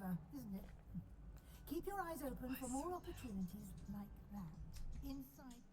clever, isn't it? Keep your eyes open for more opportunities like that. Inside.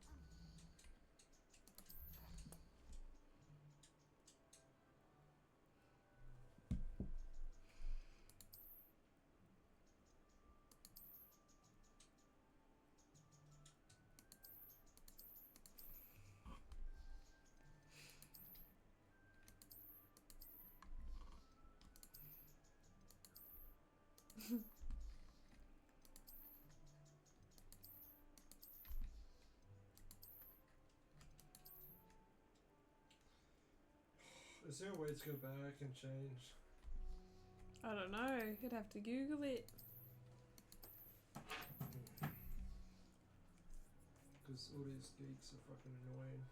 Is there a way to go back and change? I don't know. You'd have to Google it. Because all these geeks are fucking annoying.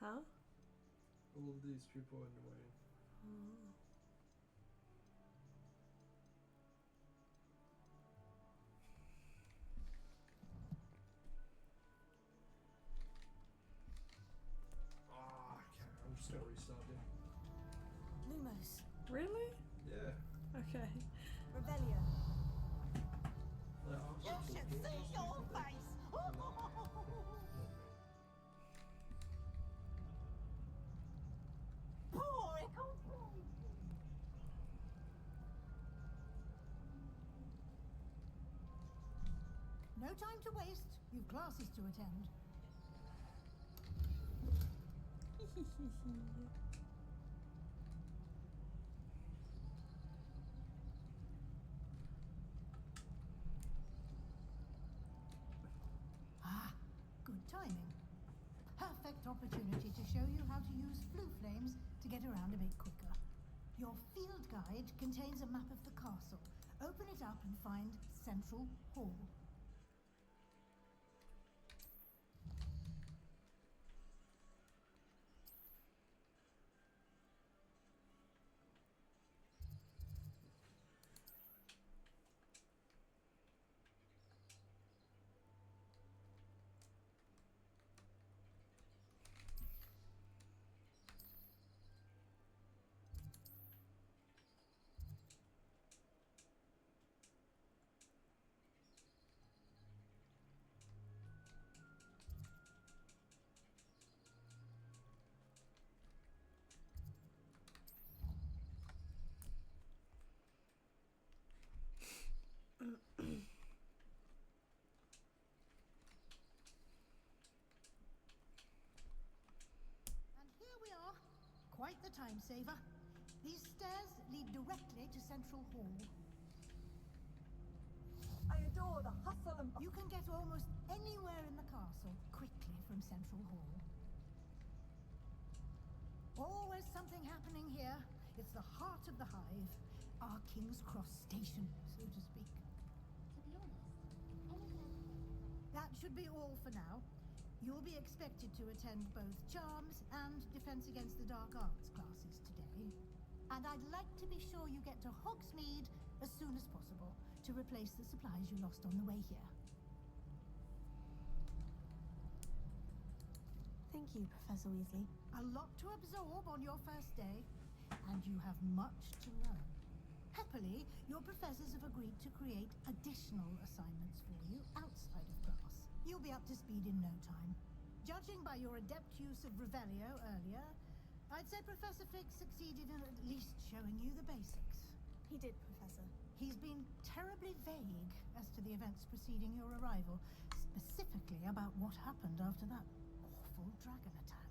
Huh? All of these people are annoying. Oh. Okay, I'm just gonna restart it. Lumos. Really? Yeah. Okay. Revelio. You should see your face! No time to waste. You've classes to attend. Good timing. Perfect opportunity to show you how to use flue flames to get around a bit quicker. Your field guide contains a map of the castle. Open it up and find Central Hall. Quite the time saver. These stairs lead directly to Central Hall. I adore the hustle and... You can get almost anywhere in the castle quickly from Central Hall. Always something happening here. It's the heart of the hive. Our King's Cross station, so to speak. To be honest, That should be all for now. You'll be expected to attend both Charms and Defense Against the Dark Arts classes today. And I'd like to be sure you get to Hogsmeade as soon as possible to replace the supplies you lost on the way here. thank you, Professor Weasley. A lot to absorb on your first day, and you have much to learn. Happily, your professors have agreed to create additional assignments for you outside of class. You'll be up to speed in no time. Judging by your adept use of Revelio earlier, I'd say Professor Fig succeeded in at least showing you the basics. He did, Professor. He's been terribly vague as to the events preceding your arrival, specifically about what happened after that awful dragon attack.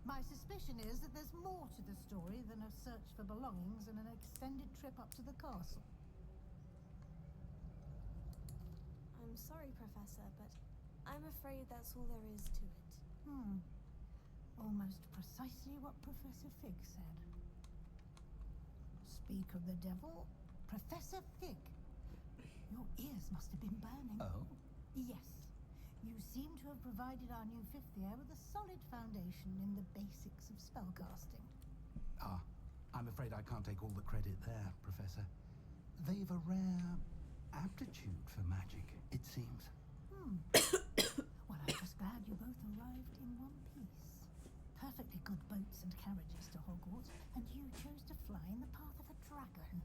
My suspicion is that there's more to the story than a search for belongings and an extended trip up to the castle. I'm sorry, Professor, but I'm afraid that's all there is to it. Almost precisely what Professor Fig said. Speak of the devil, Professor Fig. Your ears must have been burning. Oh? Yes. You seem to have provided our new fifth year with a solid foundation in the basics of spellcasting. I'm afraid I can't take all the credit there, Professor. They've a rare aptitude for magic, it seems. Well, I'm just glad you both arrived in one piece. Perfectly good boats and carriages to Hogwarts, and dragon.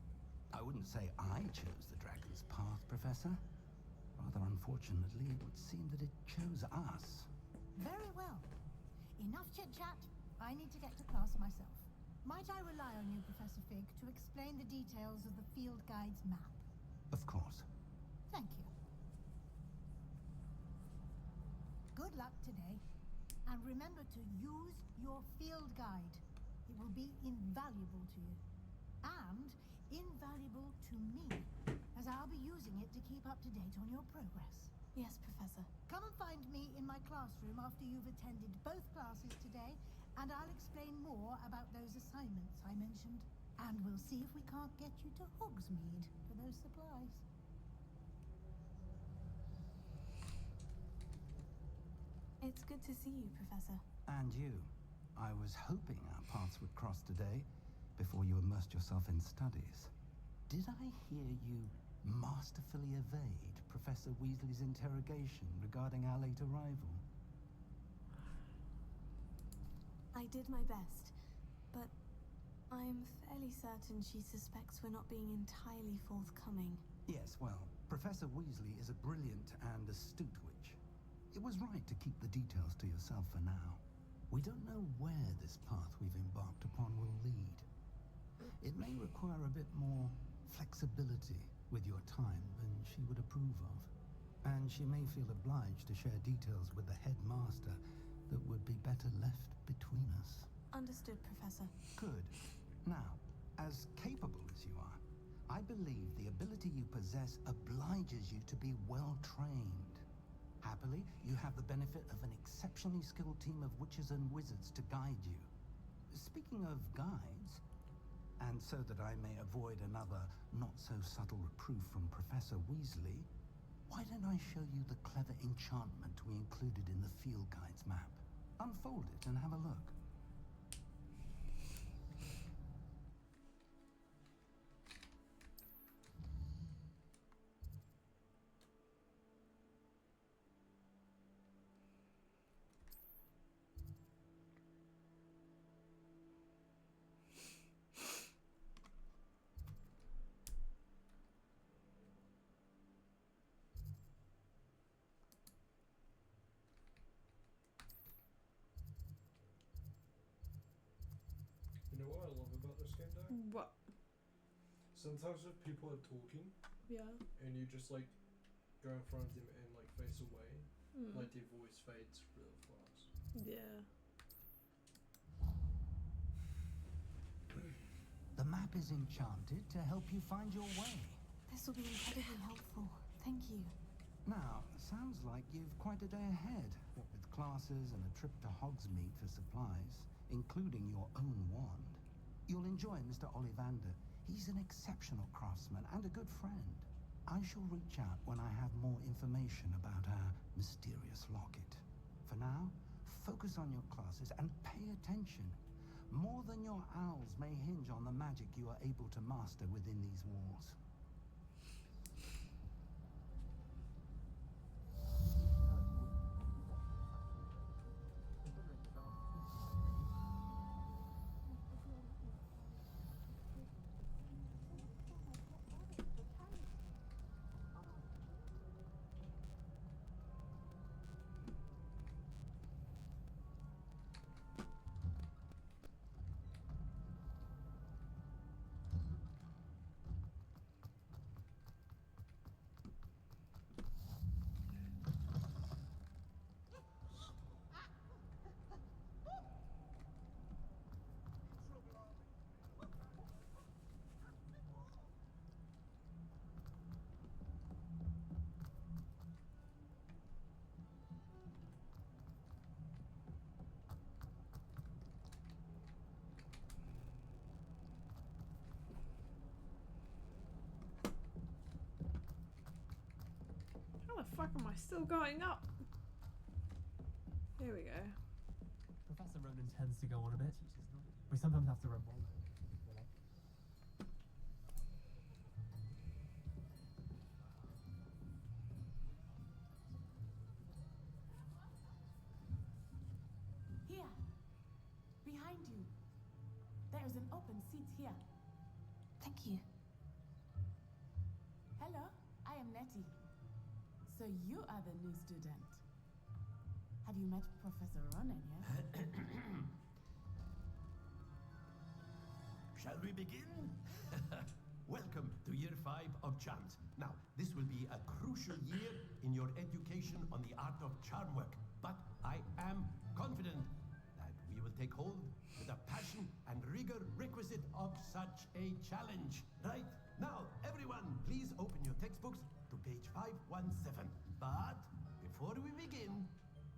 I wouldn't say I chose the dragon's path, Professor. Rather unfortunately, it would seem that it chose us. Very well. Enough chit-chat. I need to get to class myself. Might I rely on you, Professor Fig, to explain the details of the field guide's map? Of course. Thank you. Good luck today. And remember to use your field guide. It will be invaluable to you. And invaluable to me, as I'll be using it to keep up to date on your progress. Yes, Professor. Come and find me in my classroom after you've attended both classes today, and I'll explain more about those assignments I mentioned. And we'll see if we can't get you to Hogsmeade for those supplies. It's good to see you, Professor. And you. I was hoping our paths would cross today, before you immersed yourself in studies. Did I hear you masterfully evade Professor Weasley's interrogation regarding our late arrival? I did my best, but I'm fairly certain she suspects we're not being entirely forthcoming. Yes, well, Professor Weasley is a brilliant and astute witch. It was right to keep the details to yourself for now. We don't know where this path we've embarked upon will lead. It may require a bit more flexibility with your time than she would approve of. And she may feel obliged to share details with the headmaster that would be better left between us. Understood, Professor. Good. Now, as capable as you are, I believe the ability you possess obliges you to be well trained. Happily, you have the benefit of an exceptionally skilled team of witches and wizards to guide you. Speaking of guides, and so that I may avoid another not-so-subtle reproof from Professor Weasley, why don't I show you the clever enchantment we included in the field guide's map? Unfold it and have a look. You know what I love about this game though? What? Sometimes if people are talking Yeah. and you just like go in front of them and like face away, Mm. like their voice fades real fast. Yeah. The map is enchanted to help you find your way. This will be incredibly helpful. Thank you. Now, sounds like you've quite a day ahead, what with classes and a trip to Hogsmeade for supplies, including your own wand. You'll enjoy Mr. Ollivander. He's an exceptional craftsman and a good friend. I shall reach out when I have more information about our mysterious locket. For now, focus on your classes and pay attention. More than your owls may hinge on the magic you are able to master within these walls. How the fuck am I still going up? Here we go. Professor Ronan tends to go on a bit. We sometimes have to remind him. Here, behind you. There is an open seat here. Thank you. Hello, I am Nettie. So you are the new student. Have you met Professor Ronan yet? Shall we begin? Welcome to year 5 of charms. Now, this will be a crucial year in your education on the art of charm work. But I am confident that we will take hold with the passion and rigor requisite of such a challenge. Right? Now, everyone, please open your textbooks to page 517. But before we begin,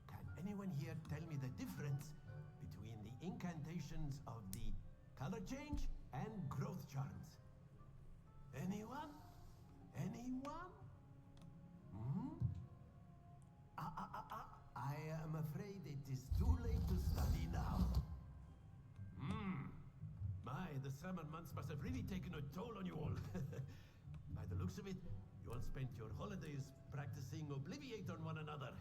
can anyone here tell me the difference between the incantations of the color change and growth charms? Anyone? Anyone? Hmm? I am afraid it is too late to study now. My, the summer months must have really taken a toll on you all. By the looks of it, you all spent your holidays practicing Obliviate on one another.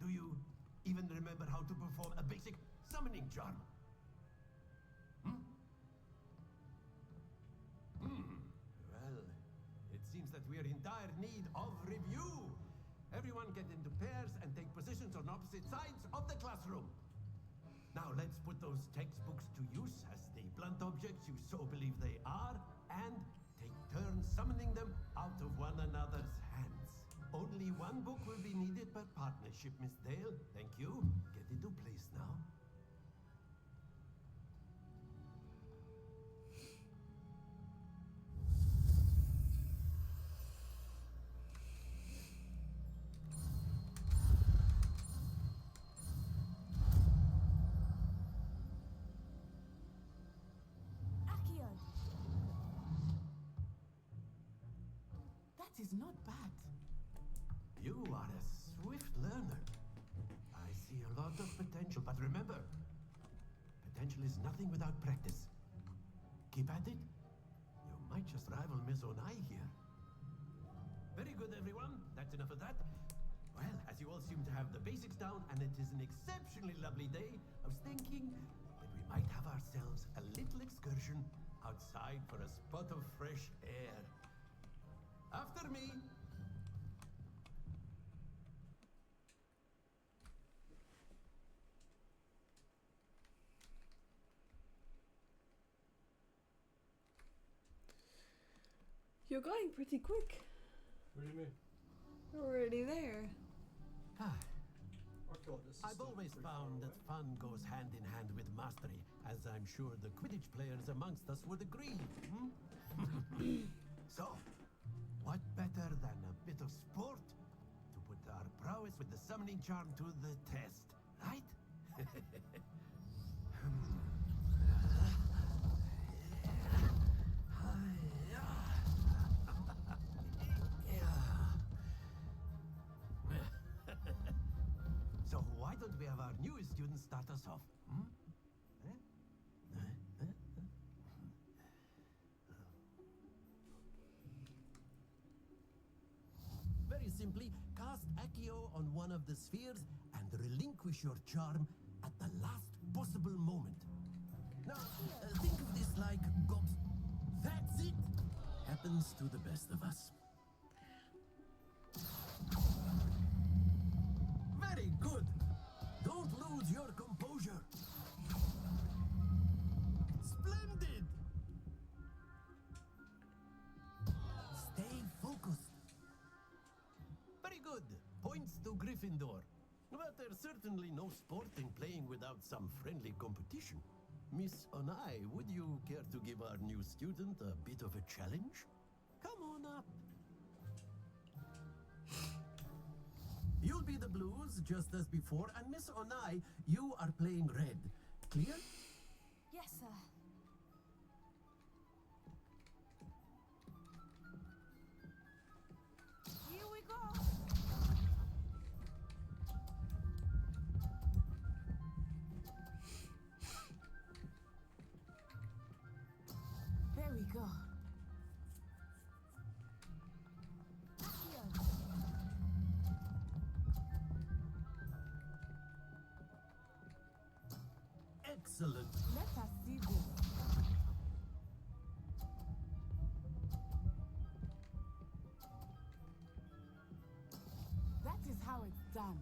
Do you even remember how to perform a basic summoning charm? Well, it seems that we are in dire need of review. Everyone get into pairs and take positions on opposite sides of the classroom. Now let's put those textbooks to use as the blunt objects you so believe they are, and take turns summoning them out of one another's hands. Only one book will be needed per partnership, Miss Dale. Thank you. Get into place now. Accio! That is not bad. You are a swift learner. I see a lot of potential, but remember, potential is nothing without practice. Keep at it. You might just rival Miss Onai here. Very good, everyone. That's enough of that. Well, as you all seem to have the basics down, and it is an exceptionally lovely day, I was thinking that we might have ourselves a little excursion outside for a spot of fresh air. After me. You're going pretty quick. What do you mean? Already there. I thought this I've always found that fun goes hand in hand with mastery, as I'm sure the Quidditch players amongst us would agree. So, what better than a bit of sport to put our prowess with the summoning charm to the test, right? So why don't we have our newest student start us off? Very simply, cast Accio on one of the spheres and relinquish your charm at the last possible moment. Now, think of this like That's it! Happens to the best of us. Very good! Don't lose your composure. Splendid! Stay focused. Very good. Points to Gryffindor. But there's certainly no sport in playing without some friendly competition. Miss Onai, would you care to give our new student a bit of a challenge? Come on up. You'll be the blues just as before, and Miss Onai, you are playing red. Clear? Yes, sir. Here we go. There we go. Accio. Excellent. Let us see this. how it's done.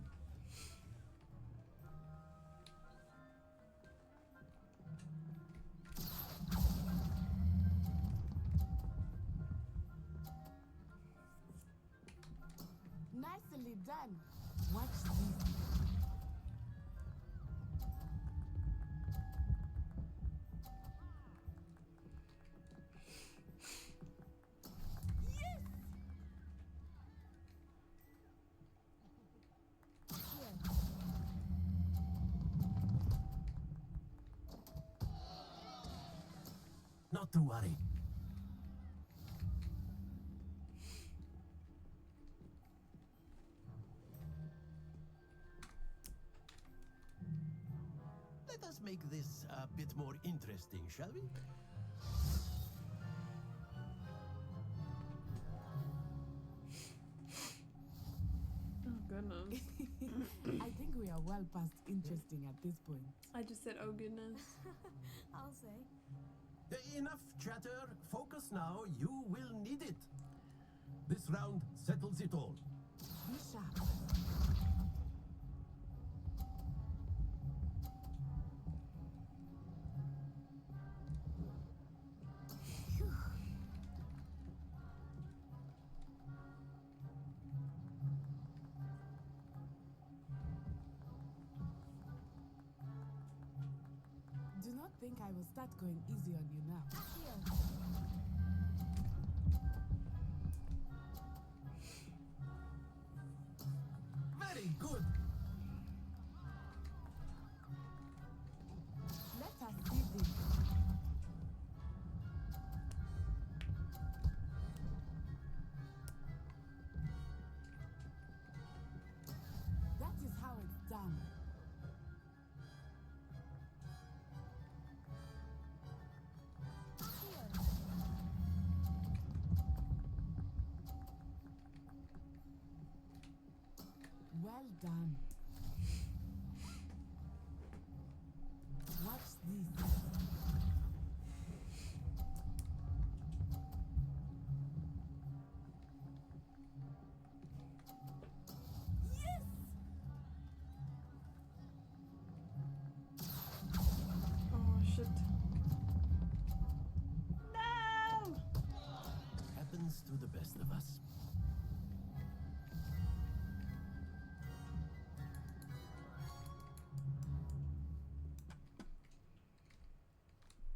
Nicely done. Watch this. Not to worry. Let us make this a bit more interesting, shall we? Oh goodness. I think we are well past interesting at this point. I just said, oh goodness. I'll say. Enough chatter. Focus now. You will need it. This round settles it all. Be sharp. Do not think I will start going easy on you now. Very good. Let us see this. That is how it's done. Well done. Watch this. Yes! Oh shit. No! Happens to the best of us.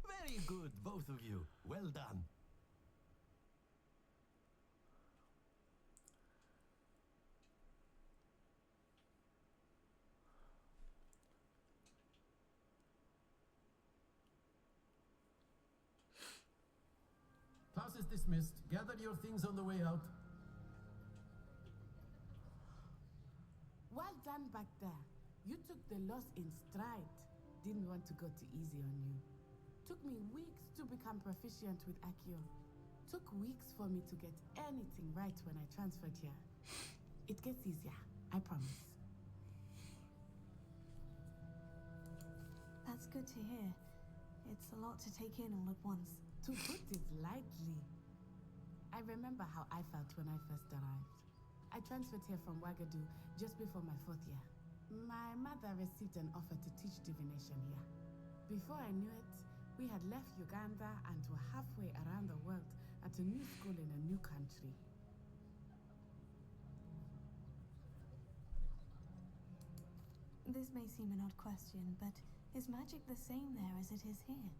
Very good, both of you. Well done. Class is dismissed. Gather your things on the way out. Well done back there. You took the loss in stride. Didn't want to go too easy on you. Took me weeks to become proficient with Accio. Took weeks for me to get anything right when I transferred here. It gets easier, I promise. That's good to hear. It's a lot to take in all at once. To put it lightly, I remember how I felt when I first arrived. I transferred here from Wagadu just before my 4th year. My mother received an offer to teach divination here. Before I knew it, we had left Uganda and were halfway around the world at a new school in a new country. This may seem an odd question, but is magic the same there as it is here?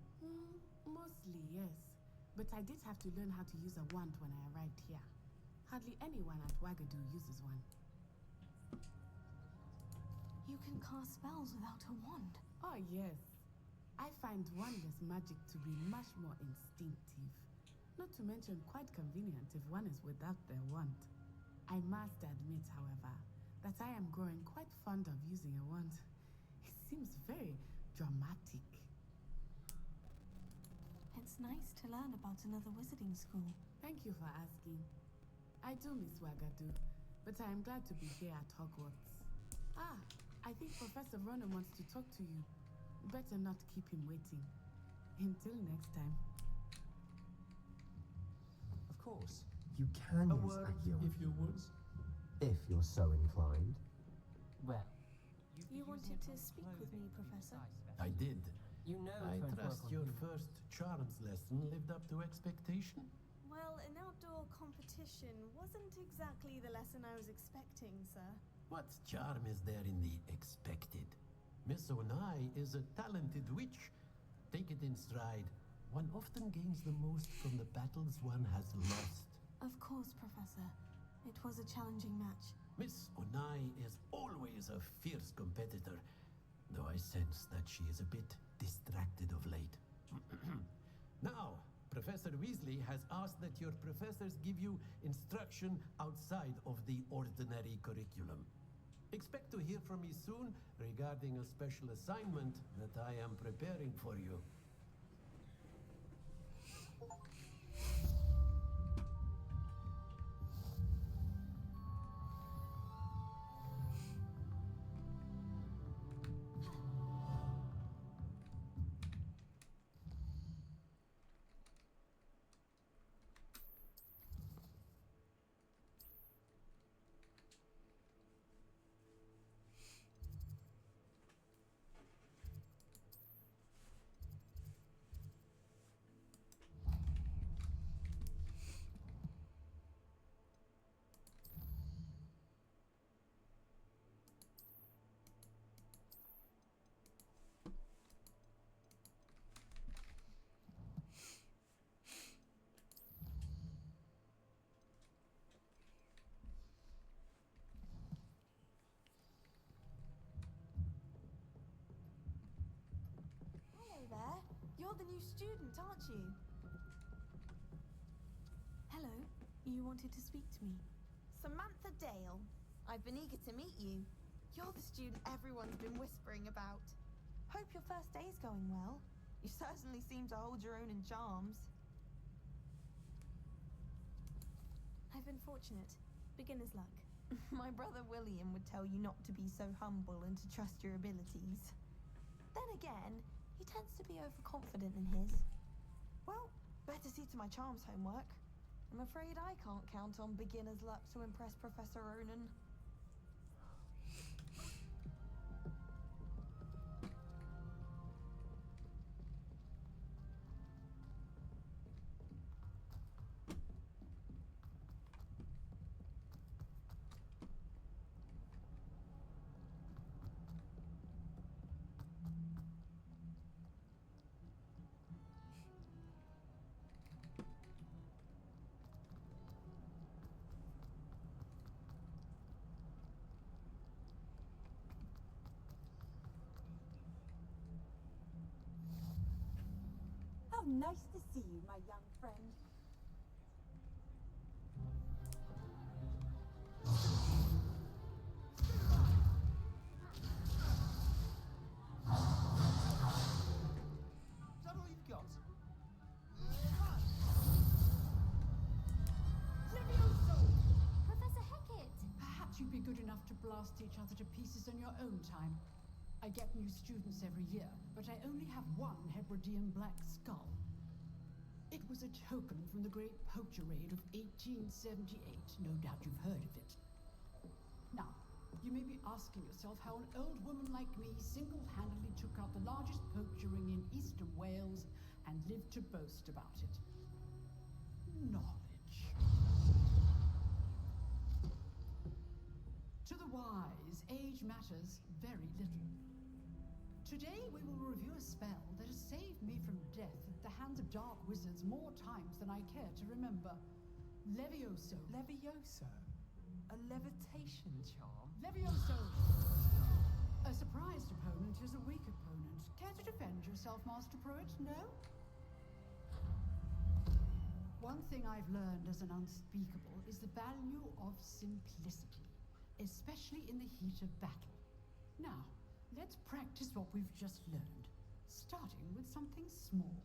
Mostly, yes. But I did have to learn how to use a wand when I arrived here. Hardly anyone at Wagadu uses one. You can cast spells without a wand. Oh, yes. I find wandless magic to be much more instinctive. Not to mention quite convenient if one is without their wand. I must admit, however, that I am growing quite fond of using a wand. It seems very dramatic. It's nice to learn about another wizarding school. Thank you for asking. I do miss Wagadu, but I am glad to be here at Hogwarts. Ah, I think Professor Ronan wants to talk to you. Better not keep him waiting. Until next time. Of course, you can A use word, Accio. if you would. if you're so inclined. Well, You wanted to speak with me, Professor? I did. You know I it's going to trust work on your you. first charms lesson lived up to expectation. Well, an outdoor competition wasn't exactly the lesson I was expecting, sir. What charm is there in the expected? Miss Onai is a talented witch. Take it in stride. One often gains the most from the battles one has lost. Of course, Professor. It was a challenging match. Miss Onai is always a fierce competitor, though I sense that she is a bit distracted of late. Now, Professor Weasley has asked that your professors give you instruction outside of the ordinary curriculum. Expect to hear from me soon regarding a special assignment that I am preparing for you. Hello there. You're the new student, aren't you? Hello. You wanted to speak to me. Samantha Dale. I've been eager to meet you. You're the student everyone's been whispering about. Hope your first day's going well. You certainly seem to hold your own in charms. I've been fortunate. Beginner's luck. My brother William would tell you not to be so humble and to trust your abilities. Then again, he tends to be overconfident in his. Well, better see to my charms homework. I'm afraid I can't count on beginner's luck to impress Professor Ronan. How nice to see you, my young friend. Is that all you've got? Professor Hecat! Perhaps you'd be good enough to blast each other to pieces in your own time. I get new students every year, but I only have one Hebridean black skull. It was a token from the Great Poacher Raid of 1878. No doubt you've heard of it. Now, you may be asking yourself how an old woman like me single-handedly took out the largest poacher ring in eastern Wales and lived to boast about it. Knowledge. To the wise, age matters very little. Today we will review a spell that has saved me from death at the hands of dark wizards more times than I care to remember. Levioso. Levioso? A levitation charm? Levioso! A surprised opponent is a weak opponent. Care to defend yourself, Master Pruitt? No? One thing I've learned as an unspeakable is the value of simplicity, especially in the heat of battle. Now, let's practice what we've just learned, starting with something small.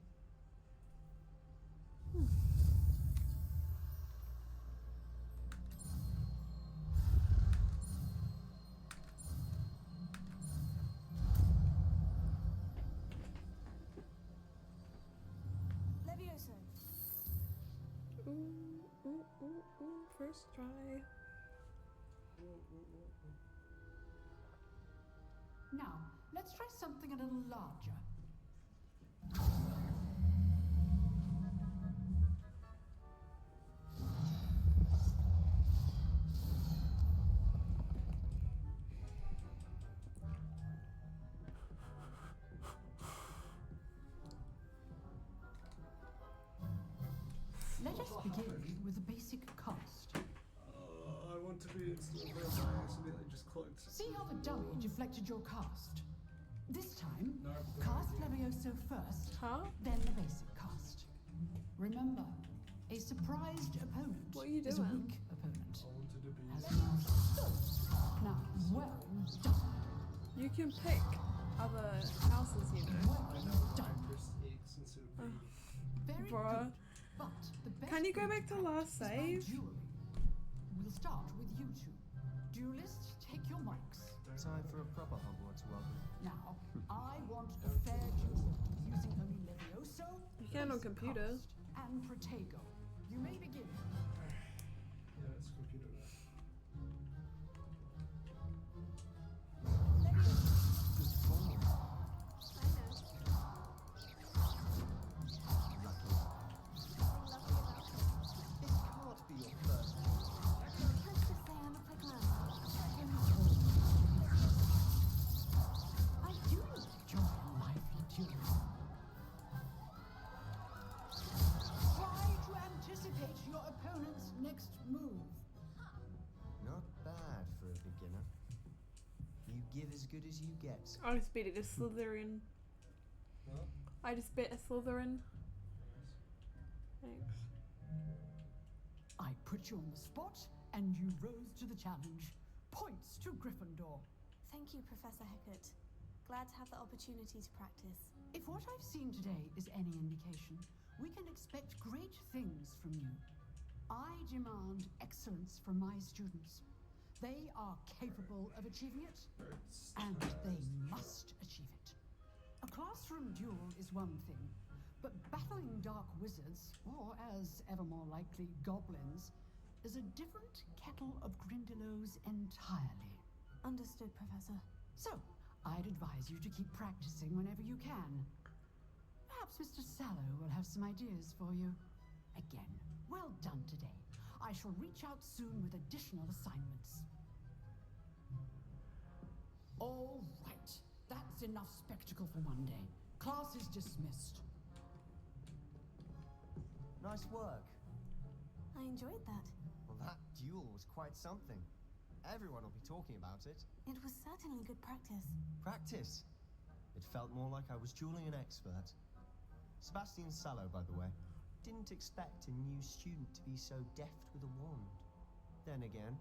Levioso. Ooh, ooh, ooh, ooh. First try. Now, let's try something a little larger. Let us begin with the basic cast. I want to be installed there, but I accidentally just clicked. See how the dummy deflected your cast? This time, No, cast Levioso first, Huh? then the basic cast. Remember, a surprised opponent What are you is a doing? weak opponent. I wanted to be. As now, well done. You can pick other houses, you know. Well I know I done. pressed X instead of B. Very Bruh. good. But the best Can you go way back to practice last is by save? dueling. We'll start with you two. Duelists, take your mics. Time for a proper Hogwarts welcome. Now, I want a fair duel using only Levioso, You can on basic computer. cast, and Protego. You may begin. Yeah, it's computer now. Good form. It can't be your first. Let's just say I'm a quick learner. I do enjoy a lively duel. Try to anticipate your opponent's next move. Not bad for a beginner. You give as good as you get. I just beat it a Slytherin. What? I just bit a Slytherin. Thanks. I put you on the spot, and you rose to the challenge. Points to Gryffindor. Thank you, Professor Hecat. Glad to have the opportunity to practice. If what I've seen today is any indication, we can expect great things from you. I demand excellence from my students. They are capable of achieving it, and they must achieve it. A classroom duel is one thing, but battling dark wizards, or as ever more likely, goblins, is a different kettle of Grindylows entirely. Understood, Professor. So, I'd advise you to keep practicing whenever you can. Perhaps Mr. Sallow will have some ideas for you. Again, well done today. I shall reach out soon with additional assignments. All right, that's enough spectacle for one day. Class is dismissed. Nice work. I enjoyed that. Well, that duel was quite something. Everyone will be talking about it. It was certainly good practice. Practice. It felt more like I was dueling an expert. Sebastian Sallow, by the way. Didn't expect a new student to be so deft with a wand. Then again,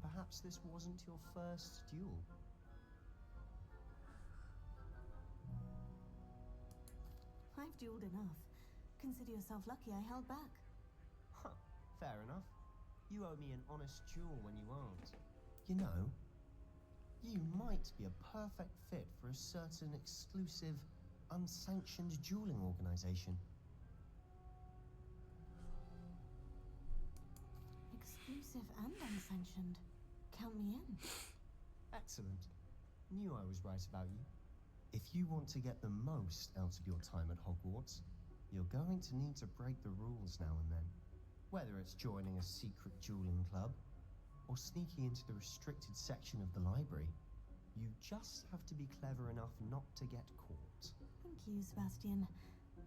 perhaps this wasn't your first duel. I've dueled enough. Consider yourself lucky I held back. Huh, fair enough. You owe me an honest duel when you aren't. You know, you might be a perfect fit for a certain exclusive, unsanctioned dueling organization. Exclusive and unsanctioned. Count me in. Excellent. Knew I was right about you. If you want to get the most out of your time at Hogwarts, you're going to need to break the rules now and then. Whether it's joining a secret dueling club, or sneaking into the restricted section of the library, you just have to be clever enough not to get caught. Thank you, Sebastian.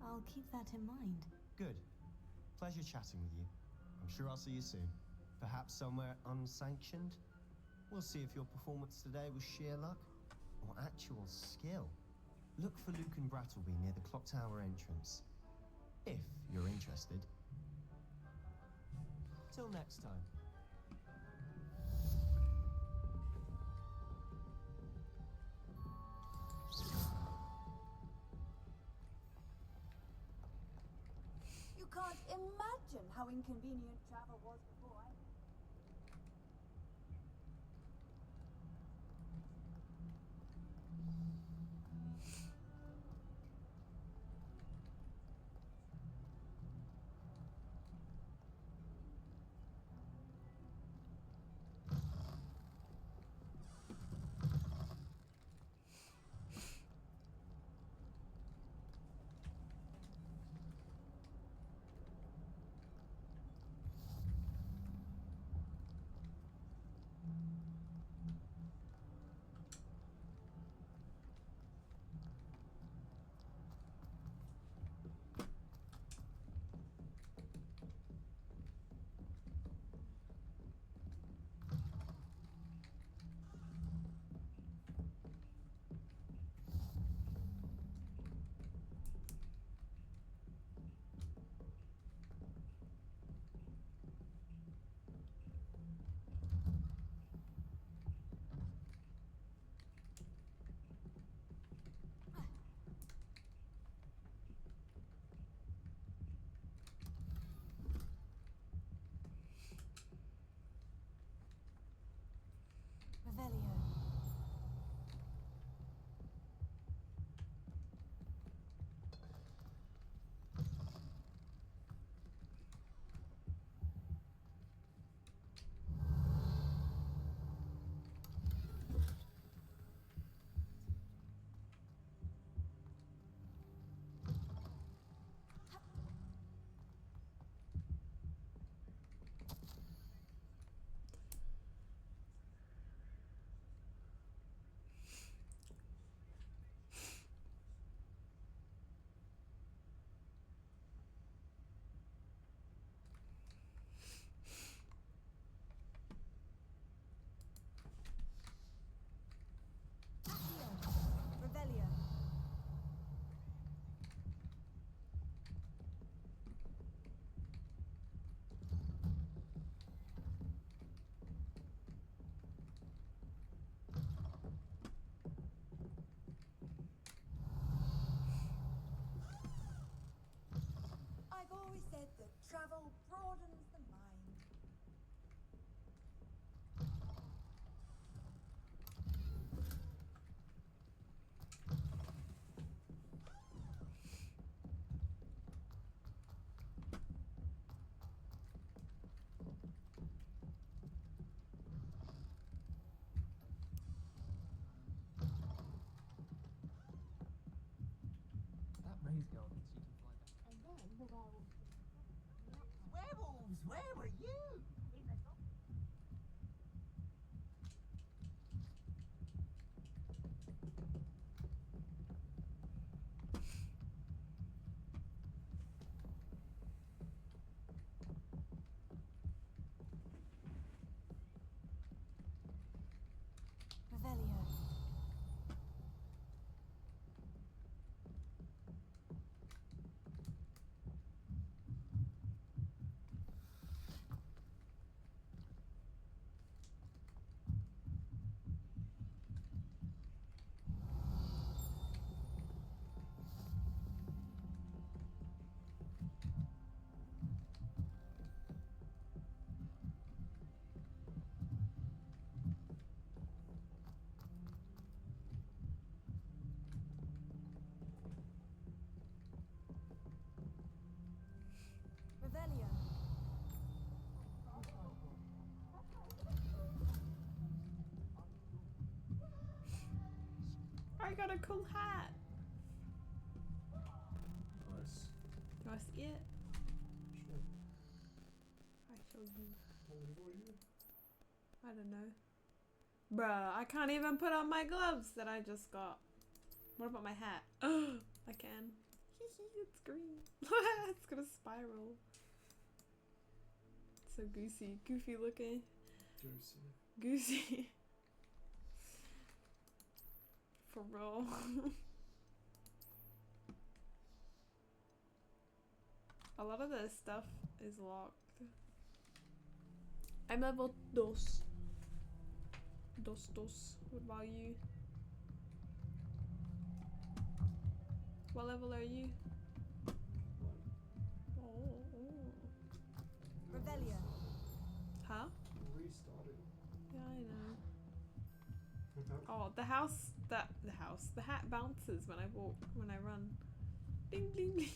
I'll keep that in mind. Good. Pleasure chatting with you. I'm sure I'll see you soon. Perhaps somewhere unsanctioned? We'll see if your performance today was sheer luck or actual skill. Look for Lucan Brattleby near the clock tower entrance, if you're interested. Till next time. You can't imagine how inconvenient travel was before I... he's gone. She can fly back. And then the werewolves. Werewolves, where were you? Revelio. Revelio. I got a cool hat. Nice. Do I see it? Sure. I show you. What are you? I don't know. Bruh, I can't even put on my gloves that I just got. What about my hat? I can. It's green. It's gonna spiral. So goofy looking. Goosey. For real. A lot of this stuff is locked. I'm level dos. Dos. What about you? What level are you? Oh. Revelio. Huh? Restarted. Yeah, I know. Oh, the hat bounces when I walk, when I run. Ding ding ding.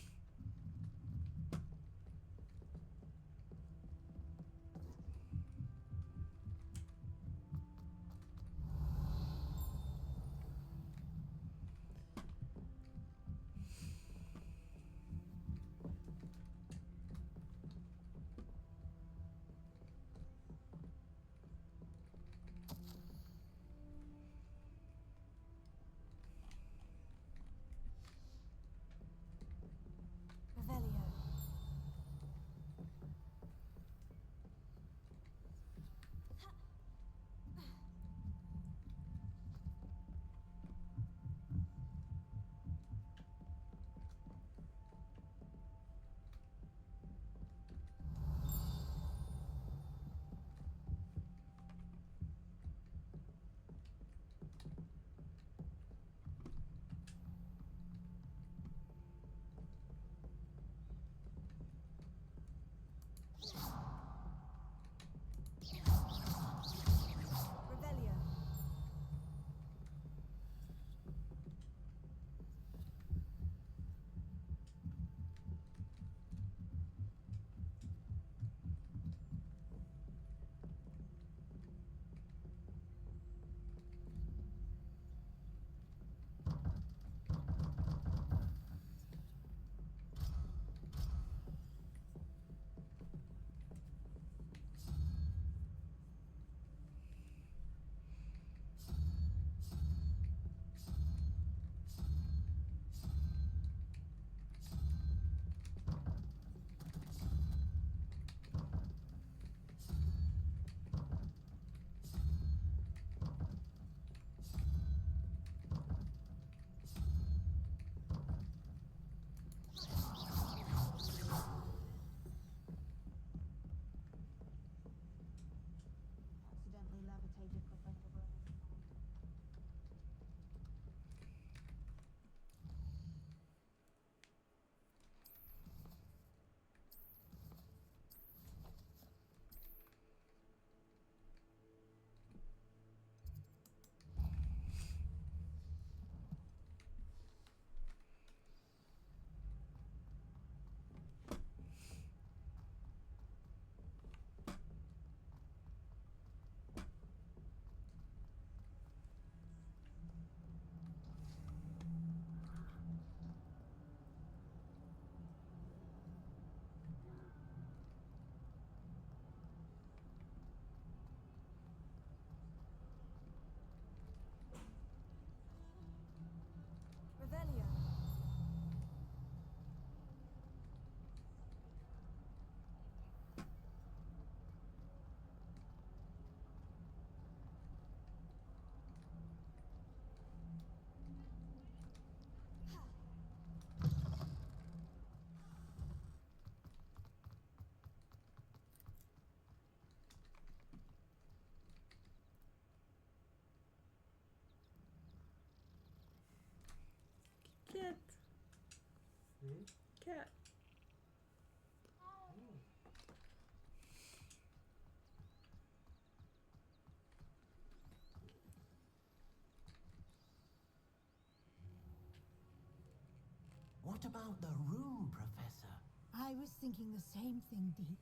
What about the room, Professor? I was thinking the same thing, Deke.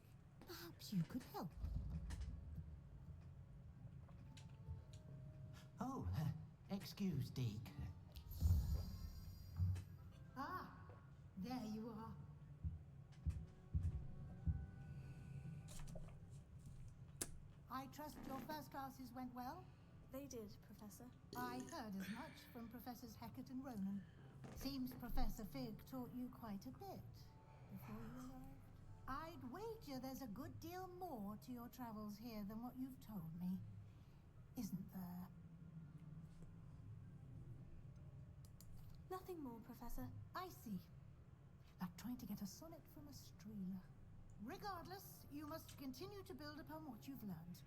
Perhaps you could help. Oh, excuse, Deke. Ah, there you are. I trust your first classes went well? They did, Professor. I heard as much from Professors Hecat and Ronan. Seems Professor Fig taught you quite a bit before you arrived. I'd wager there's a good deal more to your travels here than what you've told me. Isn't there? Nothing more, Professor. I see. Like trying to get a sonnet from a streeler. Regardless, you must continue to build upon what you've learned.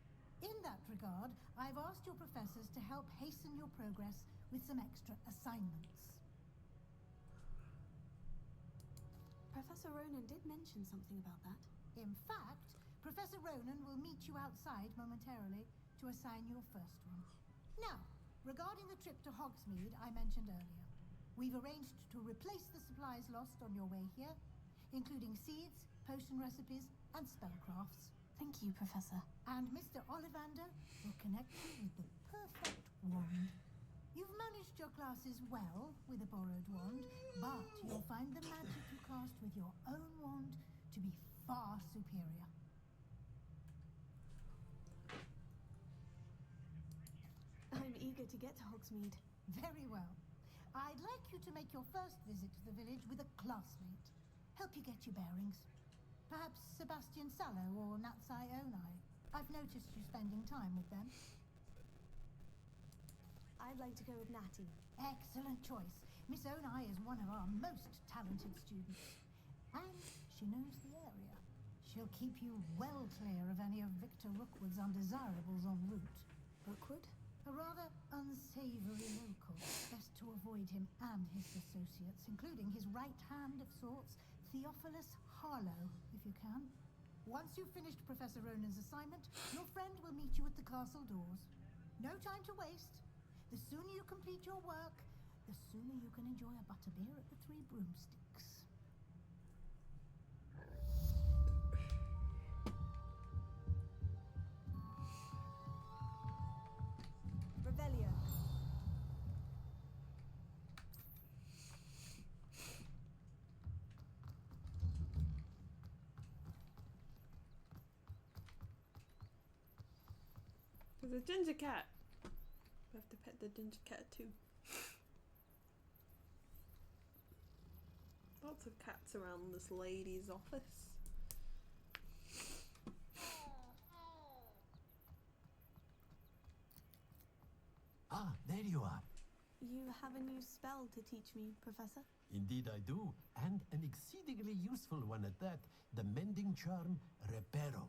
In that regard, I've asked your professors to help hasten your progress with some extra assignments. Professor Ronan did mention something about that. In fact, Professor Ronan will meet you outside momentarily to assign your first one. Now, regarding the trip to Hogsmeade I mentioned earlier, we've arranged to replace the supplies lost on your way here, including seeds, potion recipes, and spellcrafts. Thank you, Professor. And Mr. Ollivander will connect you with the perfect wand. You've managed your classes well with a borrowed wand, but you'll find the magic you cast with your own wand to be far superior. I'm eager to get to Hogsmeade. Very well. I'd like you to make your first visit to the village with a classmate. Help you get your bearings. Perhaps Sebastian Sallow or Natsai Onai. I've noticed you spending time with them. I'd like to go with Natty. Excellent choice. Miss Onai is one of our most talented students. And she knows the area. She'll keep you well clear of any of Victor Rookwood's undesirables en route. Rookwood? A rather unsavory local. Best to avoid him and his associates, including his right hand of sorts, Theophilus Harlow, if you can. Once you've finished Professor Ronan's assignment, your friend will meet you at the castle doors. No time to waste. The sooner you complete your work, the sooner you can enjoy a butterbeer at the Three Broomsticks. Revelio. There's a ginger cat. We have to pet the ginger cat too. Lots of cats around this lady's office. Ah, there you are. You have a new spell to teach me, Professor? Indeed I do, and an exceedingly useful one at that. The mending charm, Reparo.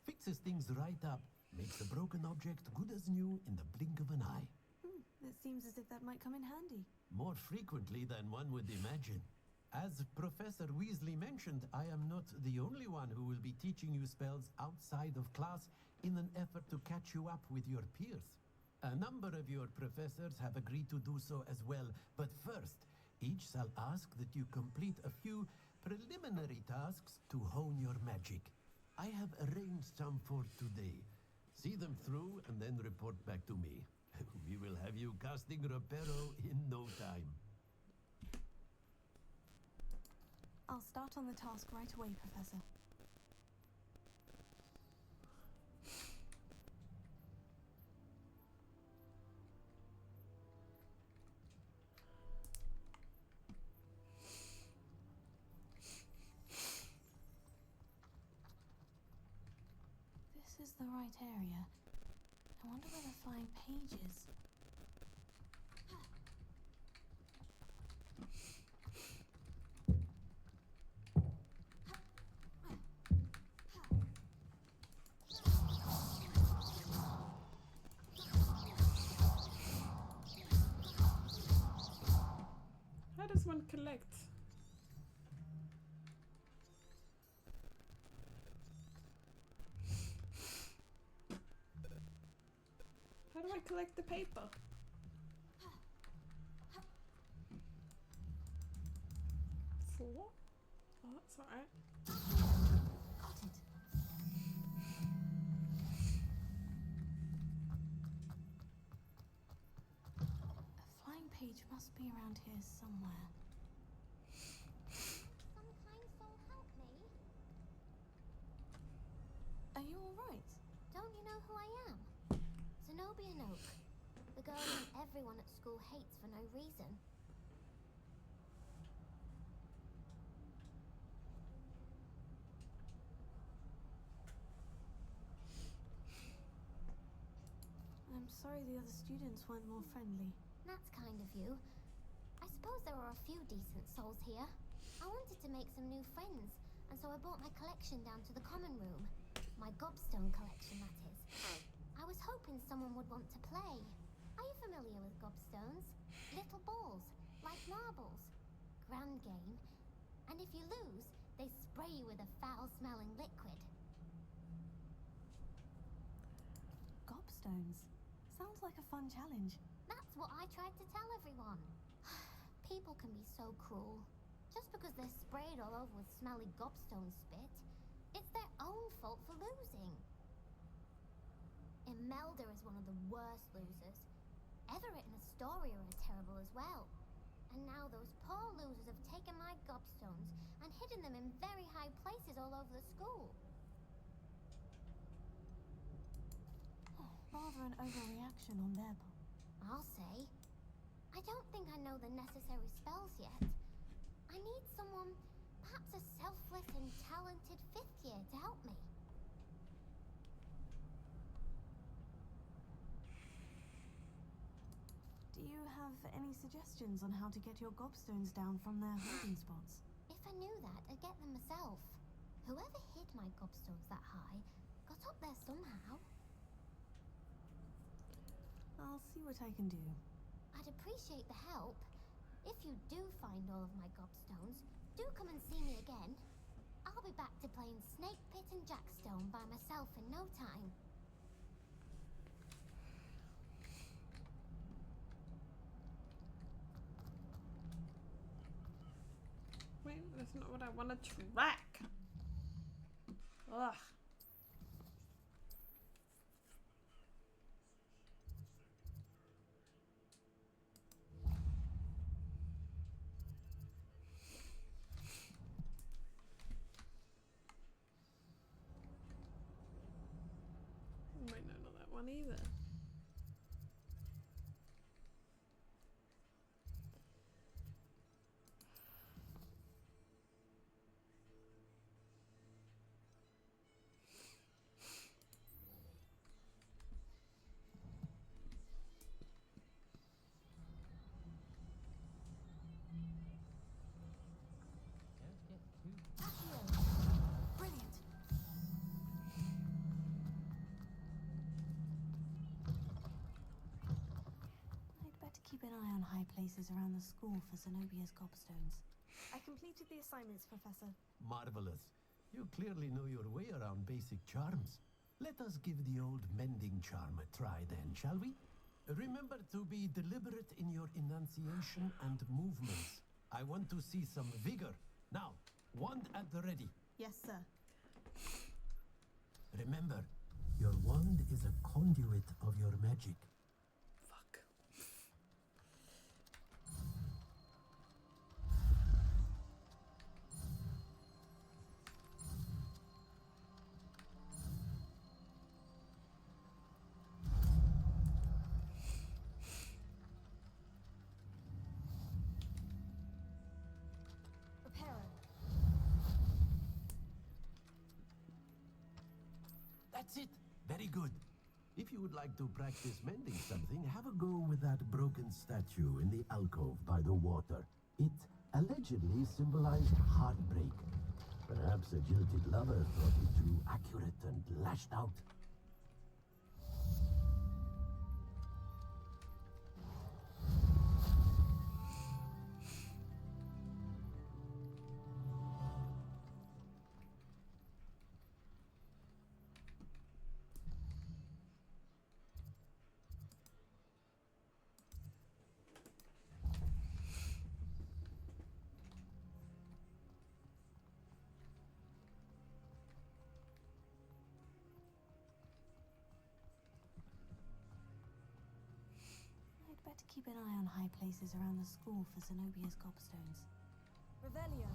Fixes things right up, makes a broken object good as new in the blink of an eye. It seems as if that might come in handy. More frequently than one would imagine. As Professor Weasley mentioned, I am not the only one who will be teaching you spells outside of class in an effort to catch you up with your peers. A number of your professors have agreed to do so as well, but first, each shall ask that you complete a few preliminary tasks to hone your magic. I have arranged some for today. See them through and then report back to me. We will have you casting Reparo in no time. I'll start on the task right away, Professor. This is the right area. I wonder where the flying page is. How does one collect? How do I collect the paper? 4? Oh, that's alright. Got it. A flying page must be around here somewhere. Some kind soul help me. Are you alright? Don't you know who I am? Zenobia Noak. The girl that everyone at school hates for no reason. I'm sorry the other students weren't more friendly. That's kind of you. I suppose there are a few decent souls here. I wanted to make some new friends, and so I brought my collection down to the common room. My gobstone collection, that is. I was hoping someone would want to play. Are you familiar with gobstones? Little balls, like marbles. Grand game. And if you lose, they spray you with a foul-smelling liquid. Gobstones. Sounds like a fun challenge. That's what I tried to tell everyone. People can be so cruel. Just because they're sprayed all over with smelly gobstone spit, it's their own fault for losing. Imelda is one of the worst losers. Everett and Astoria are terrible as well. And now those poor losers have taken my gobstones and hidden them in very high places all over the school. Oh, rather an overreaction on their part. I'll say. I don't think I know the necessary spells yet. I need someone, perhaps a selfless and talented 5th year to help me. Do you have any suggestions on how to get your gobstones down from their hiding spots? If I knew that, I'd get them myself. Whoever hid my gobstones that high got up there somehow. I'll see what I can do. I'd appreciate the help. If you do find all of my gobstones, do come and see me again. I'll be back to playing Snake Pit and Jackstone by myself in no time. Wait, that's not what I want to track. Ugh. Might not know that one either. Brilliant. I'd better keep an eye on high places around the school for Zenobia's gobstones. I completed the assignments, Professor. Marvelous. You clearly know your way around basic charms. Let us give the old mending charm a try then, shall we? Remember to be deliberate in your enunciation and movements. I want to see some vigor. Now, wand at the ready. Yes, sir. Remember, your wand is a conduit of your magic. Fuck. Reparo. That's it. Very good. If you would like to practice mending something, have a go with that broken statue in the alcove by the water. It allegedly symbolized heartbreak. Perhaps a jilted lover thought it too accurate and lashed out. keep an eye on high places around the school for Zenobia's gobstones. Revelio.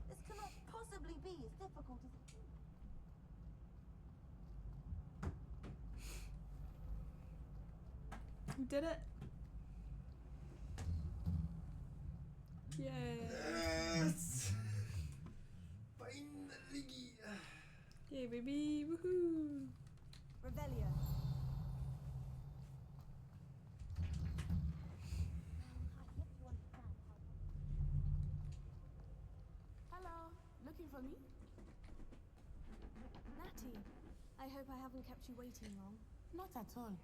This cannot possibly be as difficult as it seems. We did it. Yay. Yes! Finally! Yay, baby. Woohoo. Revelio. Hello, looking for me? Natty, I hope I haven't kept you waiting long. Not at all.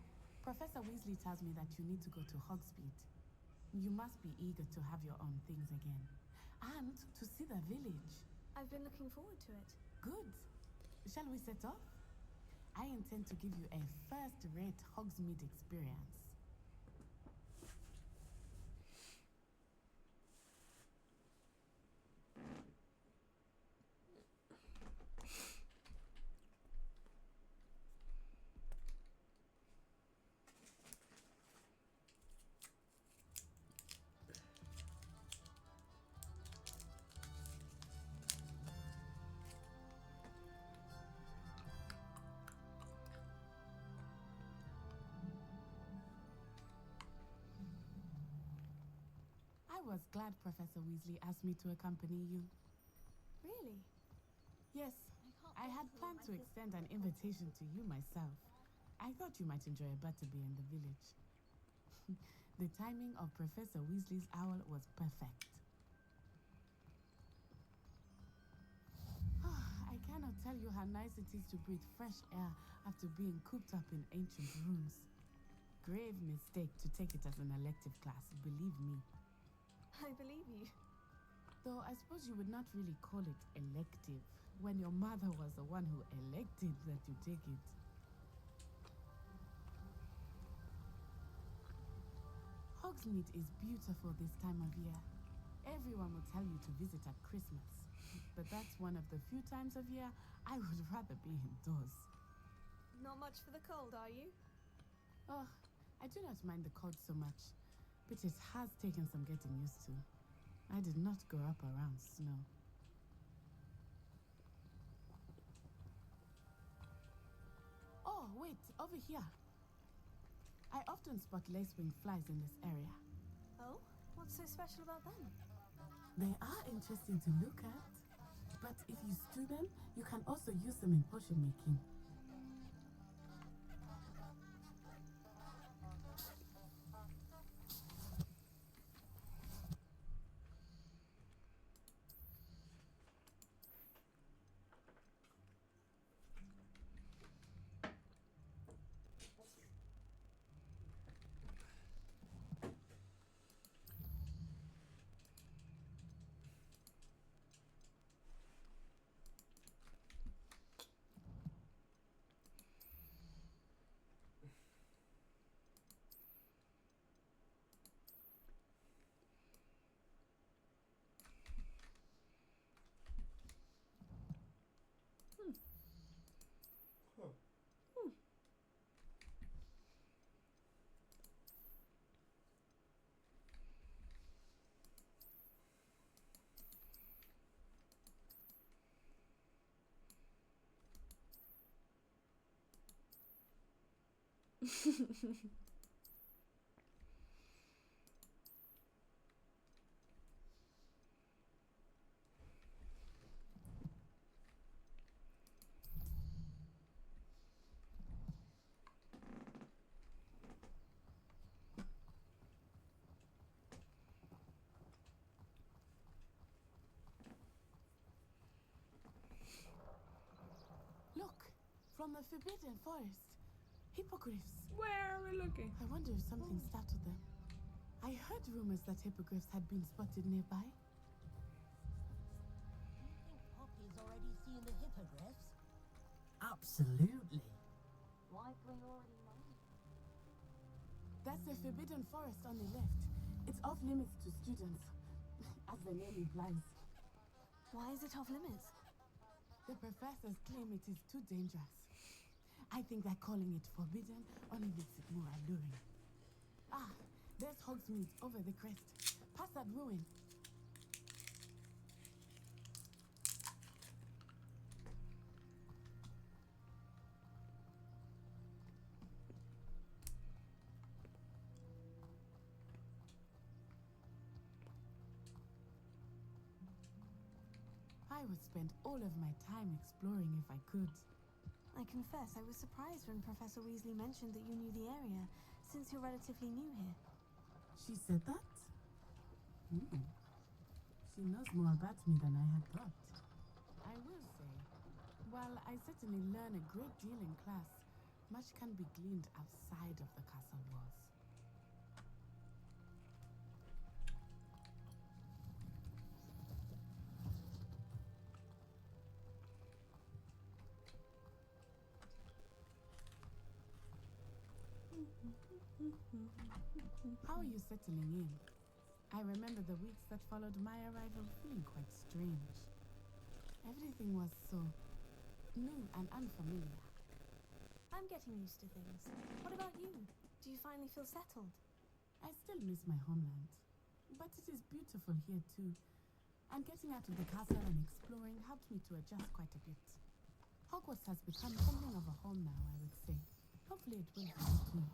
Professor Weasley tells me that you need to go to Hogsmeade. You must be eager to have your own things again. And to see the village. I've been looking forward to it. Good. Shall we set off? I intend to give you a first-rate Hogsmeade experience. I was glad Professor Weasley asked me to accompany you. Really? Yes, I had planned to extend an invitation to you myself. I thought you might enjoy a butterbeer in the village. The timing of Professor Weasley's owl was perfect. I cannot tell you how nice it is to breathe fresh air after being cooped up in ancient rooms. Grave mistake to take it as an elective class, believe me. I believe you. Though I suppose you would not really call it elective when your mother was the one who elected that you take it. Hogsmeade is beautiful this time of year. Everyone will tell you to visit at Christmas, but that's one of the few times of year I would rather be indoors. Not much for the cold, are you? Oh, I do not mind the cold so much, but it has taken some getting used to. I did not grow up around snow. Oh, wait, over here. I often spot lacewing flies in this area. Oh? What's so special about them? They are interesting to look at, but if you stew them, you can also use them in potion making. from the Forbidden Forest. Hippogriffs. Where are we looking? I wonder if something startled them. I heard rumors that hippogriffs had been spotted nearby. Do you think Poppy's already seen the hippogriffs? Absolutely. Likely already know. That's the Forbidden Forest on the left. It's off limits to students, as the name implies. Why is it off limits? The professors claim it is too dangerous. I think that calling it forbidden only makes it more alluring. Ah, there's Hogsmeade over the crest. Past that ruin. I would spend all of my time exploring if I could. I confess I was surprised when Professor Weasley mentioned that you knew the area, since you're relatively new here. She said that? She knows more about me than I had thought. I will say, while I certainly learn a great deal in class, much can be gleaned outside of the castle walls. How are you settling in? I remember the weeks that followed my arrival feeling quite strange. Everything was so new and unfamiliar. I'm getting used to things. What about you? Do you finally feel settled? I still miss my homeland, but it is beautiful here too. And getting out of the castle and exploring helped me to adjust quite a bit. Hogwarts has become something of a home now, I would say. Hopefully it will for you too.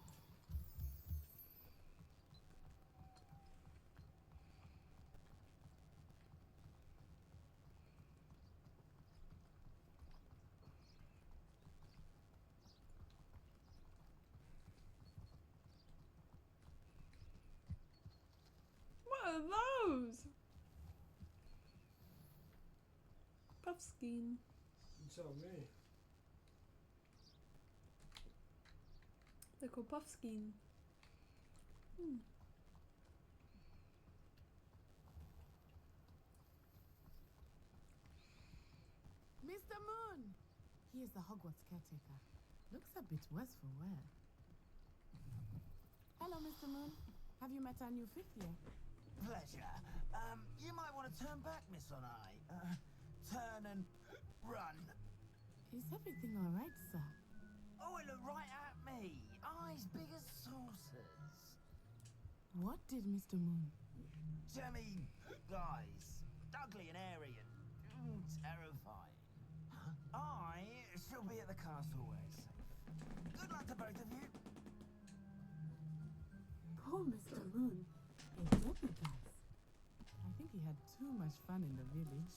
What are those? Puffskein. You tell me. They're called Puffskein. Mr. Moon! He is the Hogwarts caretaker. Looks a bit worse for wear. Hello, Mr. Moon. Have you met our new fifth year? Pleasure. You might want to turn back, Miss Onai. Turn and run. Is everything all right, sir? Oh, it looked right at me. Eyes big as saucers. What did Mr. Moon? Jemmy, guys. Ugly and airy and terrifying. I shall be at the castle where it's safe. Good luck to both of you. Poor Mr. Moon. A guys. I think he had too much fun in the village.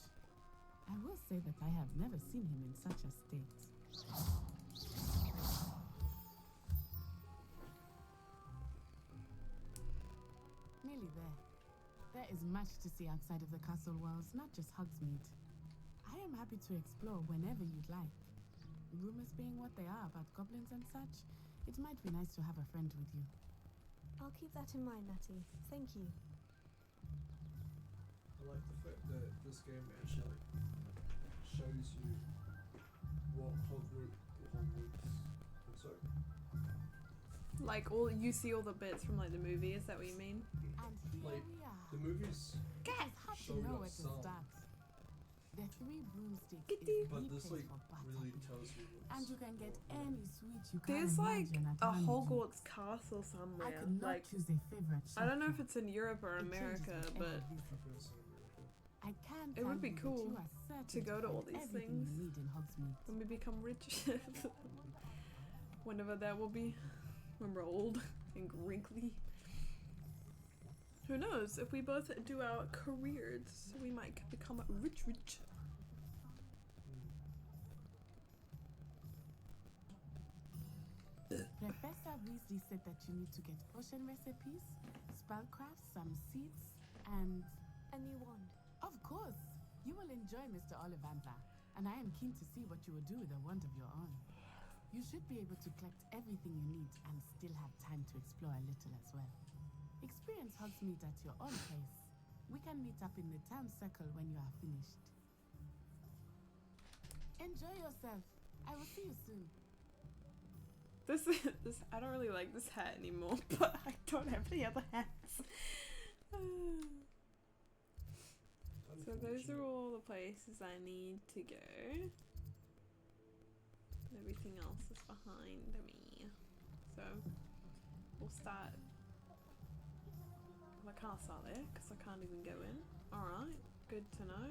I will say that I have never seen him in such a state. Nearly there. There is much to see outside of the castle walls, not just Hogsmeade. I am happy to explore whenever you'd like. Rumors being what they are about goblins and such, it might be nice to have a friend with you. I'll keep that in mind, Natty. Thank you. I like the fact that this game actually shows you what Hogwarts. Sorry. Like all you see all the bits from like the movie. Is that what you mean? And here Like we are. the movies It is hard to showed know us where to some, start. The Three Broomsticks Kitty. is but the this place like for really Butterbeer. tells you. And you can get any sweet you can There's like imagine at a Honeydew. Hogwarts castle I somewhere. could not Like choose a favorite I don't know if shop. it's in Europe or It changes America, with but every visit. I can it would tell be you that cool you are certain to go to all find these everything things you need in Hogsmeade. when we become rich. Whenever that will be, when we're old and wrinkly. Who knows? If we both do our careers, we might become rich. Professor Weasley said that you need to get potion recipes, spellcraft, some seeds, and A new wand. of course, you will enjoy Mr. Ollivander, and I am keen to see what you will do with a wand of your own. You should be able to collect everything you need and still have time to explore a little as well. Experience Hogsmeade at your own pace. We can meet up in the town circle when you are finished. Enjoy yourself. I will see you soon. This I don't really like this hat anymore, but I don't have any other hats. So those are all the places I need to go. Everything else is behind me. So we'll start. Well, I can't start there because I can't even go in. Alright, good to know.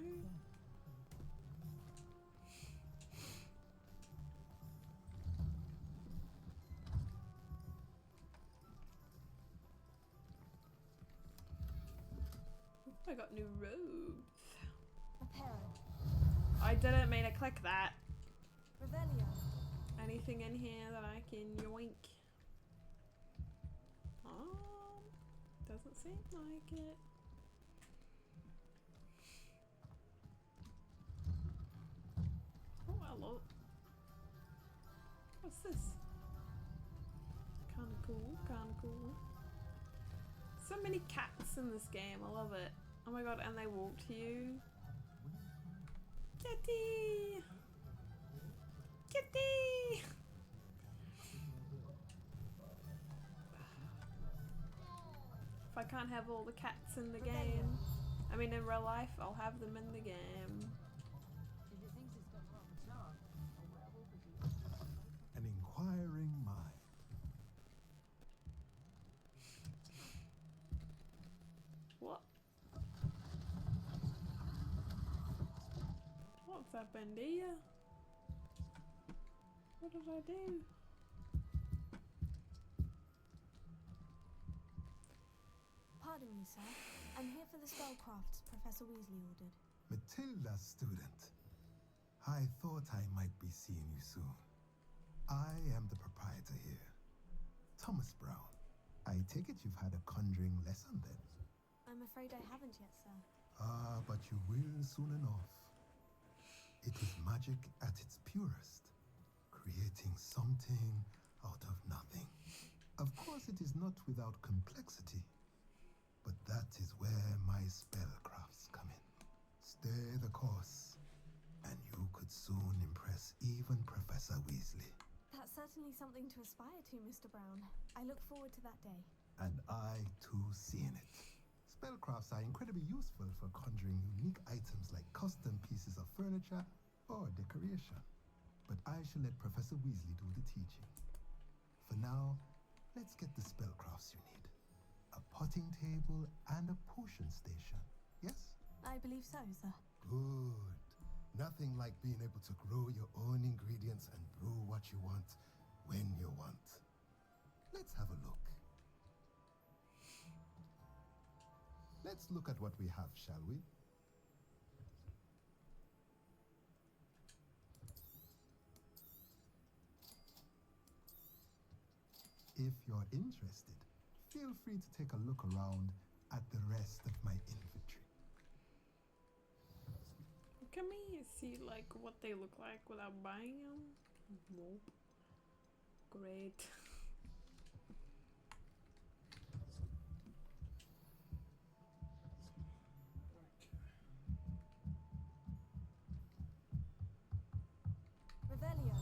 I got new robes. I didn't mean to click that. Revelio. Anything in here that I can yoink? Doesn't seem like it. Oh, hello. What's this? Kinda cool, kinda cool. So many cats in this game, I love it. Oh my god, and they walk to you. Kitty! Kitty! If I can't have all the cats in the game, I mean in real life, I'll have them in the game. An inquiring mind. What? What's happened here? What did I do? Pardon me, sir. I'm here for the spellcrafts Professor Weasley ordered. Matilda, student. I thought I might be seeing you soon. I am the proprietor here, Thomas Brown. I take it you've had a conjuring lesson then? I'm afraid I haven't yet, sir. Ah, but you will soon enough. It is magic at its purest, creating something out of nothing. Of course, it is not without complexity, but that is where my spellcrafts come in. Stay the course, and you could soon impress even Professor Weasley. That's certainly something to aspire to, Mr. Brown. I look forward to that day. And I, too, seeing it. Spellcrafts are incredibly useful for conjuring unique items like custom pieces of furniture or decoration. But I shall let Professor Weasley do the teaching. For now, let's get the spellcrafts you need. A potting table and a potion station, yes? I believe so, sir. Good. Nothing like being able to grow your own ingredients and brew what you want when you want. Let's have a look. Let's look at what we have, shall we? If you're interested, feel free to take a look around at the rest of my inventory. Can we see like what they look like without buying them? Nope. Great. Revelio.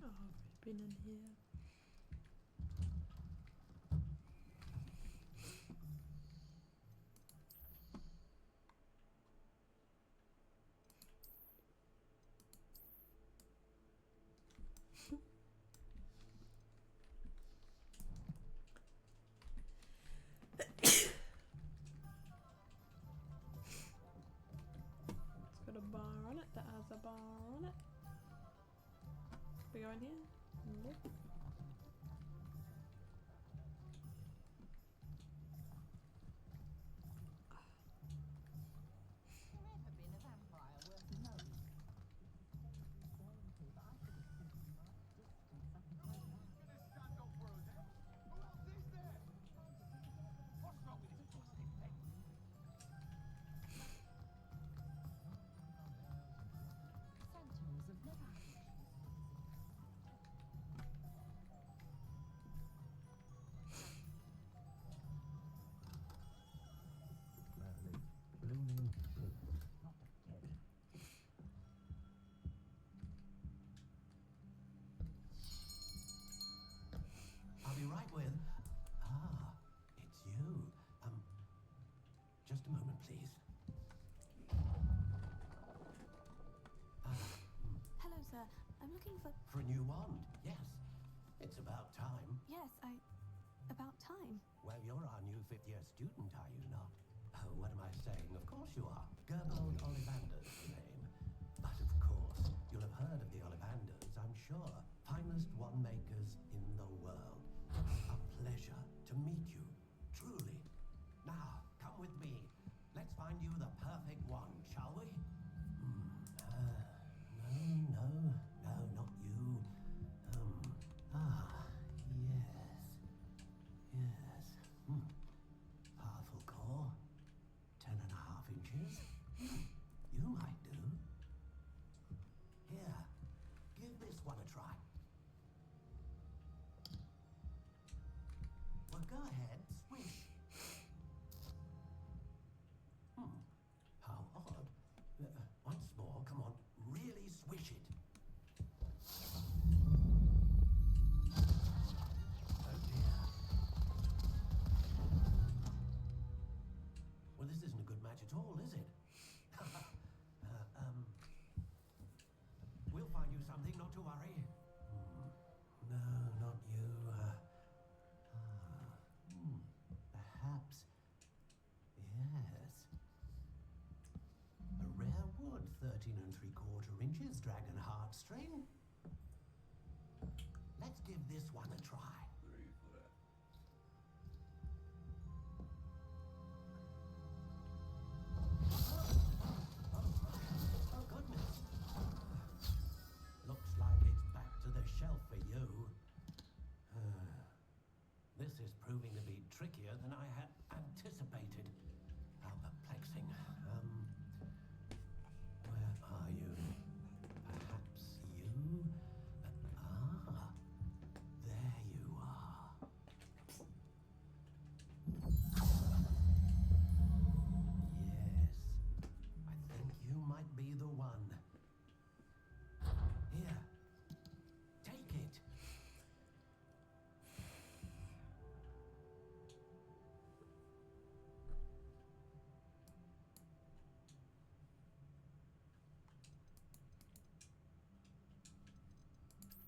Oh, I've been in here. It's got a bar on it that has a bar on it. We go in here? Nope. please. Hello, sir. I'm looking for. For a new wand, yes. It's about time. Yes, about time. Well, you're our new fifth-year student, are you not? Oh, what am I saying? Of course you are. Gerbold Ollivander's the name. But of course, you'll have heard of the Ollivanders, I'm sure. Finest wand makers in the world. A pleasure to meet you, truly. Now, come with me. Let's find you the perfect wand, shall we? No, not you. Yes. Powerful core. 10.5 inches. You might do. Here, give this one a try. Well, go ahead, swish. How odd. Once more, come on, really swish it. Oh dear. Well, this isn't a good match at all, is it? We'll find you something, not to worry. No, not you. Perhaps. Yes. A rare wood, 13 3/4 inches, dragon heartstring. Let's give this one a try. Oh, goodness. Looks like it's back to the shelf for you. This is proving to be trickier than I had anticipated. How perplexing. Where are you? Perhaps you? There you are. Yes, I think you might be the one. Here, take it.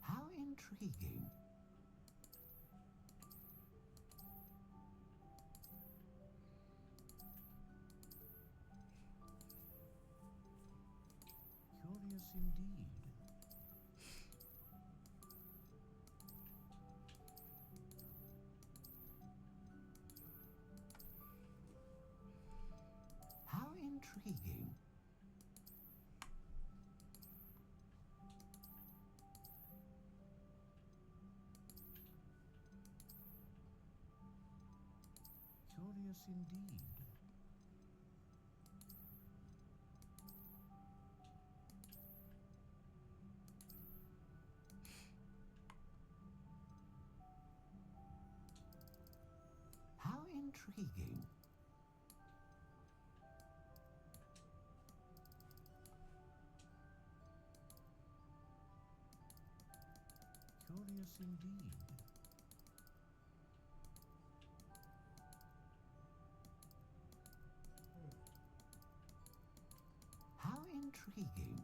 How intriguing. Curious indeed. How intriguing. Curious indeed. How intriguing. Curious indeed. How intriguing.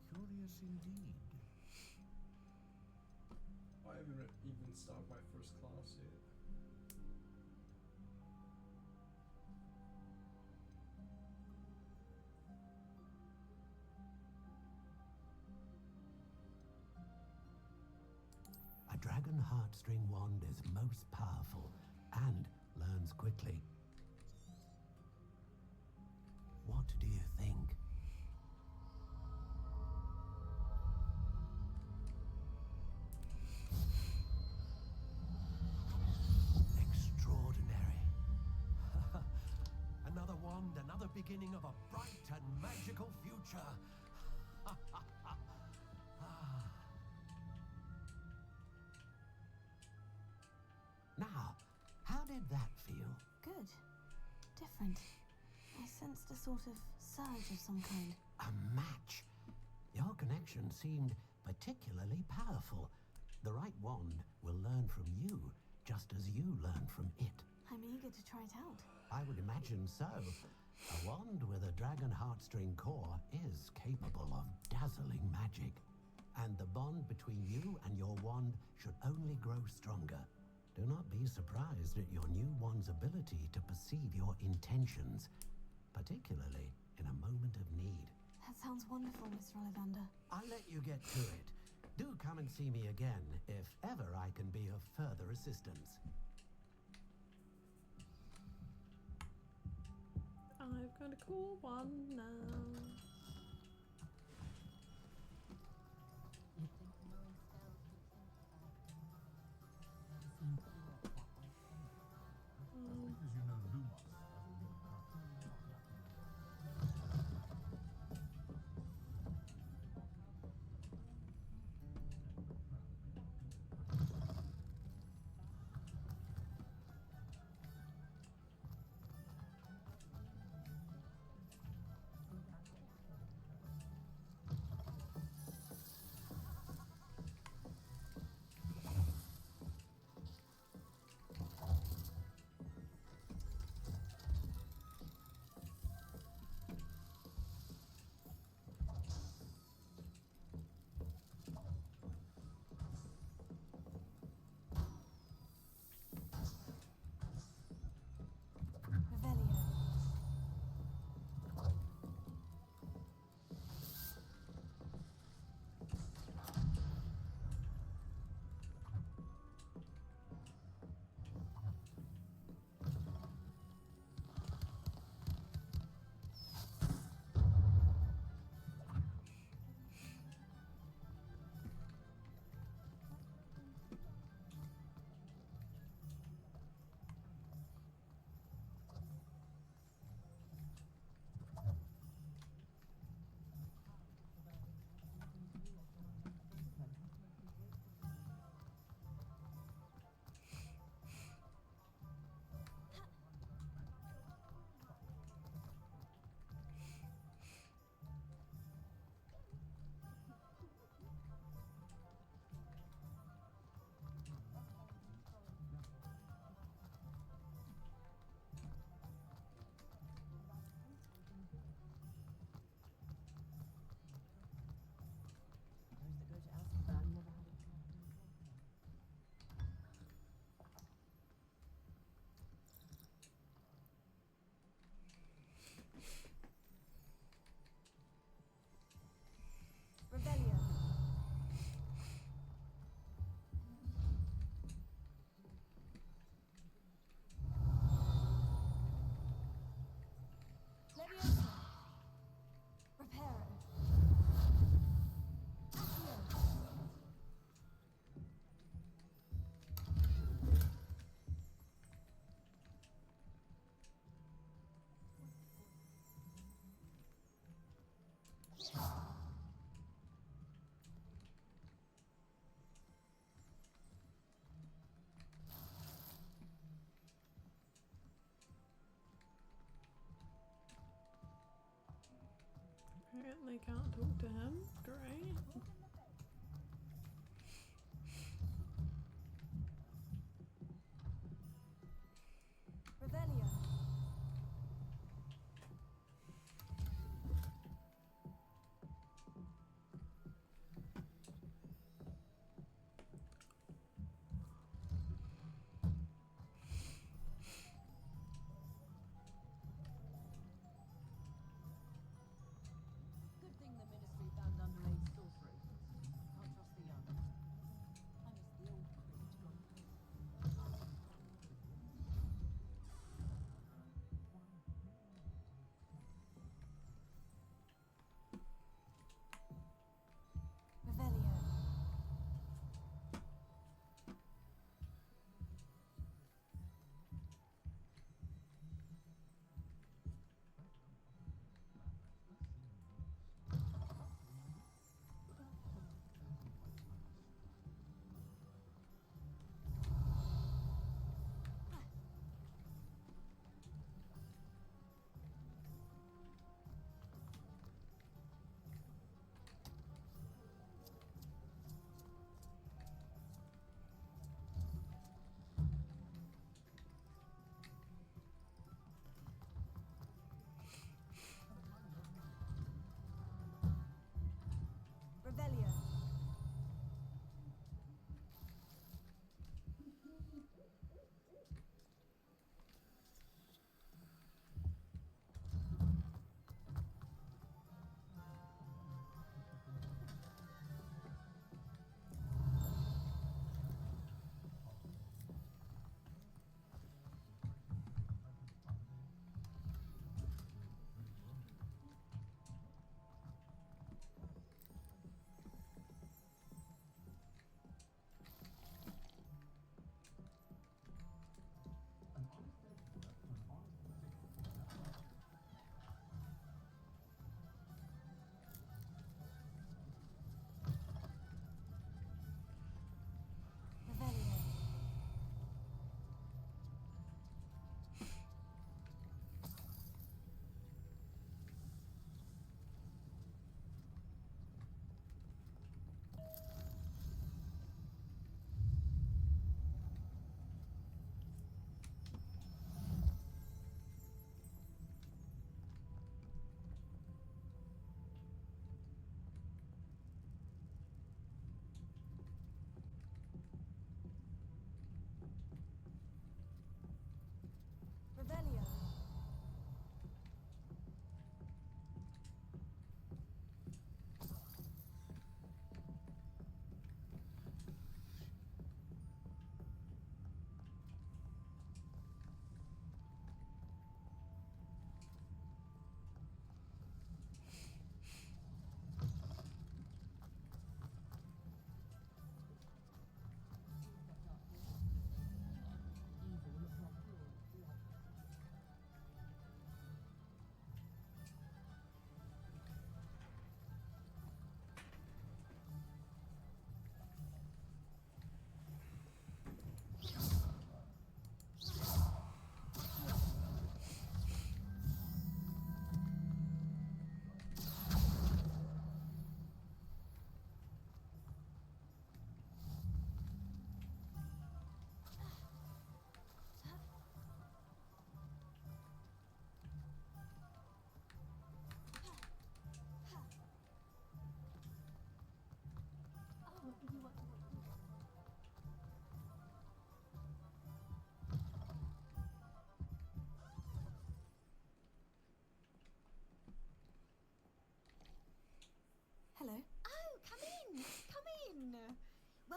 Curious indeed. I haven't even started my first class yet. A dragon heartstring wand is most powerful and learns quickly. What do you think? Extraordinary. Another wand, another beginning of a bright and magical future. Now, how did that feel? Good. Different. I sense sensed a sort of surge of some kind. A match. Your connection seemed particularly powerful. The right wand will learn from you, just as you learn from it. I'm eager to try it out. I would imagine so. A wand with a dragon heartstring core is capable of dazzling magic. And the bond between you and your wand should only grow stronger. Do not be surprised at your new wand's ability to perceive your intentions, particularly in a moment of need. That sounds wonderful, Mr. Ollivander. I'll let you get to it. Do come and see me again if ever I can be of further assistance. I've got a cool one now. Apparently can't talk to him. Great. Revelio. Good thing the Ministry found underage sorcery.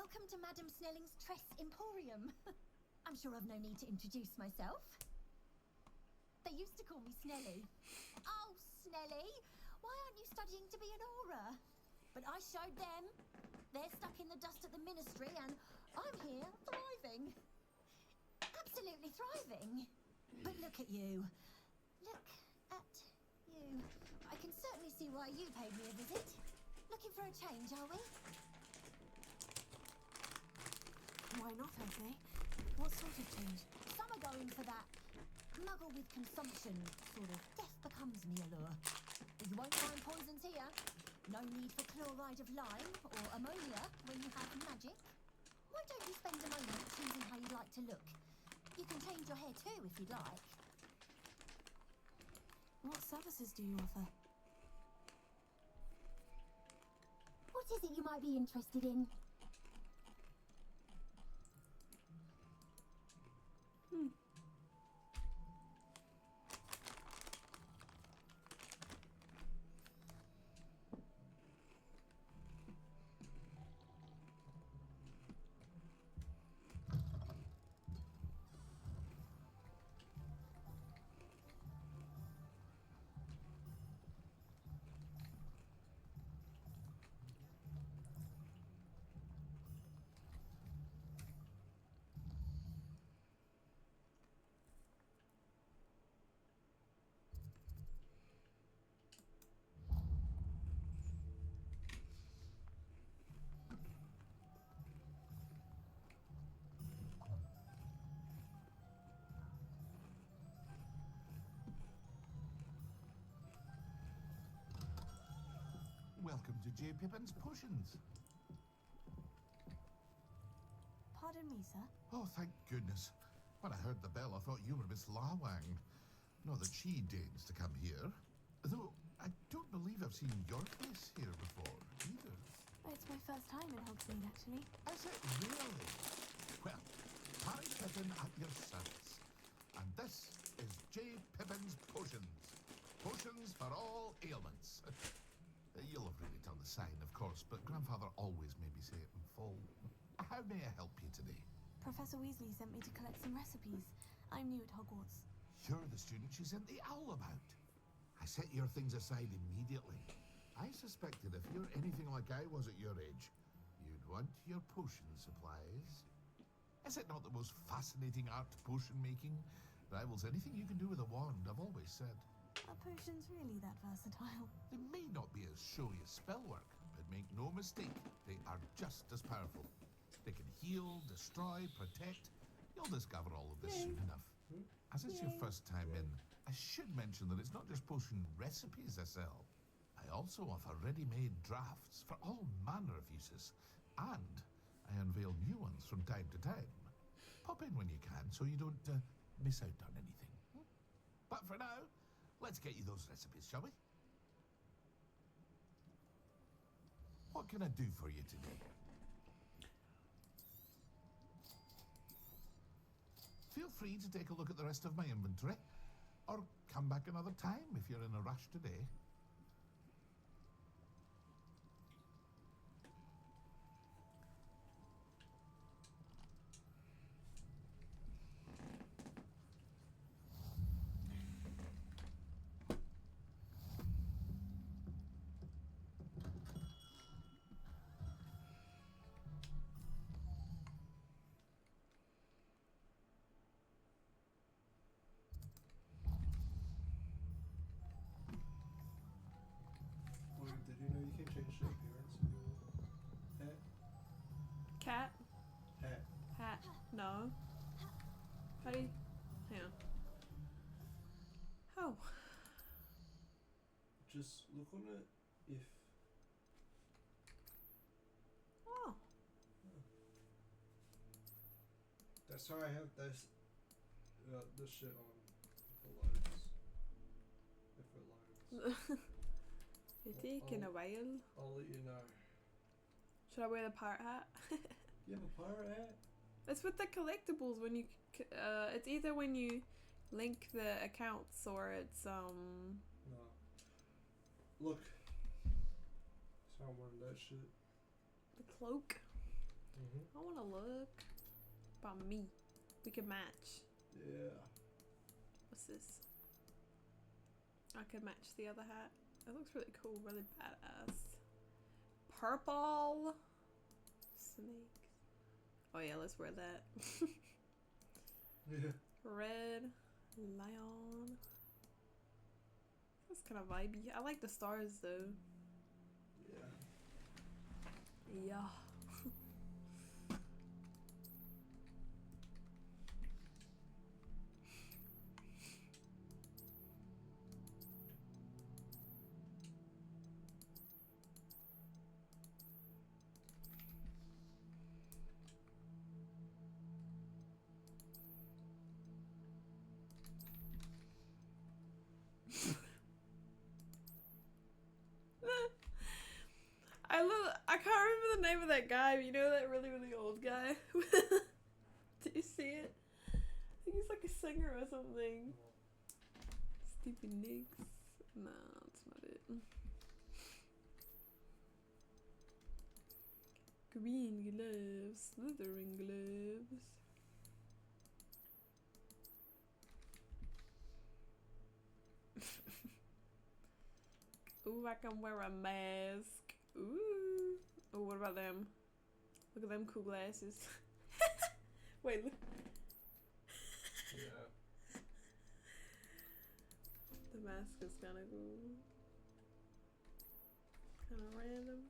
Welcome to Madame Snelling's Tress Emporium. I'm sure I've no need to introduce myself. They used to call me Snelly. Oh, Snelly, why aren't you studying to be an aura? But I showed them. They're stuck in the dust at the ministry, and I'm here thriving. Absolutely thriving. But look at you. Look at you. I can certainly see why you paid me a visit. Looking for a change, are we? Why not, I say? What sort of change? Some are going for that muggle with consumption, sort of death becomes me allure. You won't find poisons here. No need for chloride of lime or ammonia when you have magic. Why don't you spend a moment choosing how you'd like to look? You can change your hair too if you'd like. What services do you offer? What is it you might be interested in? Welcome to J. Pippin's Potions. Pardon me, sir. Oh, thank goodness. When I heard the bell, I thought you were Miss Lawang. Not that she deigns to come here. Though, I don't believe I've seen your face here before, either. It's my first time in Hogsmeade, actually. Is it really? Well, Harry Pippin at your service. And this is J. Pippin's Potions. Potions for all ailments. You'll have read it on the sign, of course, but Grandfather always made me say it in full. How may I help you today? Professor Weasley sent me to collect some recipes. I'm new at Hogwarts. You're the student she sent the owl about. I set your things aside immediately. I suspected if you're anything like I was at your age, you'd want your potion supplies. Is it not the most fascinating art, potion making? Rivals anything you can do with a wand, I've always said. Are potions really that versatile? They may not be as showy as spellwork, but make no mistake, they are just as powerful. They can heal, destroy, protect. You'll discover all of this soon enough. As it's your first time in, I should mention that it's not just potion recipes I sell. I also offer ready-made drafts for all manner of uses, and I unveil new ones from time to time. Pop in when you can so you don't miss out on anything. But for now, let's get you those recipes, shall we? What can I do for you today? Feel free to take a look at the rest of my inventory, or come back another time if you're in a rush today. Did you know you can change the appearance of your hair? Cat? Hair. Hat? No. How do you... Hang on. How? Just look on it if... Oh. That's how I have this shit on. If it loads. If it loads. You're taking a while. I'll let you know. Should I wear the pirate hat? You have a pirate hat? It's with the collectibles when you... it's either when you link the accounts or it's, No. Look. So I'm wearing that shit. the cloak. I want to look. About me. We can match. Yeah. What's this? I could match the other hat. It looks really cool, really badass. Purple snakes. Oh yeah, let's wear that. Yeah. Red lion. That's kind of vibey. I like the stars though. Yeah. Yeah. I can't remember the name of that guy, but you know that really, really old guy? Do you see it? I think he's like a singer or something. Stevie Nicks. Nah, that's not it. Green gloves, slithering gloves. Ooh, I can wear a mask. Ooh. Oh, what about them? Look at them cool glasses. Wait, look. Yeah. The mask is kind of cool. Kind of random.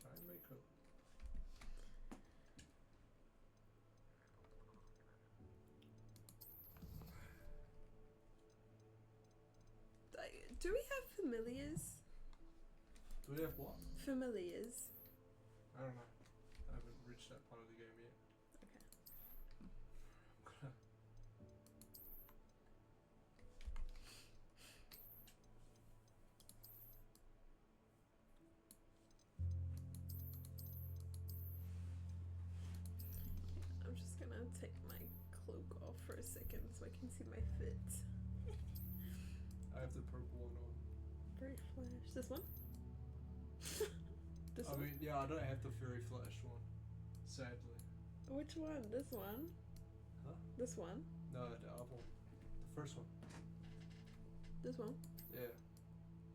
Can I make a... Do we have familiars? Do we have what? Familiars. I don't know. I haven't reached that part of the game yet. Okay. I'm gonna... I'm just gonna take my cloak off for a second so I can see my fit. I have the purple one on. Very flash. This one? This I one? mean, yeah, I don't have the very flash one. Sadly. Which one? This one? Huh? This one? No, the other one. The first one. This one? Yeah.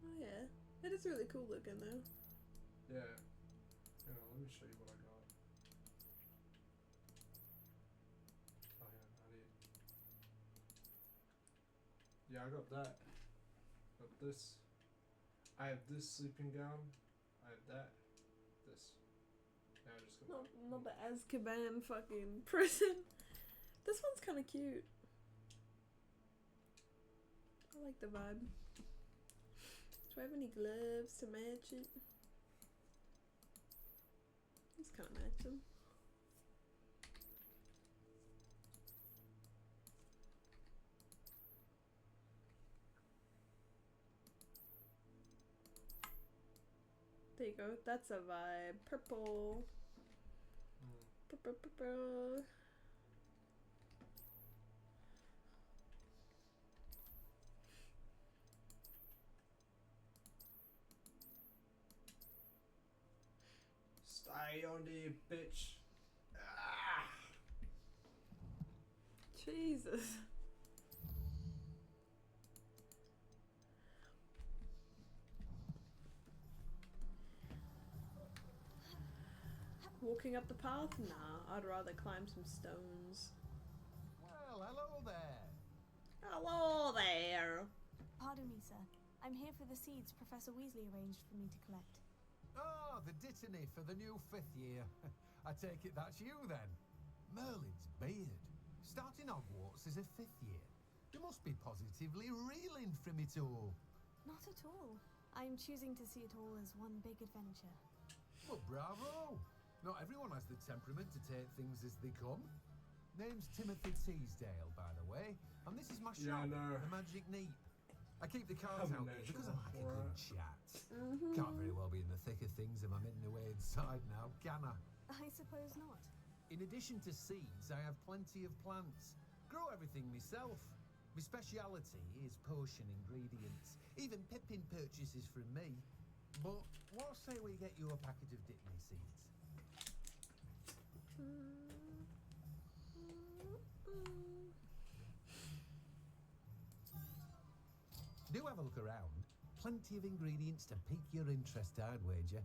Oh yeah. It is really cool looking though. Yeah. Hang on, let me show you what I got. Oh yeah, I need... Yeah, I got that. Got this. I have this sleeping gown. I have that. This. Now I just got Not the Azkaban fucking prison. This one's kind of cute. I like the vibe. Do I have any gloves to match it? These kind of match them. There you go. That's a vibe. Purple. Purple, purple. Stay on there, bitch. Ah. Jesus. Walking up the path? Nah, I'd rather climb some stones. Well, hello there. Hello there. Pardon me, sir. I'm here for the seeds Professor Weasley arranged for me to collect. Oh, the dittany for the new 5th year. I take it that's you then. Merlin's beard. Starting Hogwarts as a 5th year. You must be positively reeling from it all. Not at all. I'm choosing to see it all as one big adventure. Well, bravo. Not everyone has the temperament to take things as they come. Name's Timothy Teasdale, by the way, and this is my shop, the Magic Neep. I keep the cards out here because I like a good chat. Can't very well be in the thick of things if I'm hidden away inside now, can I? I suppose not. In addition to seeds, I have plenty of plants. Grow everything myself. My speciality is potion ingredients. Even Pippin purchases from me. But what say we get you a packet of Dittany seeds? Do have a look around. Plenty of ingredients to pique your interest, I'd wager.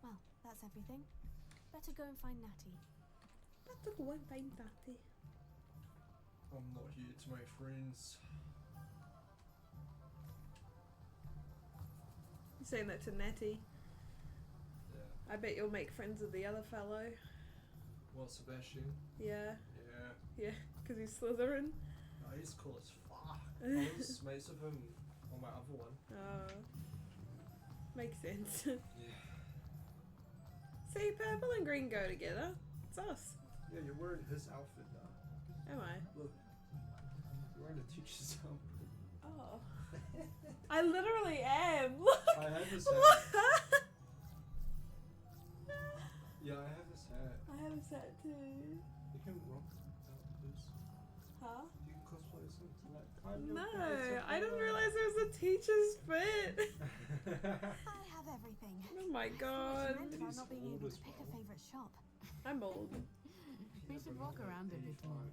Well, that's everything. Better go and find Natty. Better go and find Natty. I'm not here to make friends. You're saying that to Natty. Yeah. I bet you'll make friends with the other fellow. Well, Sebastian. Yeah. Yeah. Yeah, because he's Slytherin. No, he's cool as fuck. I was mates with him on my other one. Oh. Makes sense. Yeah. See, purple and green go together. It's us. Yeah, you're wearing his outfit now. Am I? Look. You're wearing the teacher's outfit. Oh. I literally am. I have his hat. Yeah, I have his hat. I have a set too. You can rock out this. Huh? You can cosplay something like No, I didn't realize it was a teacher's fit. I have everything. Oh my god. Meant about not being able to pick a favourite shop. I'm old. We should walk around a bit more.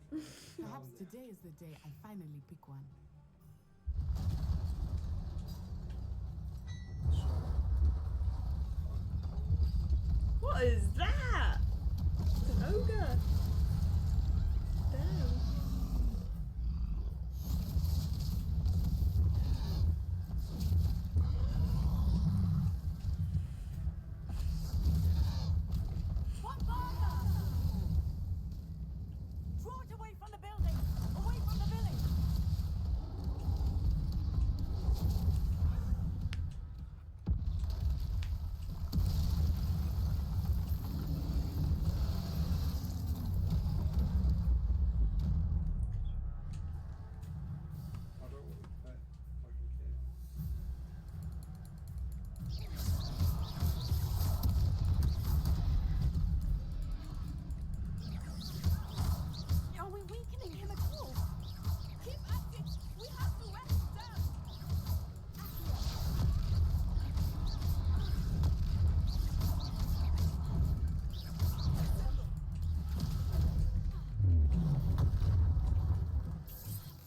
Perhaps today is the day I finally pick one. What is that? It's an ogre. Damn. One burger! Draw it away from the building! Away from the village! I don't want that fucking kid. Are we weakening him at all? Keep at it! We have to wear him down!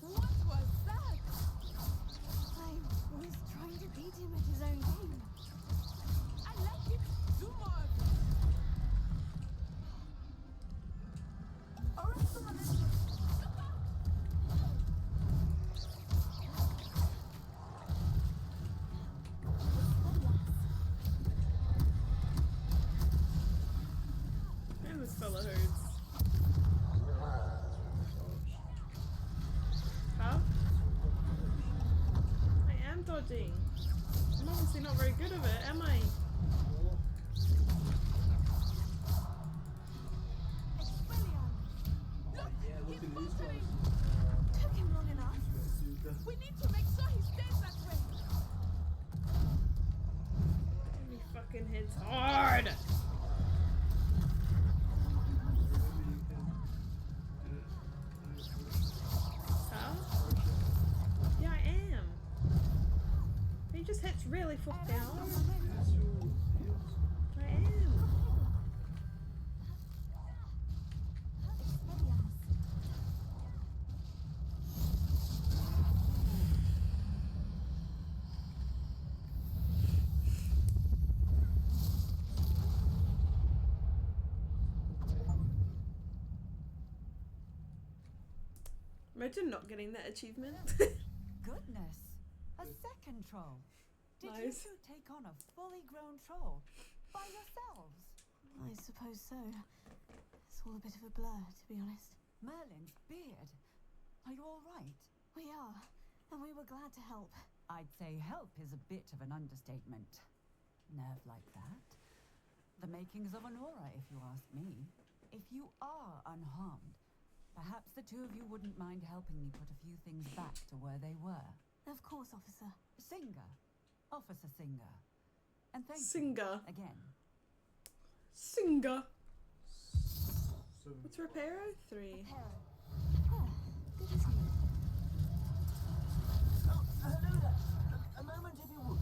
What was that? I was trying to beat him at his own game. I like it! Do more of it! Alright, come on, let's go! Man, this fella hurts. Huh? I am dodging. I'm obviously not very good at it, am I? Yeah, look at these guys. Took him long enough. We need to make sure he stays that way! He fucking hits hard! Huh? Yeah, I am. He just hits really fucked out. I am. Imagine not getting that achievement. Goodness! A second troll! Did you Nice. two take on a fully grown troll? By yourselves? I suppose so. It's all a bit of a blur, to be honest. Merlin's beard! Are you alright? We are, and we were glad to help. I'd say help is a bit of an understatement. Nerve like that? The makings of an aura, if you ask me. If you are unharmed, perhaps the two of you wouldn't mind helping me put a few things back to where they were. Of course, officer. Singer. Officer Singer. And thank Singer. you again. Singer. So What's Reparo? 3. Good as new. Oh, hello there. A moment if you would.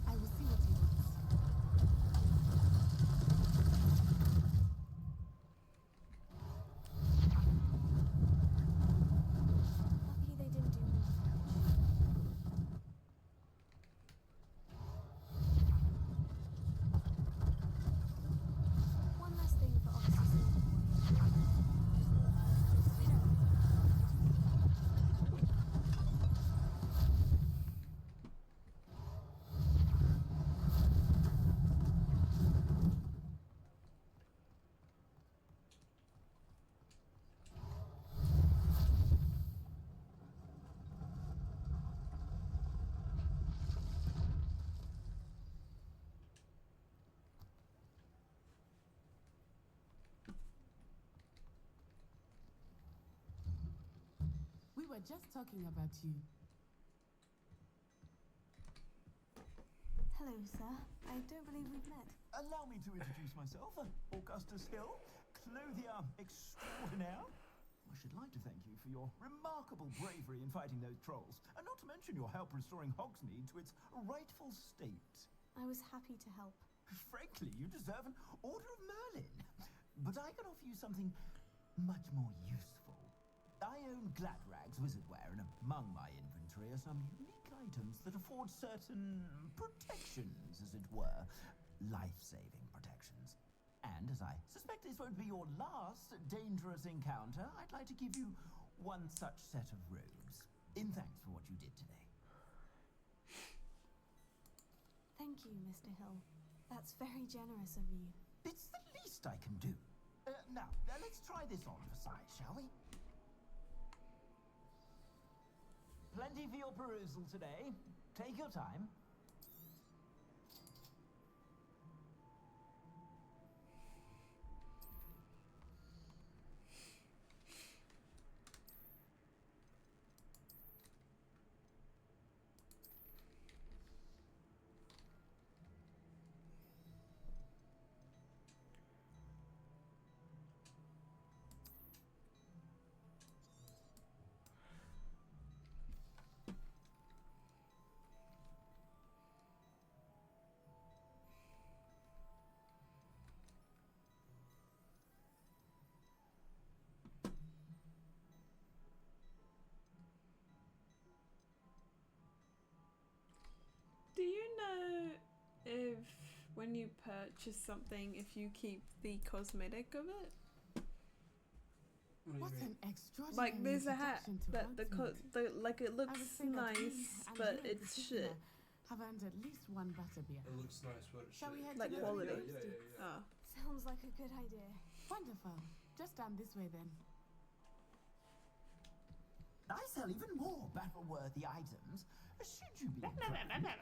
I will see what he wants. Lucky they didn't do more. One last thing for Officer Seymour. We were just talking about you. Hello, sir. I don't believe we've met. Allow me to introduce myself. Augustus Hill, clothier extraordinaire. I should like to thank you for your remarkable bravery in fighting those trolls, and not to mention your help restoring Hogsmeade to its rightful state. I was happy to help. Frankly, you deserve an Order of Merlin. But I can offer you something much more useful. I own Gladrag's wizardwear, and among my inventory are some unique items that afford certain protections, as it were. Life-saving protections. And as I suspect this won't be your last dangerous encounter, I'd like to give you one such set of robes, in thanks for what you did today. Thank you, Mr. Hill. That's very generous of you. It's the least I can do. Now, let's try this on for size, shall we? Plenty for your perusal today. Take your time. Do you know if when you purchase something, if you keep the cosmetic of it? What an extraordinary Like there's a hat introduction to that the like it I looks would say that we nice, and but you in it's particular shit. Have earned at least one butterbeer. It looks nice, but it's Shall we head Like to the quality. Broomsticks? Oh. Sounds like a good idea. Wonderful. Just down this way then. I sell even more battle-worthy items. Should you be interested,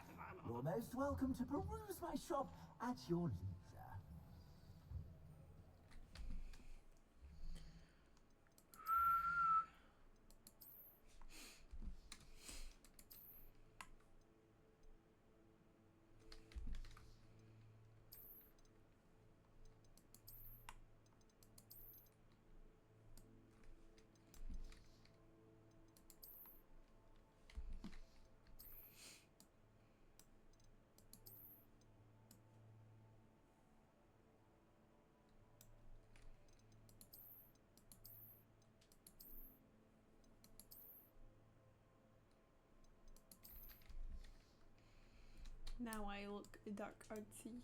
you're most welcome to peruse my shop at your leisure. Now I look dark artsy.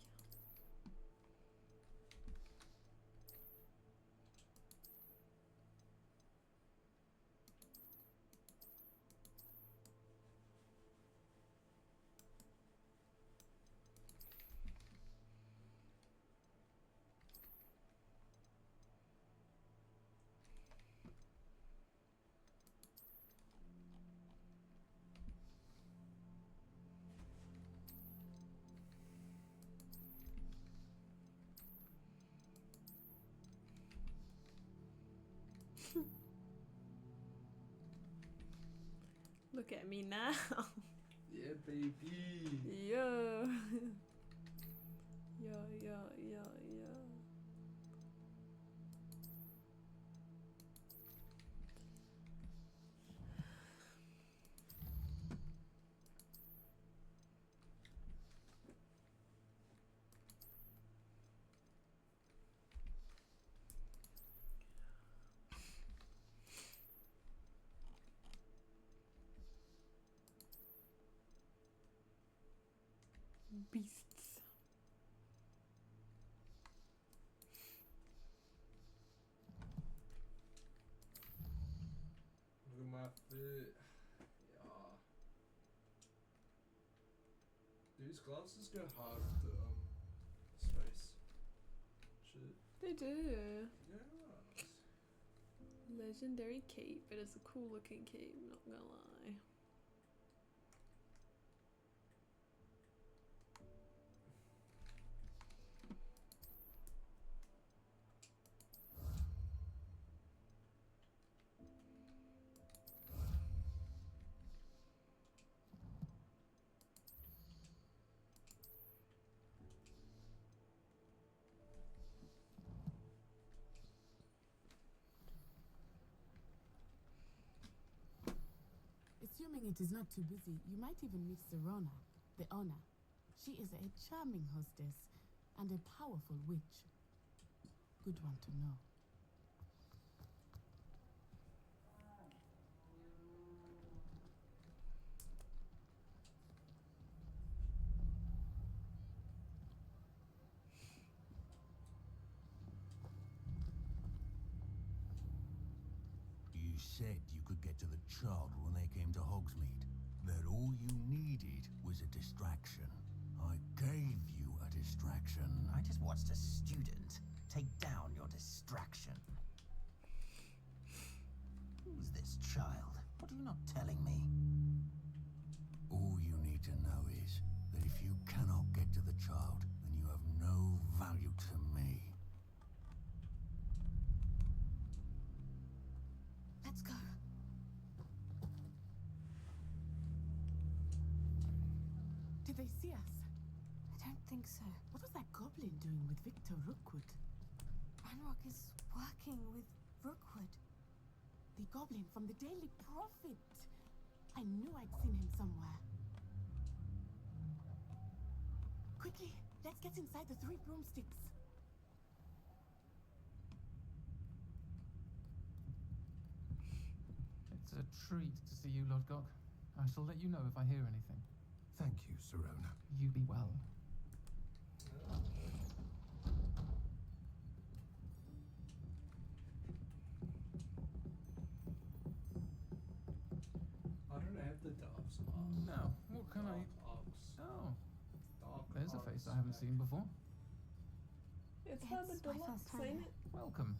Look at me now. Yeah, baby. Yo. Yo. beasts. Look at my feet. Yeah. These glasses go hard with the space. Shit. They do. Yeah. Legendary cape. It is a cool looking cape, not gonna lie. Assuming it is not too busy, you might even meet Serona, the owner. She is a charming hostess and a powerful witch. Good one to know. You said you could get to the child when they came to Hogsmeade. That all you needed was a distraction. I gave you a distraction. I just watched a student take down your distraction. Who's this child? What are you not telling me? All you need to know is that if you cannot get to the child, then you have no value to me. Let's go. Did they see us? I don't think so. What was that goblin doing with Victor Rookwood? Ranrock is working with Rookwood. The goblin from the Daily Prophet. I knew I'd seen him somewhere. Quickly, let's get inside the 3 broomsticks. It's a treat to see you, Lodgok. I shall let you know if I hear anything. Thank you, Serona. You be well. I don't have the doves. Now, what can I... Oh, there's a face I haven't seen before. It's Herbert Deluxe, ain't it? Welcome.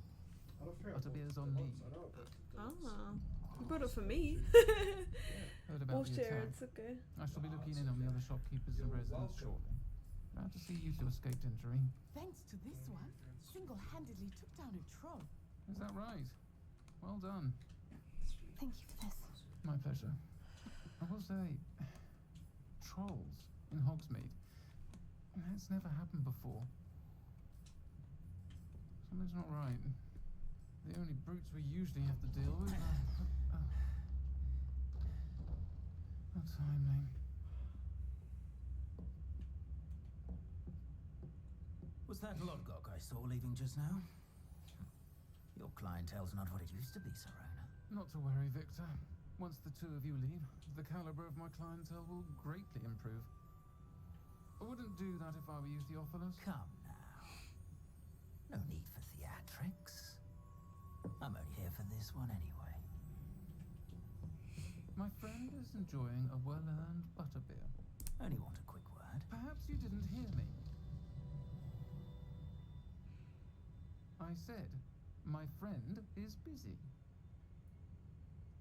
Butterbeer's on me. Ah, you brought it for me. Heard We'll about the share, attack. it's okay. I shall be looking in on the other shopkeepers and residents shortly. Glad to see you two escaped injury. Thanks to this one, single-handedly took down a troll. Is that right? Well done. Thank you for this. My pleasure. I will say, trolls in Hogsmeade. That's never happened before. Something's not right. The only brutes we usually have to deal with are... How timely. Was that Lodgok I saw leaving just now? Your clientele's not what it used to be, Serona. Not to worry, Victor. Once the two of you leave, the caliber of my clientele will greatly improve. I wouldn't do that if I were you, Theophilus. Come now. No need for theatrics. I'm only here for this one anyway. My friend is enjoying a well-earned butterbeer. Only want a quick word. Perhaps you didn't hear me. I said, my friend is busy.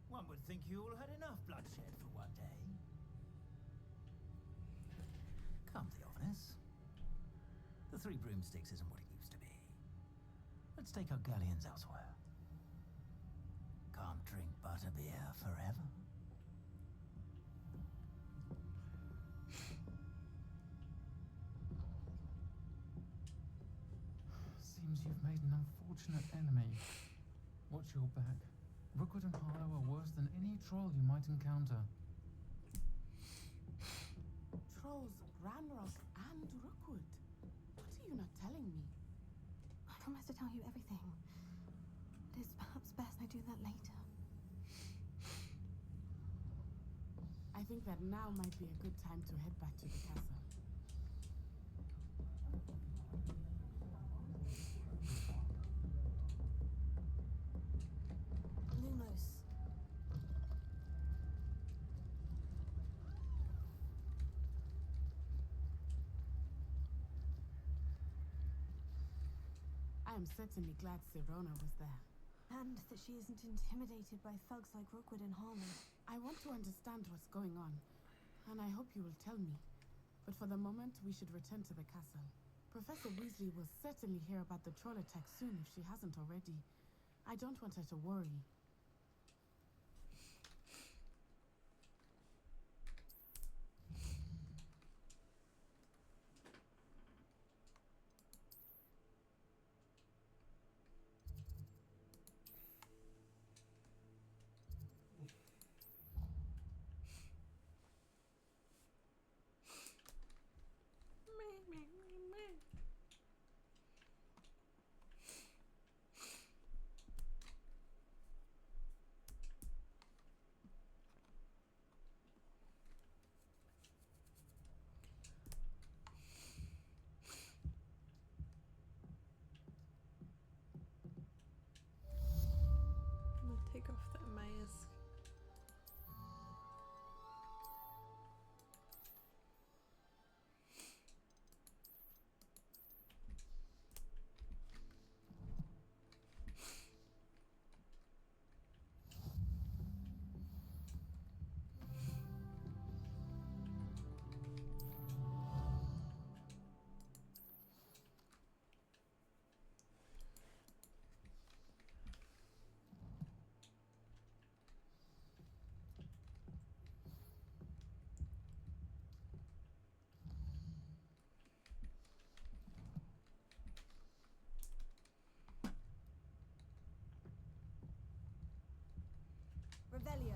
One would think you all had enough bloodshed for one day. Come, Theophilus. The 3 broomsticks isn't what it used to be. Let's take our galleons elsewhere. Can't drink butterbeer forever. Seems you've made an unfortunate enemy. Watch your back. Rookwood and Harlow are worse than any troll you might encounter. Trolls, Ranrock, and Rookwood. What are you not telling me? I promise to tell you everything. It is perhaps best I do that later. I think that now might be a good time to head back to the castle. I am certainly glad Sirona was there. And that she isn't intimidated by thugs like Rookwood and Harmon. I want to understand what's going on, and I hope you will tell me. But for the moment, we should return to the castle. Professor Weasley will certainly hear about the troll attack soon if she hasn't already. I don't want her to worry. I'm gonna take off that mask. Revelio.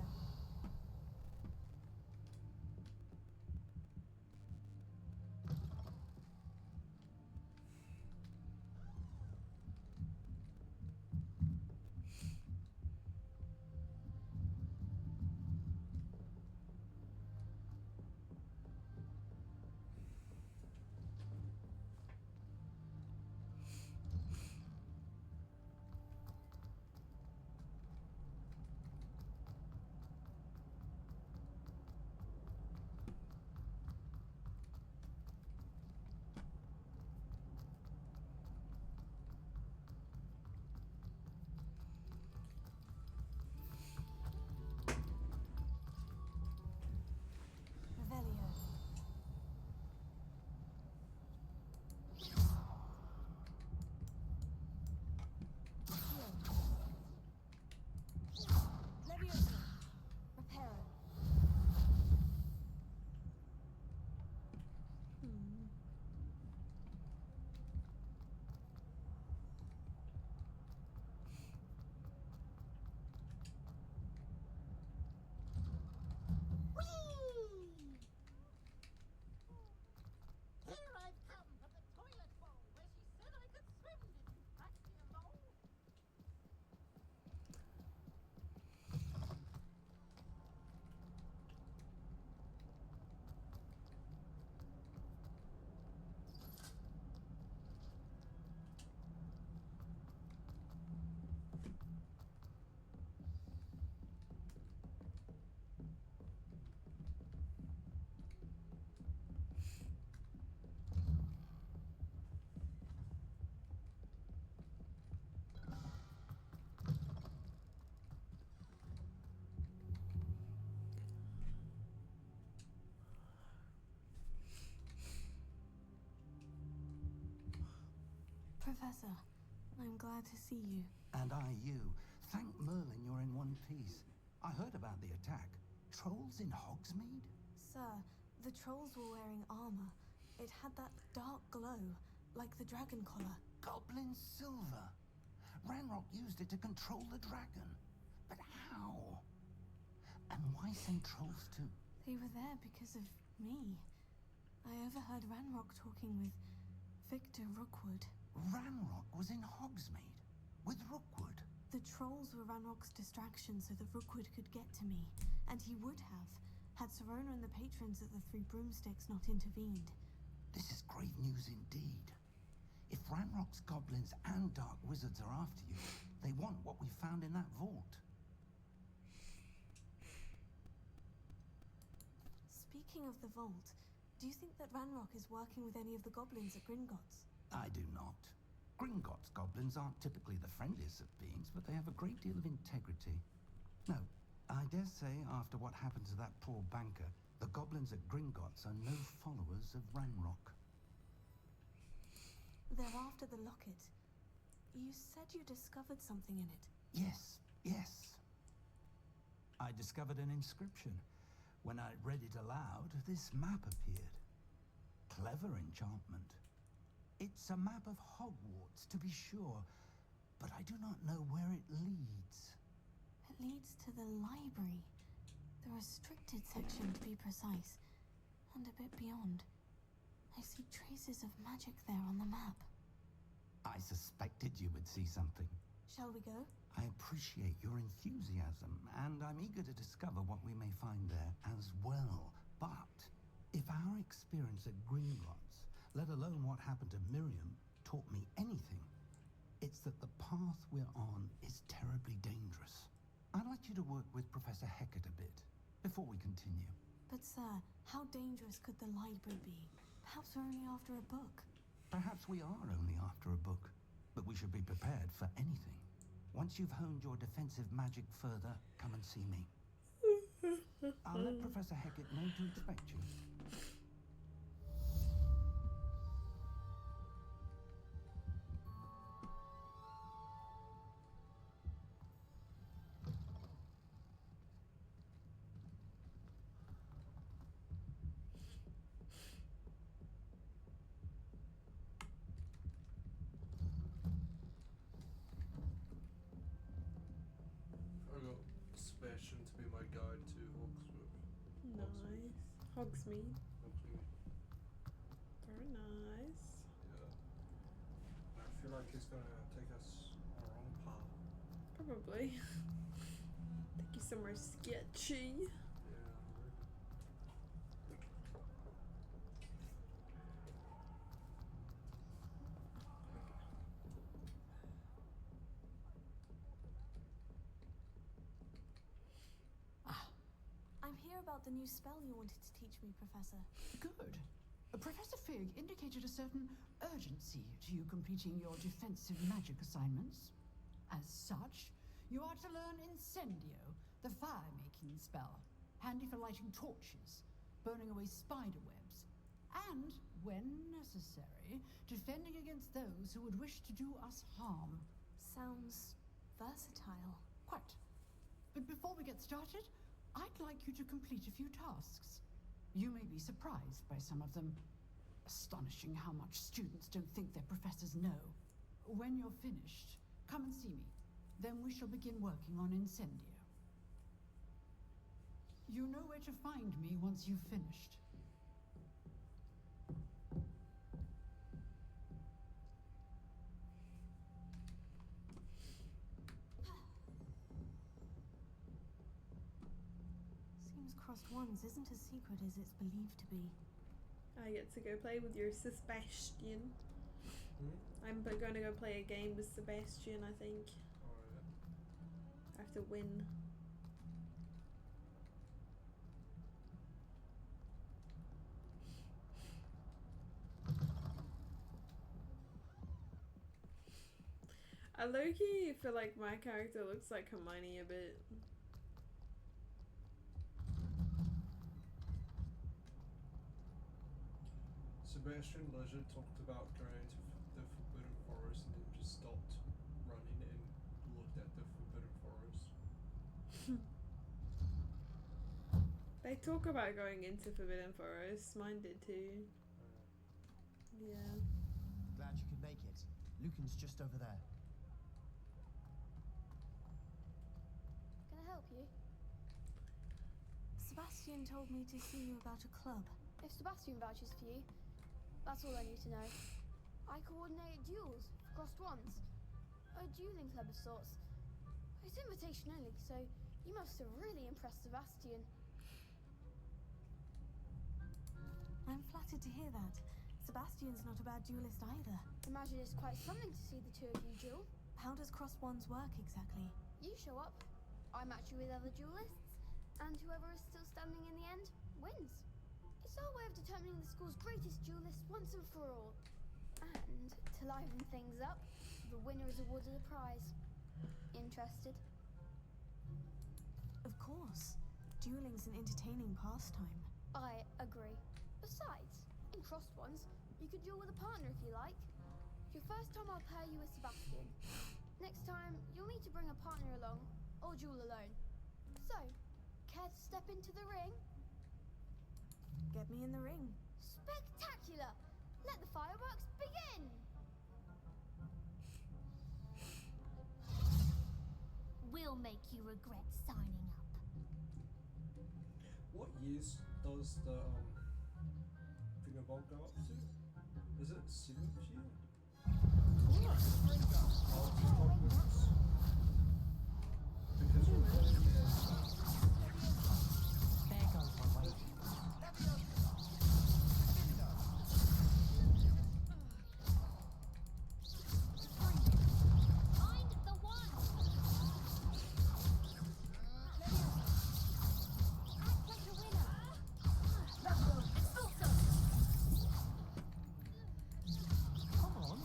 Professor, I'm glad to see you. And I you. Thank Merlin you're in one piece. I heard about the attack. Trolls in Hogsmeade? Sir, the trolls were wearing armor. It had that dark glow, like the dragon collar. Goblin silver. Ranrock used it to control the dragon. But how? And why send trolls too? They were there because of me. I overheard Ranrock talking with Victor Rookwood. Ranrock was in Hogsmeade with Rookwood. The trolls were Ranrock's distraction so that Rookwood could get to me. And he would have, had Sirona and the patrons at the Three Broomsticks not intervened. This is grave news indeed. If Ranrock's goblins and dark wizards are after you, they want what we found in that vault. Speaking of the vault, do you think that Ranrock is working with any of the goblins at Gringotts? I do not. Gringotts goblins aren't typically the friendliest of beings, but they have a great deal of integrity. No, I dare say after what happened to that poor banker, the goblins at Gringotts are no followers of Ranrock. They're after the locket. You said you discovered something in it. Yes, yes. I discovered an inscription. When I read it aloud, this map appeared. Clever enchantment. It's a map of Hogwarts, to be sure, but I do not know where it leads. It leads to the library. The restricted section, to be precise. And a bit beyond. I see traces of magic there on the map. I suspected you would see something. Shall we go? I appreciate your enthusiasm, and I'm eager to discover what we may find there as well. But if our experience at Gringotts, let alone what happened to Miriam, taught me anything, it's that the path we're on is terribly dangerous. I'd like you to work with Professor Hecat a bit before we continue. But sir, how dangerous could the library be? Perhaps we're only after a book. Perhaps we are only after a book, but we should be prepared for anything. Once you've honed your defensive magic further, come and see me. I'll let Professor Hecat know to expect you. Sebastian to be my guide to Hogsmeade. Nice. Hogsmeade. Hogsmeade. Very nice. Yeah. I feel like he's gonna take us on a wrong path. Probably. Take you somewhere sketchy. I'm here about the new spell you wanted to teach me, Professor. Good. Professor Fig indicated a certain urgency to you completing your defensive magic assignments. As such, you are to learn Incendio, the fire-making spell, handy for lighting torches, burning away spider webs, and, when necessary, defending against those who would wish to do us harm. Sounds versatile. Quite. But before we get started, I'd like you to complete a few tasks. You may be surprised by some of them. Astonishing how much students don't think their professors know. When you're finished, come and see me. Then we shall begin working on Incendio. You know where to find me once you've finished. Seems Crossed Wands isn't as secret as it's believed to be. I get to go play with your Sebastian. I'm going to go play a game with Sebastian, I think. I have to win. I low-key feel like my character looks like Hermione a bit. Sebastian legit talked about going to the Forbidden Forest and then just stopped running and looked at the Forbidden Forest. They talk about going into Forbidden Forest. Mine did too. Yeah. Glad you could make it. Lucan's just over there. Can I help you? Sebastian told me to see you about a club. If Sebastian vouches for you, that's all I need to know. I coordinate duels for Crossed Wands. A dueling club of sorts. It's invitation only, so you must have really impressed Sebastian. I'm flattered to hear that. Sebastian's not a bad duelist either. Imagine it's quite something to see the two of you duel. How does Crossed Wands work exactly? You show up, I match you with other duelists, and whoever is still standing in the end wins. It's our way of determining the school's greatest duelist once and for all. And to liven things up, the winner is awarded a prize. Interested? Of course. Dueling's an entertaining pastime. I agree. Besides, in crossed ones, you could duel with a partner if you like. Your first time I'll pair you with Sebastian. Next time, you'll need to bring a partner along, or duel alone. So, care to step into the ring? Get me in the ring. Spectacular! Let the fireworks begin! We'll make you regret signing up. What years does the fingerball go up to? Is it 7th year? Because we're playing There goes my weight. Find the one! Act like a winner! Come on.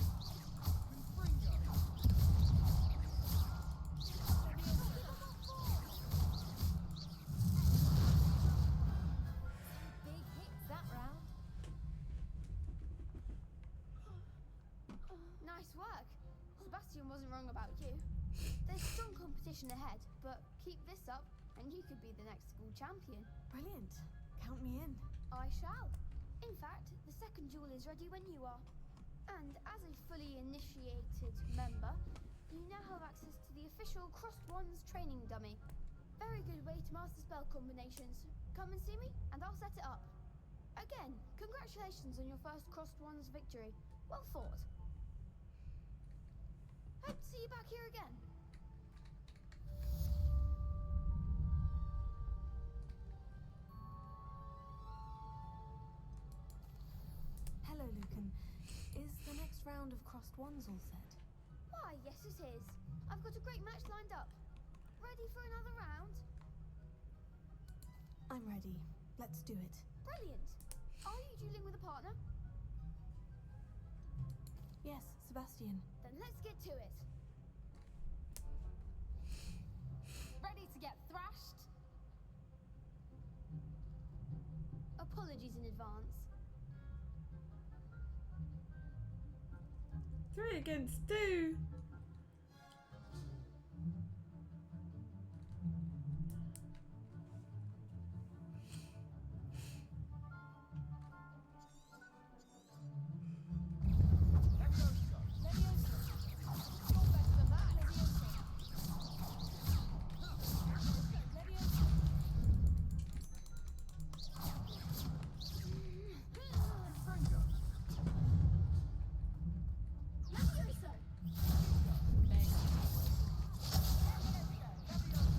Big hits that round. Nice work. Sebastian wasn't wrong about you. There's strong competition ahead, but keep this up and you could be the next school champion. Brilliant. Count me in. I shall. In fact, the second duel is ready when you are. And as a fully initiated member, you now have access to the official Crossed Wands training dummy. Very good way to master spell combinations. Come and see me, and I'll set it up. Again, congratulations on your first Crossed Wands victory. Well fought. Hope to see you back here again. Hello, Lucan. Is the next round of Crossed Wands all set? Why, yes it is. I've got a great match lined up. Ready for another round? I'm ready. Let's do it. Brilliant. Are you dueling with a partner? Yes, Sebastian. Then let's get to it. Ready to get thrashed? Apologies in advance. 3 against 2.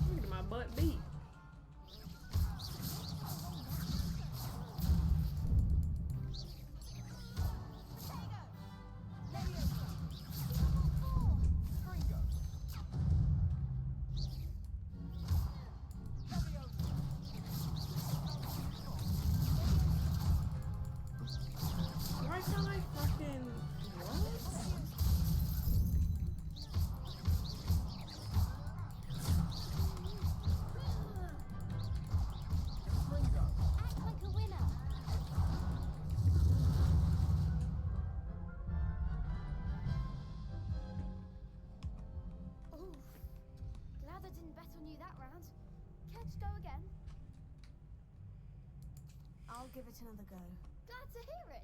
Look at my butt beat. Why can't I fucking what? Act like a winner. Oof. Glad I didn't bet on you that round. Care to go again? I'll give it another go. Glad to hear it.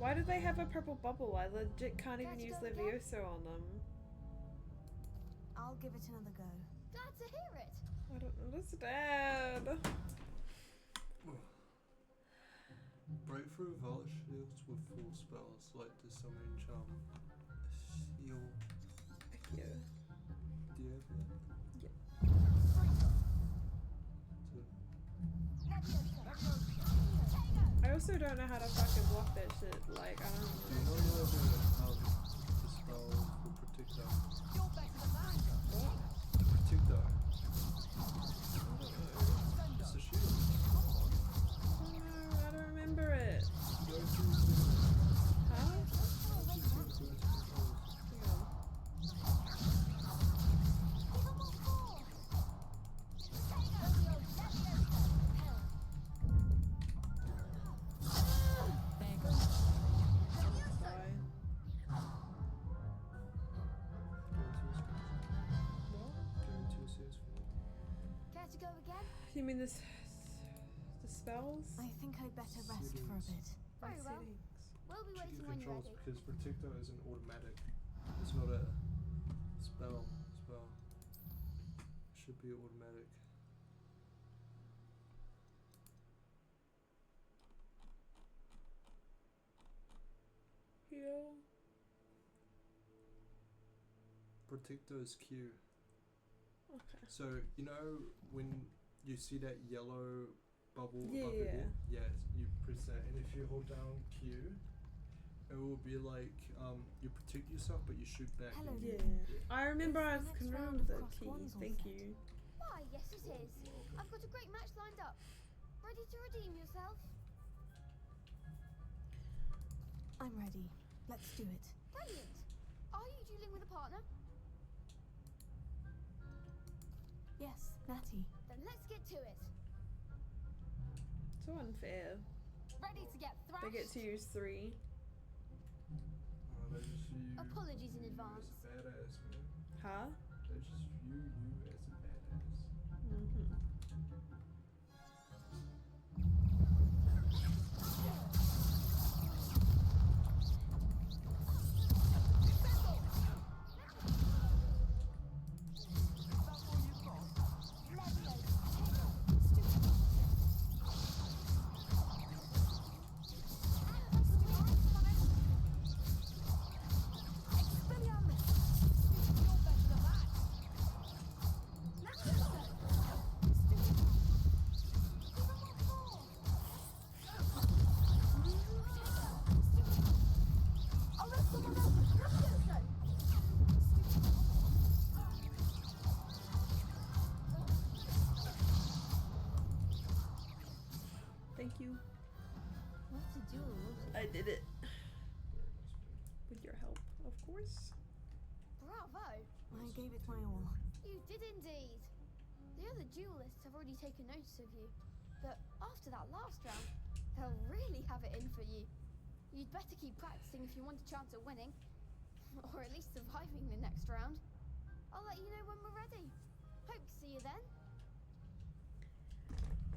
Why do they have a purple bubble? I legit can't even use Levioso on them. I'll give it another go. Glad to hear it. I don't understand. Breakthrough Vault shields with full spells like the Summoning Charm. Shield. Yeah. Do you have that? Yeah. I also don't know how to fucking block that shit. Like, I don't Do you know the spell for Protector? What? Protector. It's a shield. I don't remember it. Huh? Care to go again? You mean this? The spells? I think I'd better rest for a bit. Very well. We'll be waiting when you're Controls ready. because Protector is an automatic. It's not a spell. Should be automatic. Heal. Protector is Q. Okay. So you know when you see that yellow bubble Yeah, above your head? Yeah, you press that, and if you hold down Q, it will be like you protect yourself, but you shoot back. Hello, Yeah. Luke. I remember Is I the next can round remember of the crossed key. ones all Thank set? you. Why, yes it is. I've got a great match lined up. Ready to redeem yourself? I'm ready. Let's do it. Brilliant. Are you dueling with a partner? Yes, Natty. Then let's get to it. So unfair. Ready to get They get to use 3. They just view you Apologies in as advance. a badass, man. Huh? They just view you as a badass. Mm-hmm. Thank you. What to do? I did it. With your help, of course. Bravo. I gave it my all. You did indeed. The other duelists have already taken notice of you, but after that last round, they'll really have it in for you. You'd better keep practicing if you want a chance at winning, or at least surviving the next round. I'll let you know when we're ready. Hope to see you then.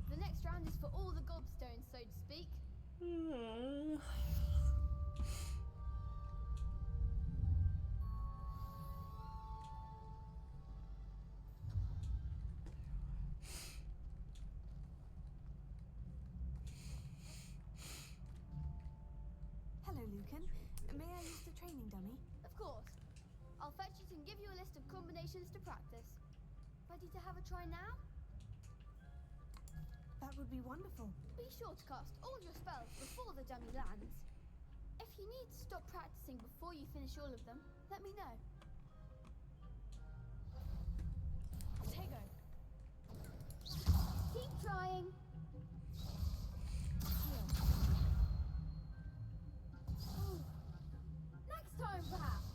The next round is for all the gobstones, so to speak. Hello, Lucan. May I use the training dummy? Of course. I'll fetch it and give you a list of combinations to practice. Ready to have a try now? That would be wonderful. Be sure to cast all your spells before the dummy lands. If you need to stop practicing before you finish all of them, let me know. Tego. Keep trying. Ooh. Next time, perhaps.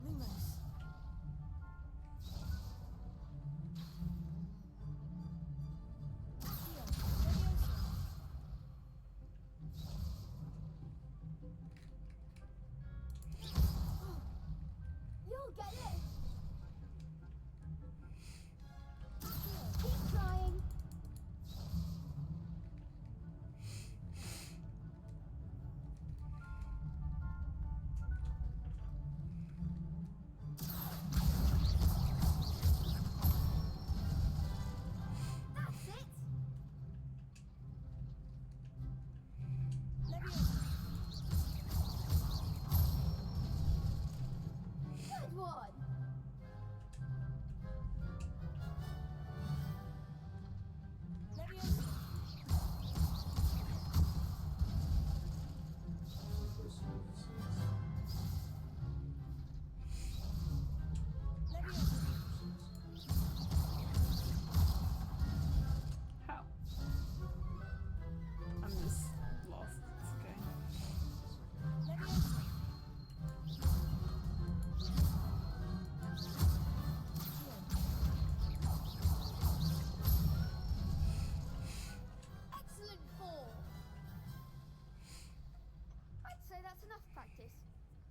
Lumos. You're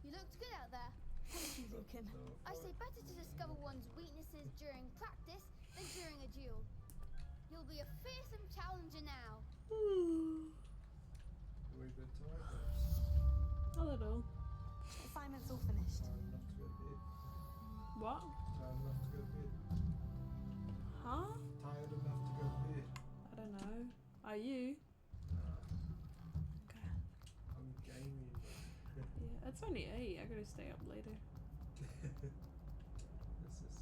You looked good out there. Thank you, Lucan. I say better to discover one's weaknesses during practice than during a duel. You'll be a fearsome challenger now. We've been tired. A little. Assignment's all finished. Tired enough to go to bed. What? Tired enough to go to bed. Huh? Tired enough to go to bed. I don't know. Are you? Okay. I'm gaming. Yeah, it's only 8. I gotta stay up later. This is.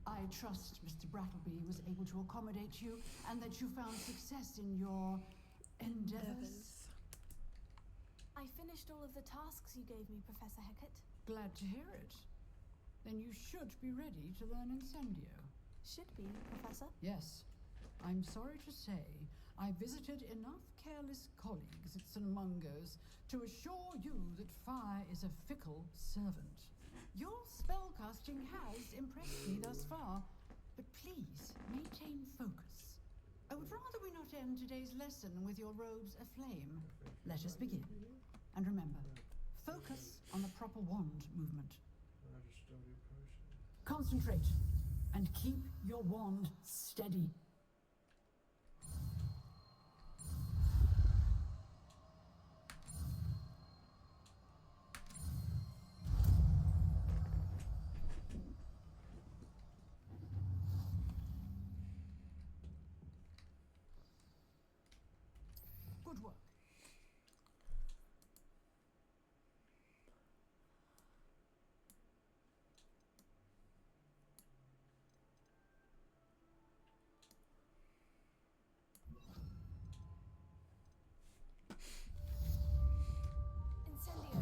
I trust Mr. Brattleby was able to accommodate you and that you found success in your endeavors. I finished all of the tasks you gave me, Professor Hecat. Glad to hear it. Then you should be ready to learn Incendio. Should be, Professor. Yes. I'm sorry to say, I visited enough careless colleagues at St. Mungo's to assure you that fire is a fickle servant. Your spellcasting has impressed me thus far, but please maintain focus. I would rather we not end today's lesson with your robes aflame. Let us begin. And remember, focus on the proper wand movement. Concentrate and keep your wand steady. Good work. Incendio.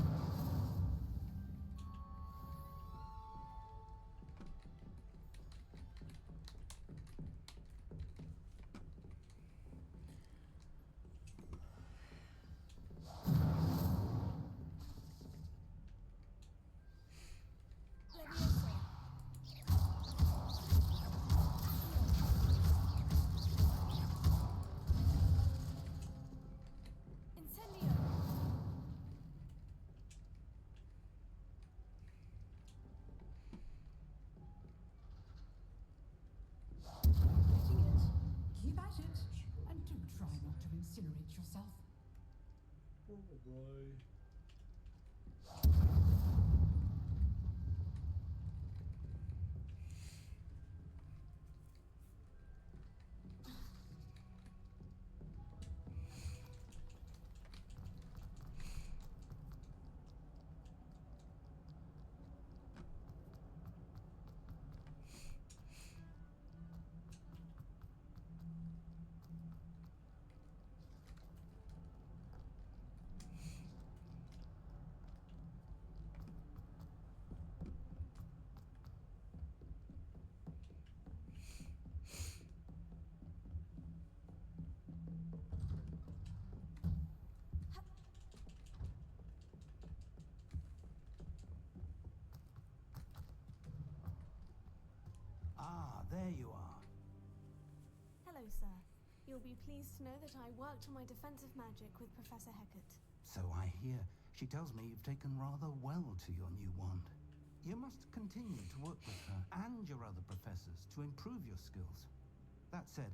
Incendio. Getting it. Keep at it. And do try not to incinerate yourself. Probably. Ah, there you are. Hello, sir. You'll be pleased to know that I worked on my defensive magic with Professor Hecat. So I hear. She tells me you've taken rather well to your new wand. You must continue to work with her and your other professors to improve your skills. That said,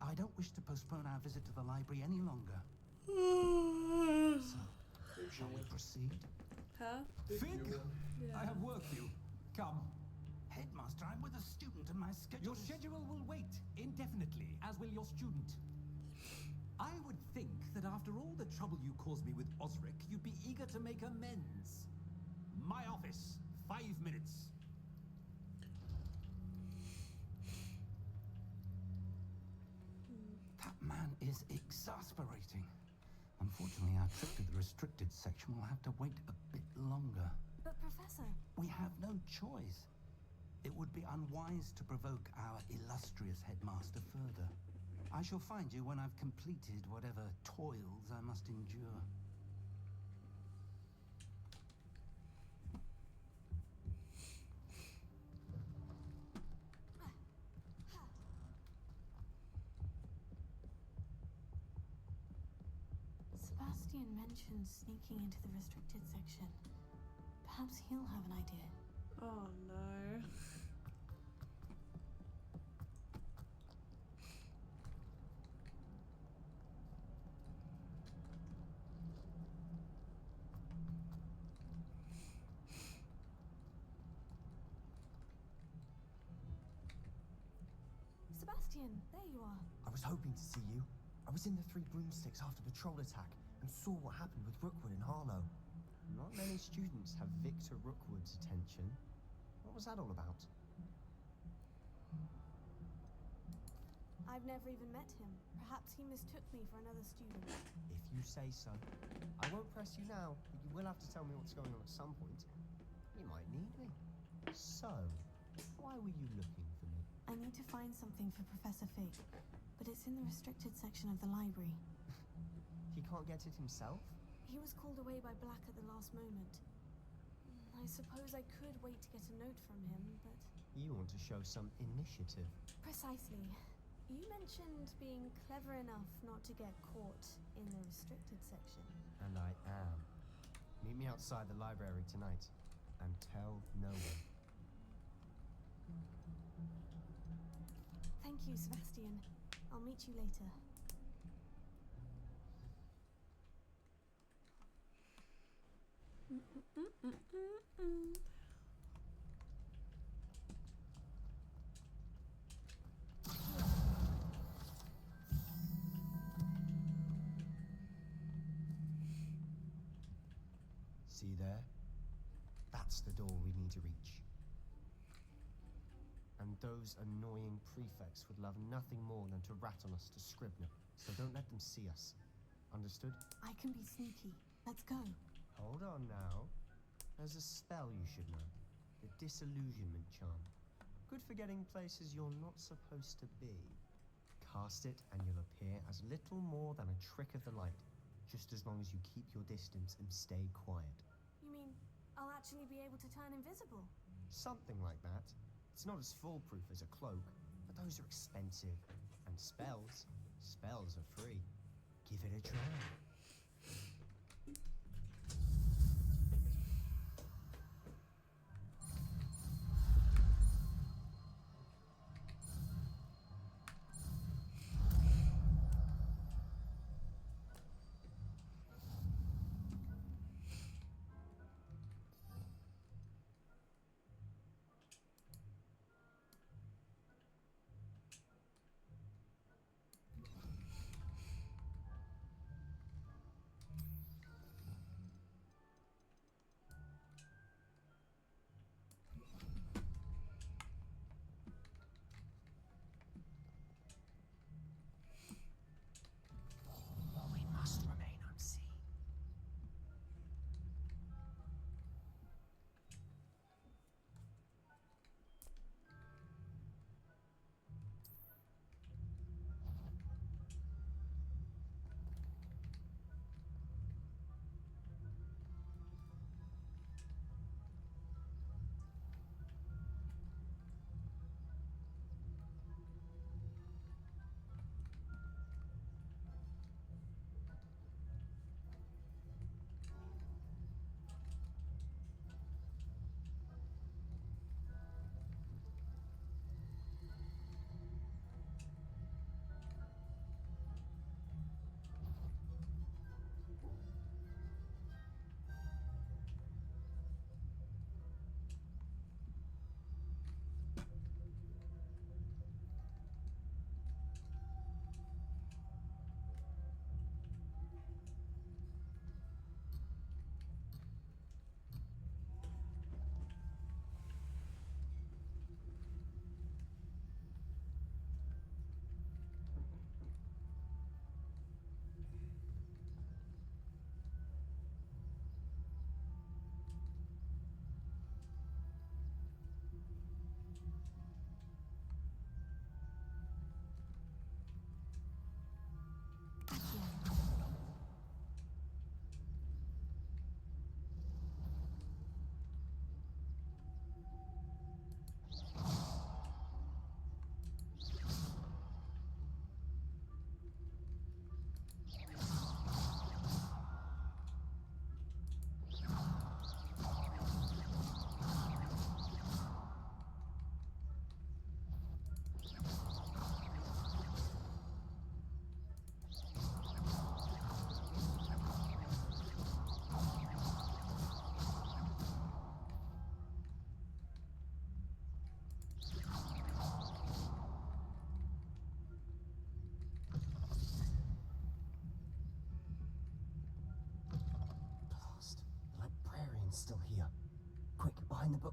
I don't wish to postpone our visit to the library any longer. So, shall we proceed? Huh? Fig, Yeah. I have work for you. Come. Headmaster, I'm with a student and my schedule Your schedule will wait indefinitely, as will your student. I would think that after all the trouble you caused me with Osric, you'd be eager to make amends. My office, 5 minutes. That man is exasperating. Unfortunately, our trip to the restricted section will have to wait a bit longer. But Professor... We have no choice. It would be unwise to provoke our illustrious headmaster further. I shall find you when I've completed whatever toils I must endure. Sebastian mentioned sneaking into the restricted section. Perhaps he'll have an idea. Oh no. Sebastian, there you are. I was hoping to see you. I was in the Three Broomsticks after the troll attack and saw what happened with Rookwood and Harlow. Not many students have Victor Rookwood's attention. What was that all about? I've never even met him. Perhaps he mistook me for another student. If you say so. I won't press you now, but you will have to tell me what's going on at some point. You might need me. So, why were you looking for me? I need to find something for Professor Fig, but it's in the restricted section of the library. He can't get it himself? He was called away by Black at the last moment. I suppose I could wait to get a note from him, but... You want to show some initiative. Precisely. You mentioned being clever enough not to get caught in the restricted section. And I am. Meet me outside the library tonight, and tell no one. Thank you, Sebastian. I'll meet you later. See there? That's the door we need to reach. And those annoying prefects would love nothing more than to rat on us to Scribner, so don't let them see us. Understood? I can be sneaky. Let's go. Hold on now. There's a spell you should know. The Disillusionment Charm. Good for getting places you're not supposed to be. Cast it and you'll appear as little more than a trick of the light, just as long as you keep your distance and stay quiet. You mean I'll actually be able to turn invisible? Something like that. It's not as foolproof as a cloak, but those are expensive. And spells are free. Give it a try.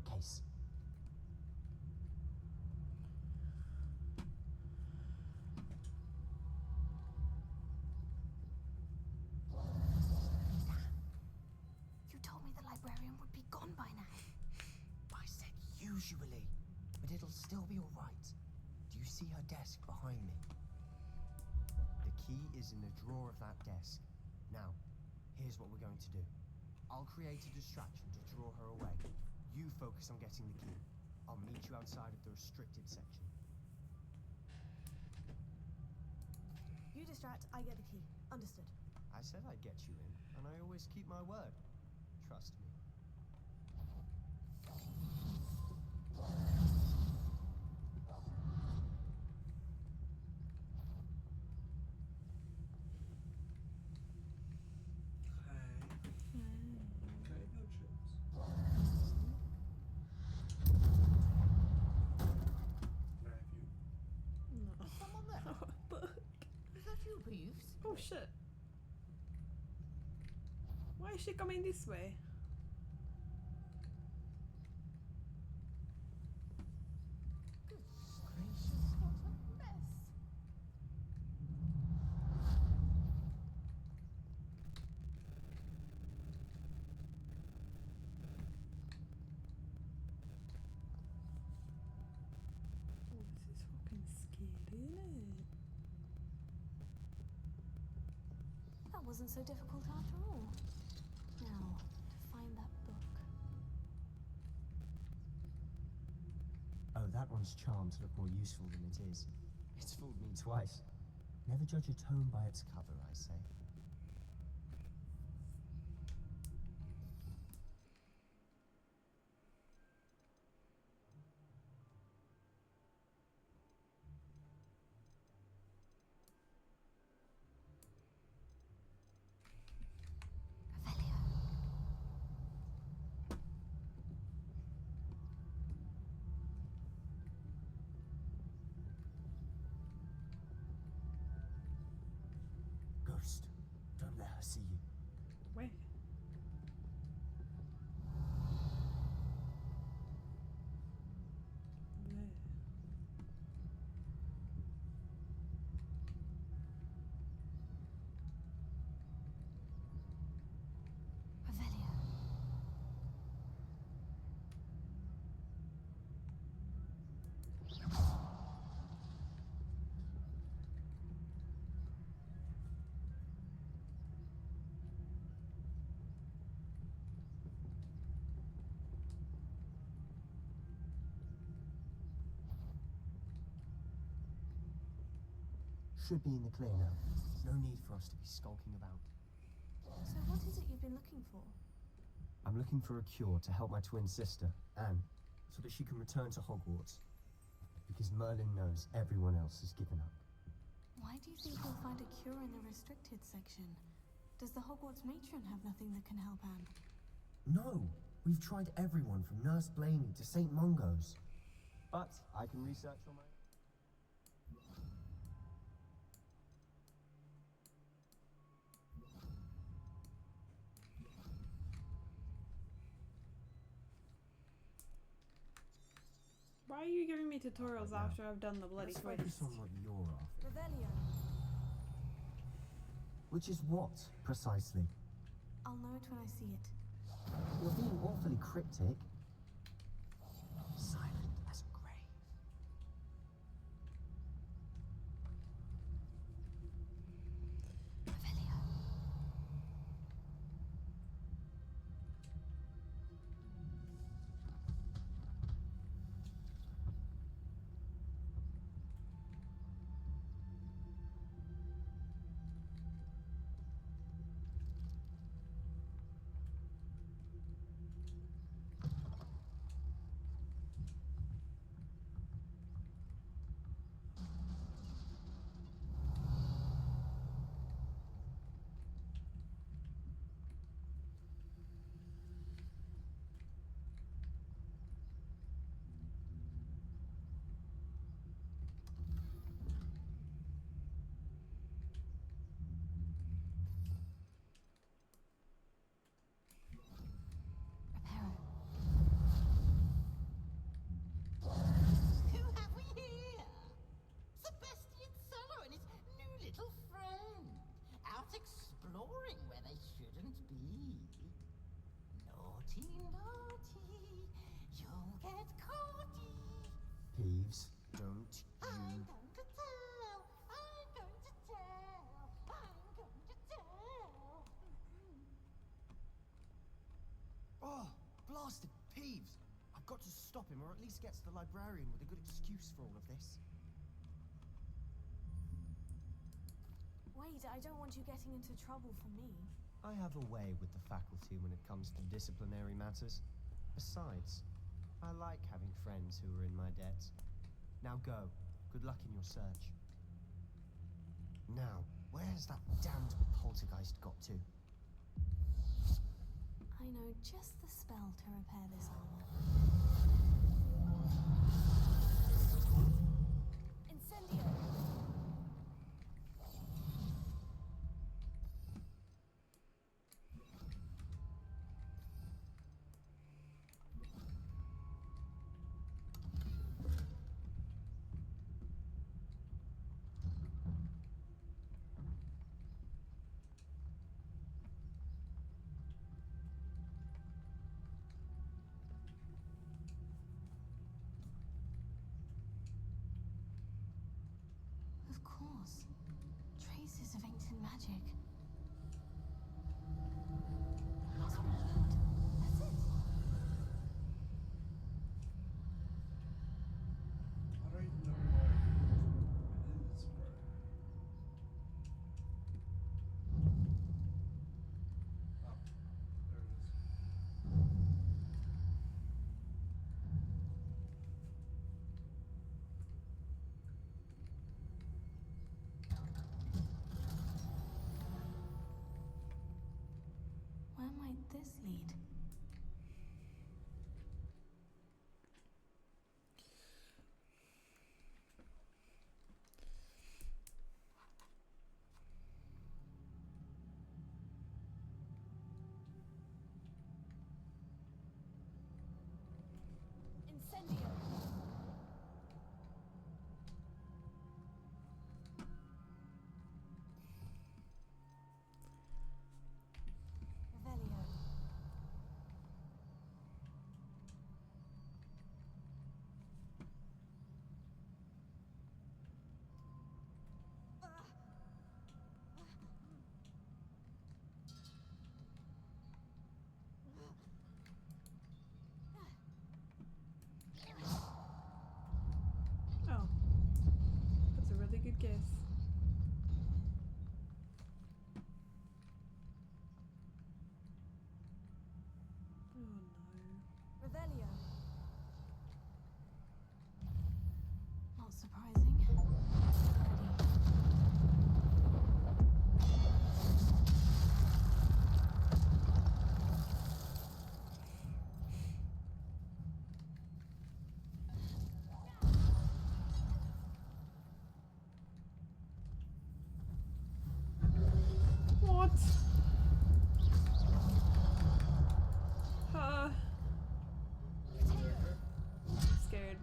bookcase. You told me the librarian would be gone by now. I said usually, but it'll still be all right. Do you see her desk behind me? The key is in the drawer of that desk. Now, here's what we're going to do. I'll create a distraction to draw her away. You focus on getting the key. I'll meet you outside of the restricted section. You distract, I get the key. Understood. I said I'd get you in, and I always keep my word. Trust me. Someone there? Is that you, Peeves? Oh shit. Why is she coming this way? Gracious, what a mess. Oh, this is fucking scary, isn't it? That wasn't so difficult after all. Now, to find that book. Oh, that one's charmed to look more useful than it is. It's fooled me twice. Never judge a tome by its cover, I say. Ghost, don't let her see you. Where? There. Revelio. Should be in the clear now. No need for us to be skulking about. So what is it you've been looking for? I'm looking for a cure to help my twin sister, Anne, so that she can return to Hogwarts. Because Merlin knows everyone else has given up. Why do you think you'll find a cure in the restricted section? Does the Hogwarts matron have nothing that can help Anne? No! We've tried everyone from Nurse Blaney to St. Mungo's. But I can research on my own. Why are you giving me tutorials after I've done the bloody Let's quest? focus on what you're after. Revelio. Which is what, precisely? I'll know it when I see it. You're being awfully cryptic. Silent as a grave. Revelio. snoring where they shouldn't be. Naughty, naughty, you'll get caughty. Peeves, don't I'm you... going to tell, I'm going to tell, I'm going to tell. Oh, blasted Peeves! I've got to stop him, or at least get to the librarian with a good excuse for all of this. Wait, I don't want you getting into trouble for me. I have a way with the faculty when it comes to disciplinary matters. Besides, I like having friends who are in my debt. Now go. Good luck in your search. Now, where's that damned poltergeist got to? I know just the spell to repair this armor. Incendio! Of course. Traces of ancient magic. Must be good. That's it. I don't even know where it is, bro. Oh, there it is. Where might this lead? Incendio! Revelio. Oh. That's a really good guess. Oh no. Revelio. Not surprising. What? Scared.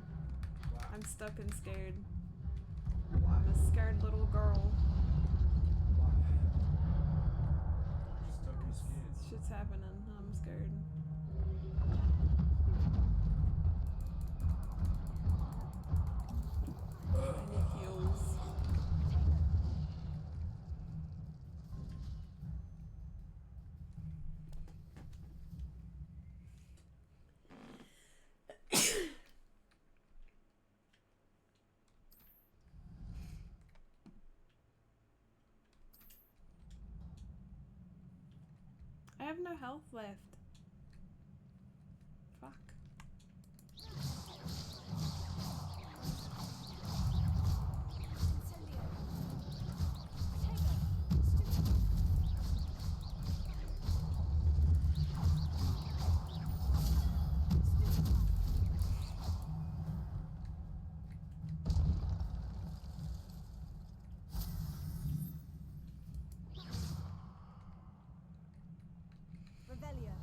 I'm stuck and scared. I'm a scared little girl. Stuck and scared. Shit's happening. I'm scared. I need heals. I have no health left. Fuck. Revelio.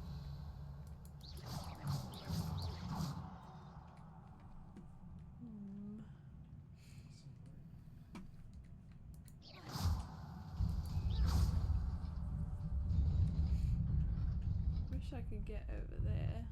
I could get over there.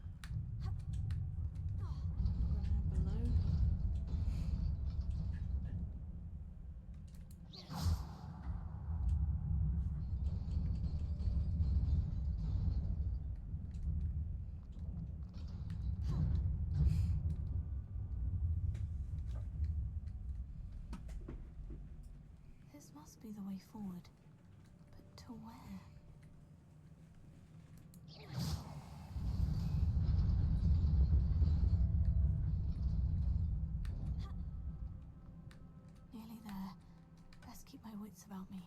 This must be the way forward. But to where? Nearly there. Best keep my wits about me.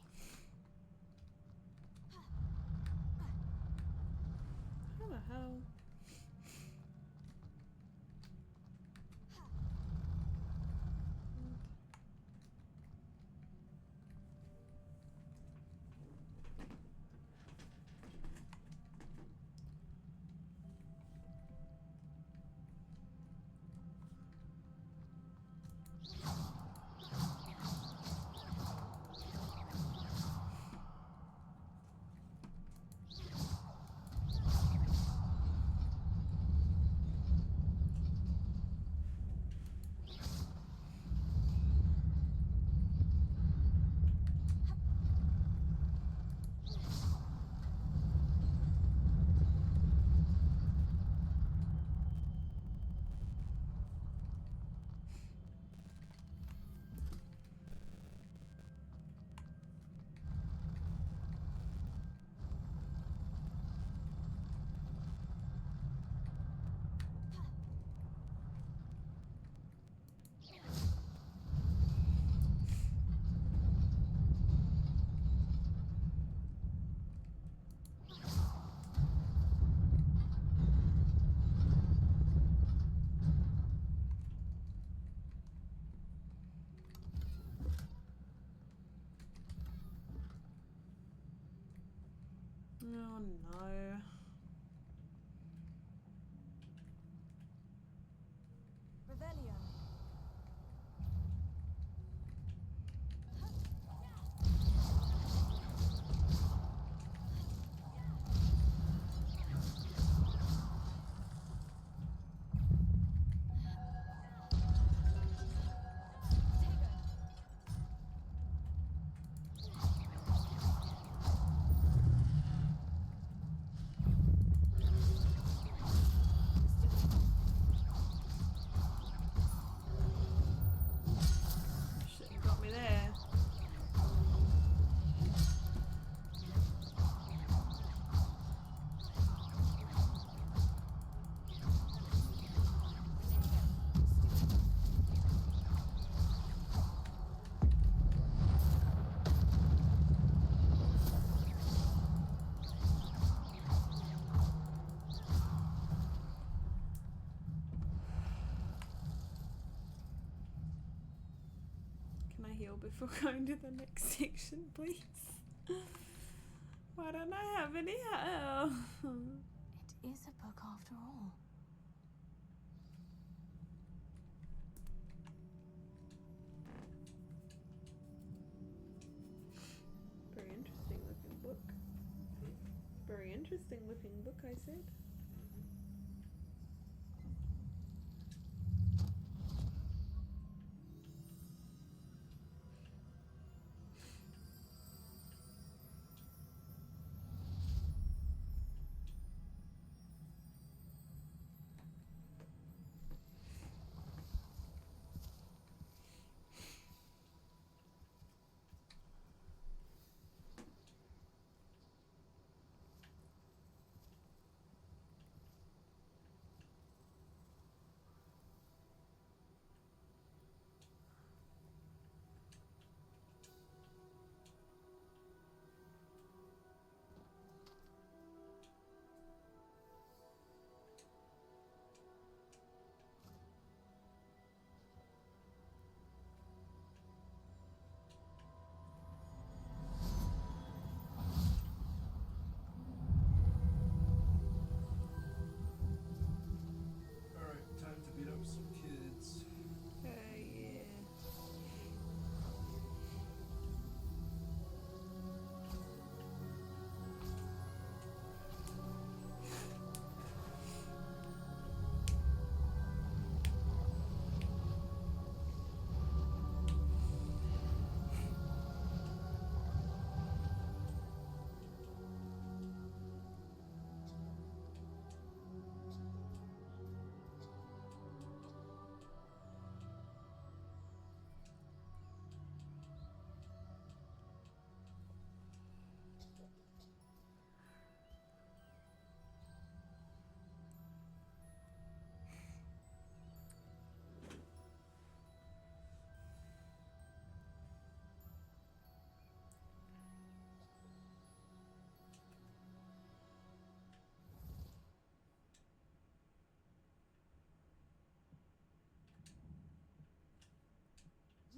How the hell? Oh no. Revelio. Shit, you got me there. Can I heal before going to the next section, please? Why don't I have any health? It is a book after all. Very interesting looking book. Very interesting looking book, I said.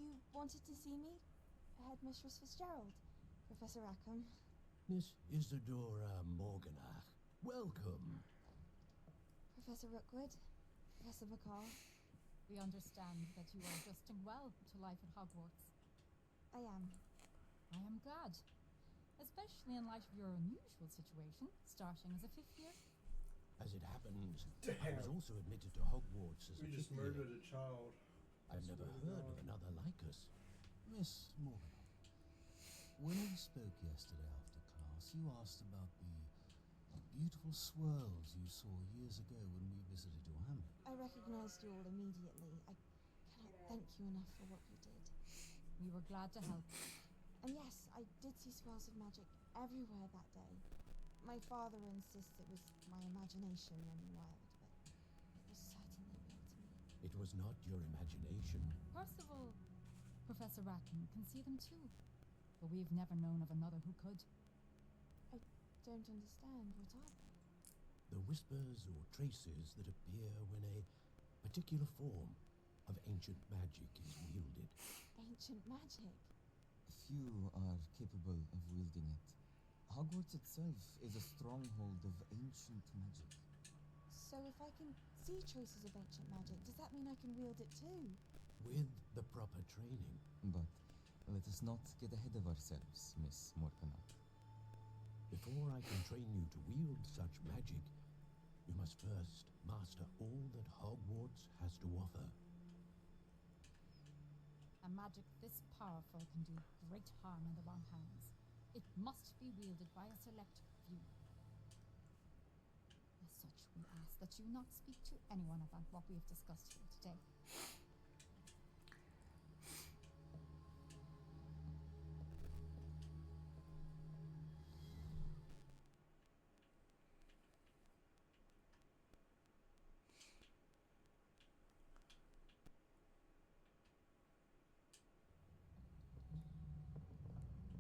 You wanted to see me? Headmistress Fitzgerald. Professor Rackham. Miss Isadora Morganach, welcome. Professor Rookwood. Professor McCall. We understand that you are adjusting well to life at Hogwarts. I am. I am glad. Especially in light of your unusual situation, starting as a 5th year. As it happens, I was also admitted to Hogwarts as a We just 5th murdered year. a child. I've never heard of another like us. Miss Morgan, when we spoke yesterday after class, you asked about the beautiful swirls you saw years ago when we visited your hamlet. I recognized you all immediately. I cannot thank you enough for what you did. We were glad to help. And yes, I did see swirls of magic everywhere that day. My father insists it was my imagination running wild, but it was certainly real to me. It was not your imagination. Percival, Professor Rackham can see them too. But we've never known of another who could. I don't understand. What are they? The whispers or traces that appear when a particular form of ancient magic is wielded. Ancient magic? Few are capable of wielding it. Hogwarts itself is a stronghold of ancient magic. So if I can see traces of ancient magic, does that mean I can wield it too? With the proper training. But let us not get ahead of ourselves, Miss Morganach. Before I can train you to wield such magic, you must first master all that Hogwarts has to offer. A magic this powerful can do great harm in the wrong hands. It must be wielded by a select few. As such, we ask that you not speak to anyone about what we have discussed here today.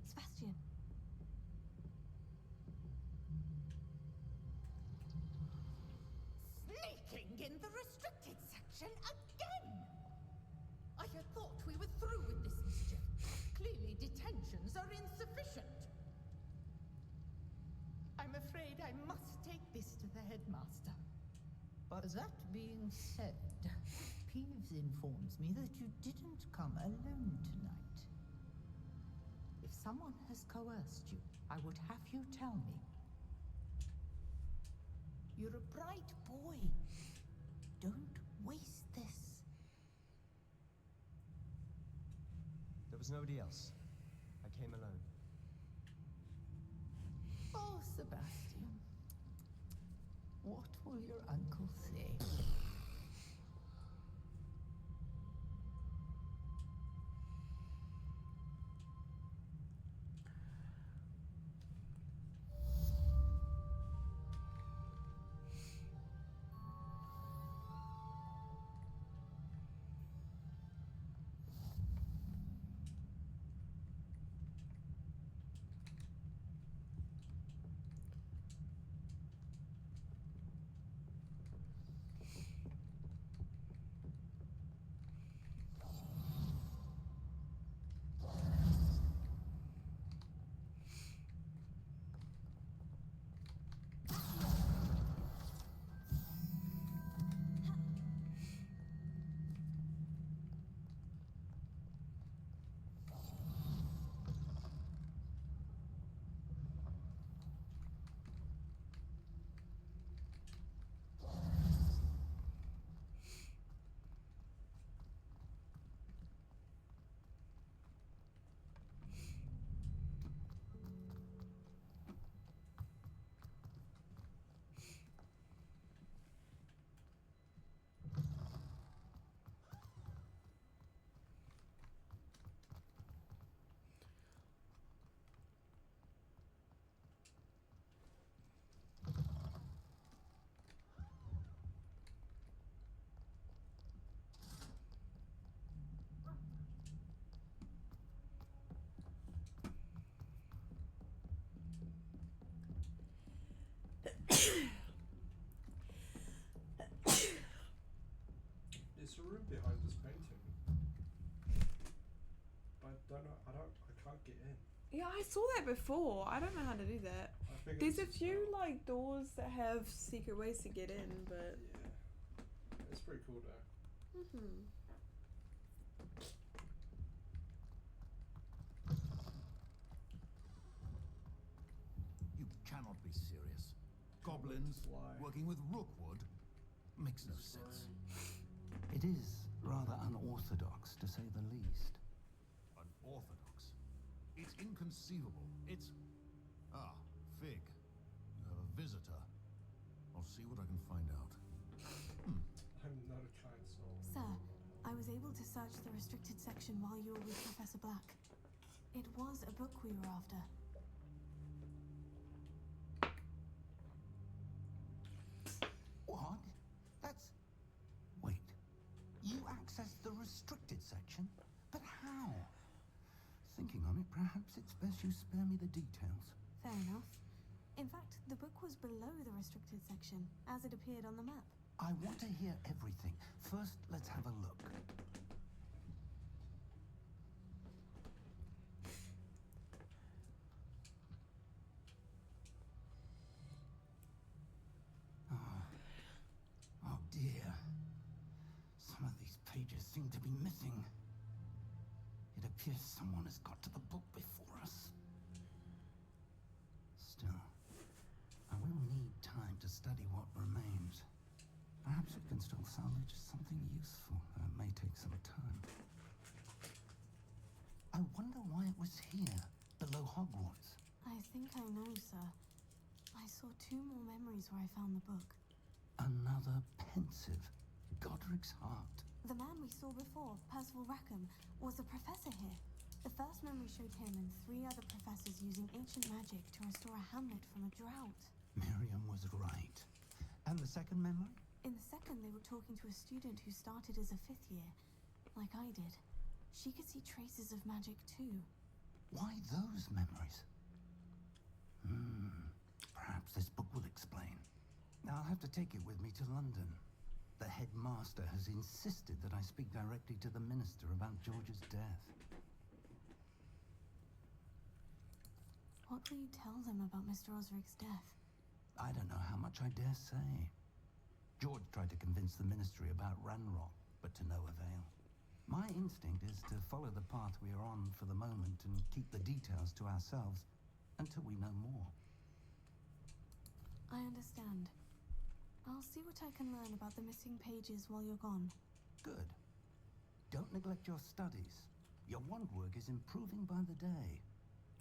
Sebastian. Sneaking in the restricted section again! I had thought we were through with this mischief. Clearly detentions are insufficient. I'm afraid I must take this to the headmaster. But that being said, Peeves informs me that you didn't come alone tonight. If someone has coerced you, I would have you tell me. You're a bright boy. Don't waste this. There was nobody else. I came alone. Oh, Sebastian. What will your uncle say? I can't get in. Yeah, I saw that before. I don't know how to do that. I think There's a it's few like doors that have secret ways to get in, but yeah, it's pretty cool though. You cannot be serious. Goblins working with Rookwood makes no sense. It is rather unorthodox, to say the least. Unorthodox? It's inconceivable. It's... Ah, Fig. You have a visitor. I'll see what I can find out. I'm not a kind soul. Sir, I was able to search the restricted section while you were with Professor Black. It was a book we were after. What? That's... Wait. You accessed the restricted section? But how? Thinking on it, perhaps it's best you spare me the details. Fair enough. In fact, the book was below the restricted section, as it appeared on the map. I want to hear everything. First, let's have a look. Oh dear. Some of these pages seem to be missing. It appears someone has got to the book before us. Still, I will need time to study what remains. Perhaps we can still salvage something useful, though it may take some time. I wonder why it was here, below Hogwarts. I think I know, sir. I saw 2 more memories where I found the book. Another pensive, Godric's heart. The man we saw before, Percival Rackham, was a professor here. The first memory showed him and 3 other professors using ancient magic to restore a hamlet from a drought. Miriam was right. And the second memory? In the second, they were talking to a student who started as a 5th year, like I did. She could see traces of magic too. Why those memories? Perhaps this book will explain. Now I'll have to take it with me to London. The headmaster has insisted that I speak directly to the minister about George's death. What will you tell them about Mr. Osric's death? I don't know how much I dare say. George tried to convince the ministry about Ranrock, but to no avail. My instinct is to follow the path we are on for the moment and keep the details to ourselves until we know more. I understand. I'll see what I can learn about the missing pages while you're gone. Good. Don't neglect your studies. Your wand work is improving by the day.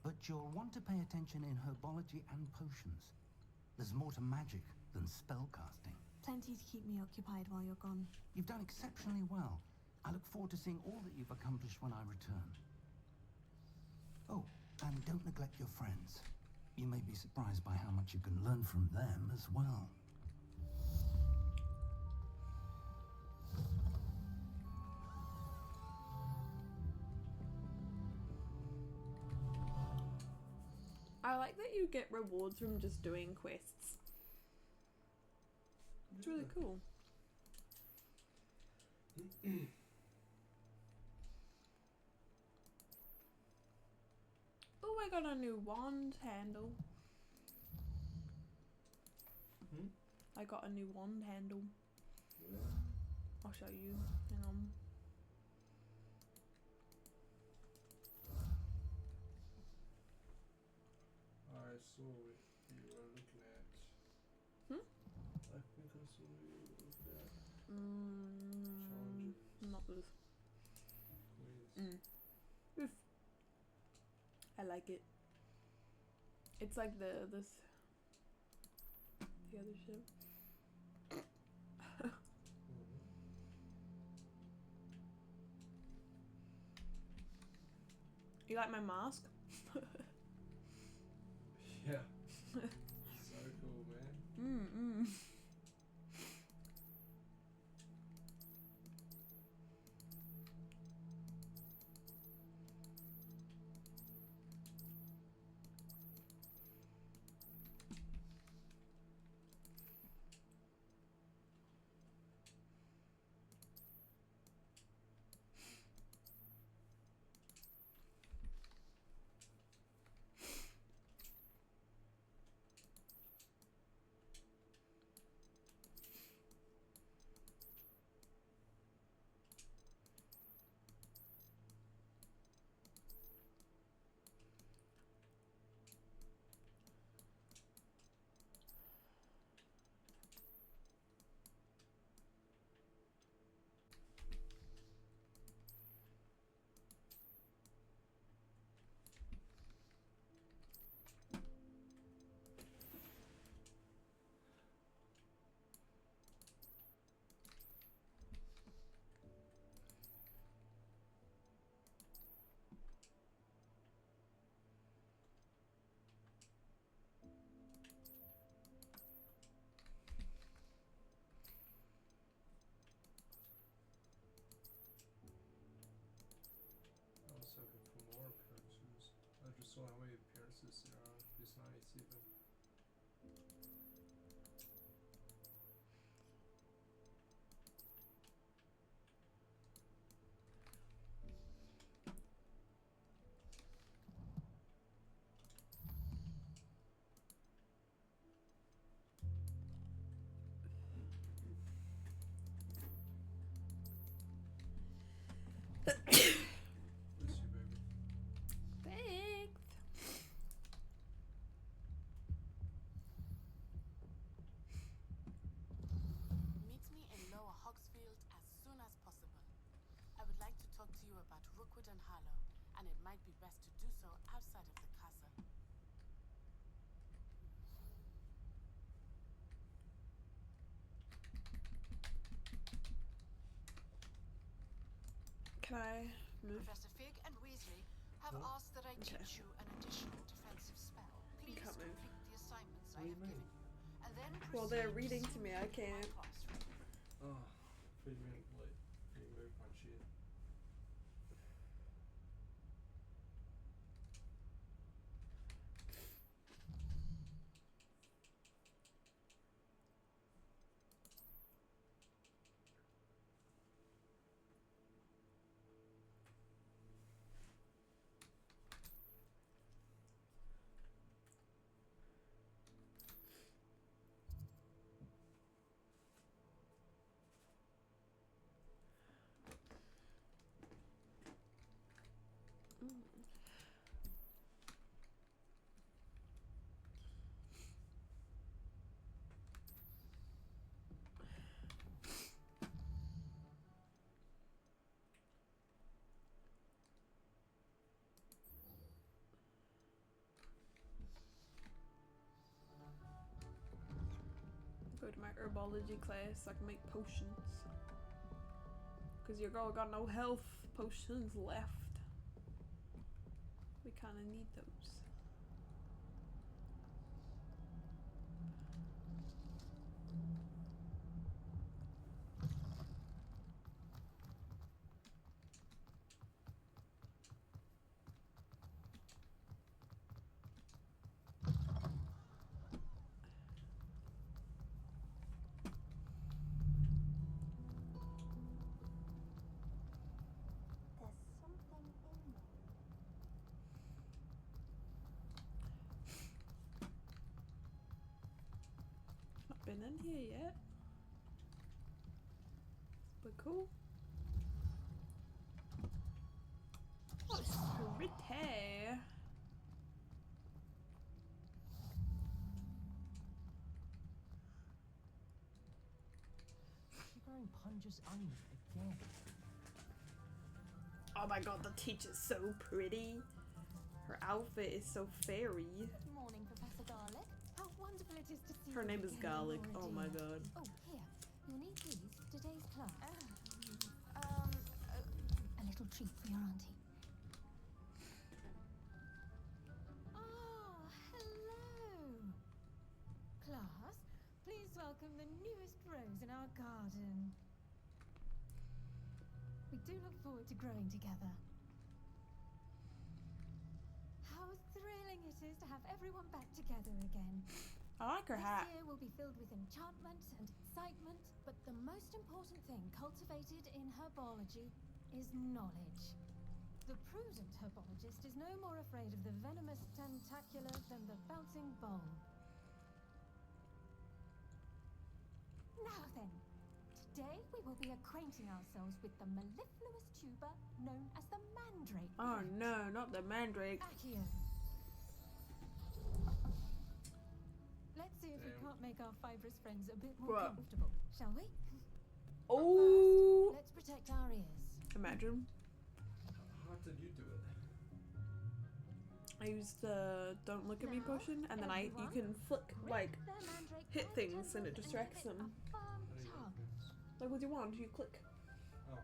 But you'll want to pay attention in herbology and potions. There's more to magic than spellcasting. Plenty to keep me occupied while you're gone. You've done exceptionally well. I look forward to seeing all that you've accomplished when I return. Oh, and don't neglect your friends. You may be surprised by how much you can learn from them as well. I like that you get rewards from just doing quests. It's really cool. Oh, I got a new wand handle. I got a new wand handle. I'll show you. Hang on. I saw what you were looking at. I think I saw what you were looking at. Not this. Oof. I like it. It's like the other ship. You like my mask? Yeah. So cool, man. also how many appearances there are besides even. Thanks. Meet me in Lower Hogsfield as soon as possible. I would like to talk to you about Rookwood and Harlow, and it might be best to do so outside of the castle. Can I move? Professor Fig and Weasley have asked that I teach you an additional defensive spell. Please can't move. complete the assignments I have given you, and then Well, they're proceed reading to me. I can't. Oh, pretty like being very punchy. Go to my herbology class so I can make potions. Cause your girl got no health potions left. We kinda need those. There's something in there. Not been in here yet. But cool. Oh, it's pretty. You're growing Punja's onion again. Oh my god, the teacher's so pretty. Her outfit is so fairy. Good morning, Professor Garlic. How wonderful it is to see Her you name is again, Garlic. Laura Oh my dear. god. Oh, here. You'll need these for today's class. A little treat for your auntie. Ah, hello. Class, please welcome the newest rose in our garden. We do look forward to growing together. How thrilling it is to have everyone back together again. I like her hat. This year will be filled with enchantment and excitement, but the most important thing cultivated in herbology is knowledge. The prudent herbologist is no more afraid of the venomous tentacular than the bouncing bulb. Now then, today we will be acquainting ourselves with the mellifluous tuber known as the mandrake. Oh no, not the mandrake. Accio. Let's see if we can't make our fibrous friends a bit more Bruh. comfortable, shall we? Oh. Let's protect our ears. Imagine. How did you do it? I used the don't look at me potion, and then you can flick like hit things and it distracts them. Like with your wand, you click. Oh.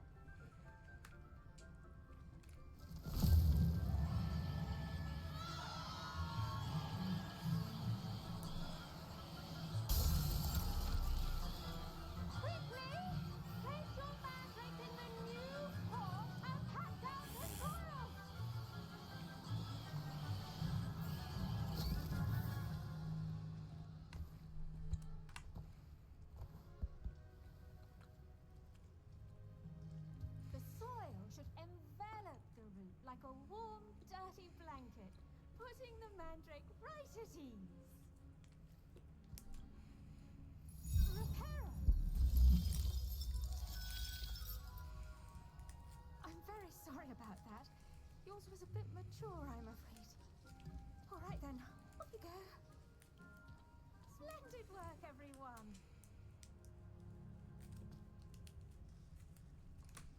Putting the mandrake right at ease. Reparo! I'm very sorry about that. Yours was a bit mature, I'm afraid. All right then, off you go. Splendid work, everyone.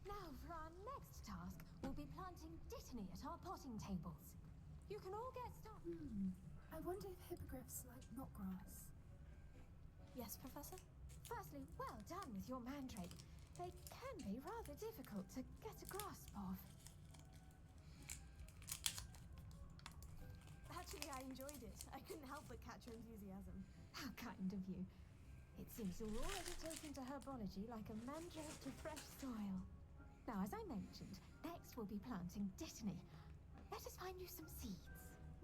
Now for our next task, we'll be planting dittany at our potting tables. You can all get started. I wonder if hippogriffs like knotgrass. Yes, Professor? Firstly, well done with your mandrake. They can be rather difficult to get a grasp of. Actually, I enjoyed it. I couldn't help but catch your enthusiasm. How kind of you. It seems you're already taken to herbology like a mandrake to fresh soil. Now, as I mentioned, next we'll be planting dittany. Let us find you some seeds.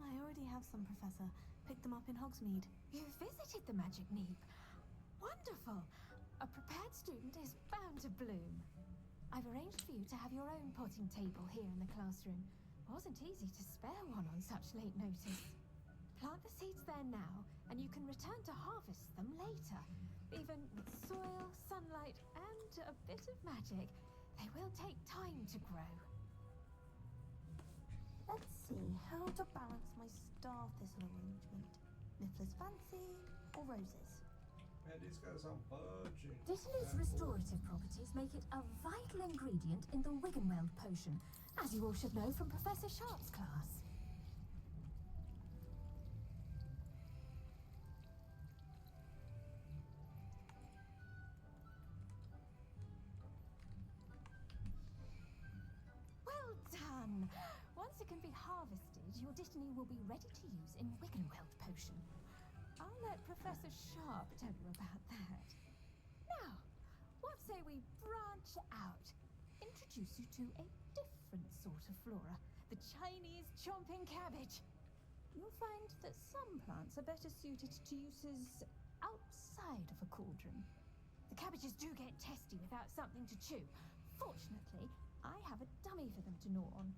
I already have some, Professor. Picked them up in Hogsmeade. You visited the Magic Neep. Wonderful. A prepared student is bound to bloom. I've arranged for you to have your own potting table here in the classroom. Wasn't easy to spare one on such late notice. Plant the seeds there now, and you can return to harvest them later. Even with soil, sunlight, and a bit of magic, they will take time to grow. Let's see, how to balance my star thistle arrangement. Niffler's fancy or roses? Man, these guys are budging. Dittany's restorative properties make it a vital ingredient in the Wiggenweld potion, as you all should know from Professor Sharp's class. Well done! Once it can be harvested, your dittany will be ready to use in Wiggenweld potion. I'll let Professor Sharp tell you about that. Now, what say we branch out? Introduce you to a different sort of flora, the Chinese chomping cabbage. You'll find that some plants are better suited to uses outside of a cauldron. The cabbages do get testy without something to chew. Fortunately, I have a dummy for them to gnaw on.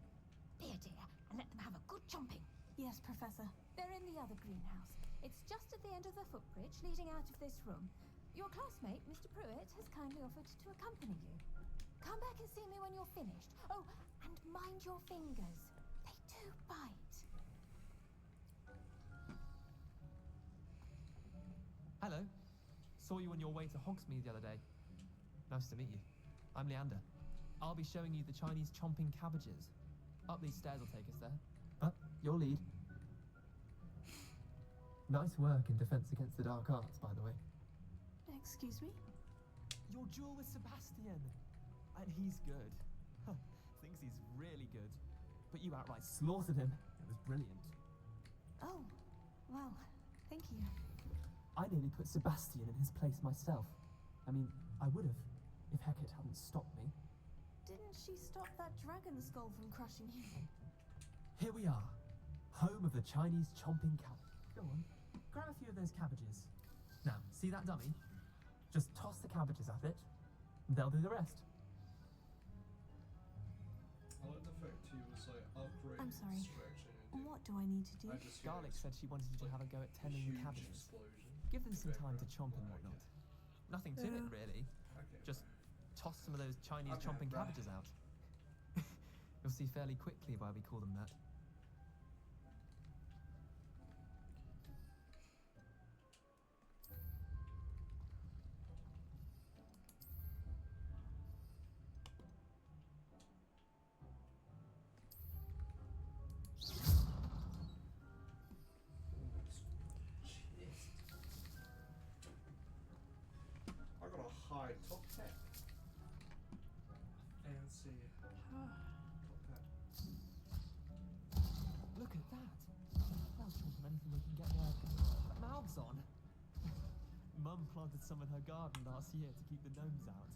Be a dear, and let them have a good chomping. Yes, Professor. They're in the other greenhouse. It's just at the end of the footbridge leading out of this room. Your classmate, Mr. Pruitt, has kindly offered to accompany you. Come back and see me when you're finished. Oh, and mind your fingers. They do bite. Hello. Saw you on your way to Hogsmeade the other day. Nice to meet you. I'm Leander. I'll be showing you the Chinese chomping cabbages. Up these stairs will take us there. Your lead. Nice work in Defense Against the Dark Arts, by the way. Excuse me? Your duel with Sebastian. And he's good. Thinks he's really good. But you outright slaughtered him. It was brilliant. Oh, well, thank you. I nearly put Sebastian in his place myself. I mean, I would have, if Hecate hadn't stopped me. Didn't she stop that dragon skull from crushing you? Here we are. Home of the Chinese chomping cabbage. Go on, grab a few of those cabbages. Now, see that dummy? Just toss the cabbages at it. They'll do the rest. I like the fact he was like upgrading I'm sorry. stretching and What do I need to do? Garlic said she wanted you to have a go at tending the cabbages. Give them some time to chomp and whatnot. Nothing to it, really. Just toss some of those Chinese chomping cabbages out. You'll see fairly quickly why we call them that. I got a high top tech. Fancy top tech. Look at that. They'll chomp on anything they can get their mouths on. Mum planted some in her garden last year to keep the gnomes out.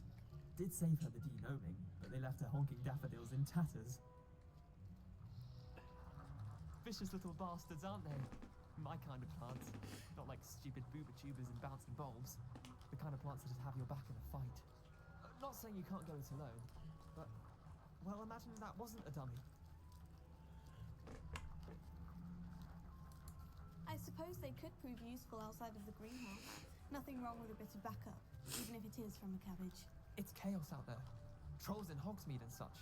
Did save her the de-gnoming, but they left her honking daffodils in tatters. Vicious little bastards, aren't they? My kind of plants. Not like stupid booba tubers and bouncing bulbs. The kind of plants that just have your back in a fight. Not saying you can't go it alone, but, well, imagine that wasn't a dummy. suppose they could prove useful outside of the greenhouse. Nothing wrong with a bit of backup, even if it is from a cabbage. It's chaos out there. Trolls in Hogsmeade and such.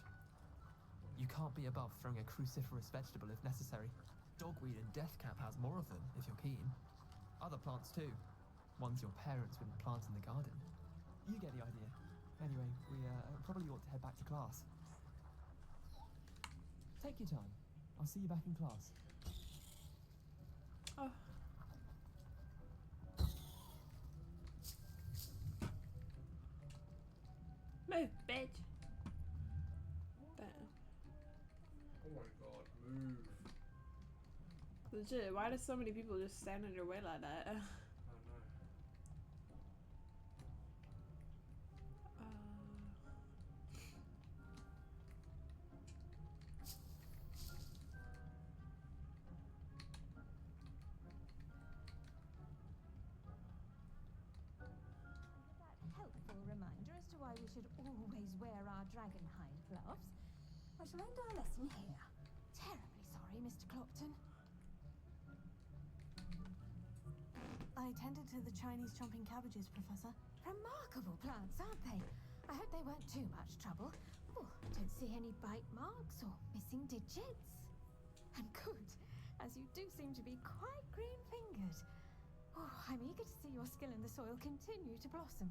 You can't be above throwing a cruciferous vegetable if necessary. Dogweed and deathcap has more of them, if you're keen. Other plants too. Ones your parents wouldn't plant in the garden. You get the idea. Anyway, we probably ought to head back to class. Take your time. I'll see you back in class. Oh. Move, bitch. Damn. Oh my god, move. Legit, why do so many people just stand in your way like that? I don't know. Helpful reminder as to why we should always wear our dragonhide gloves. I shall end our lesson here. Terribly sorry, Mr. Clopton. I tended to the Chinese chomping cabbages, Professor. Remarkable plants, aren't they? I hope they weren't too much trouble. Oh, don't see any bite marks or missing digits. And good, as you do seem to be quite green-fingered. Oh, I'm eager to see your skill in the soil continue to blossom.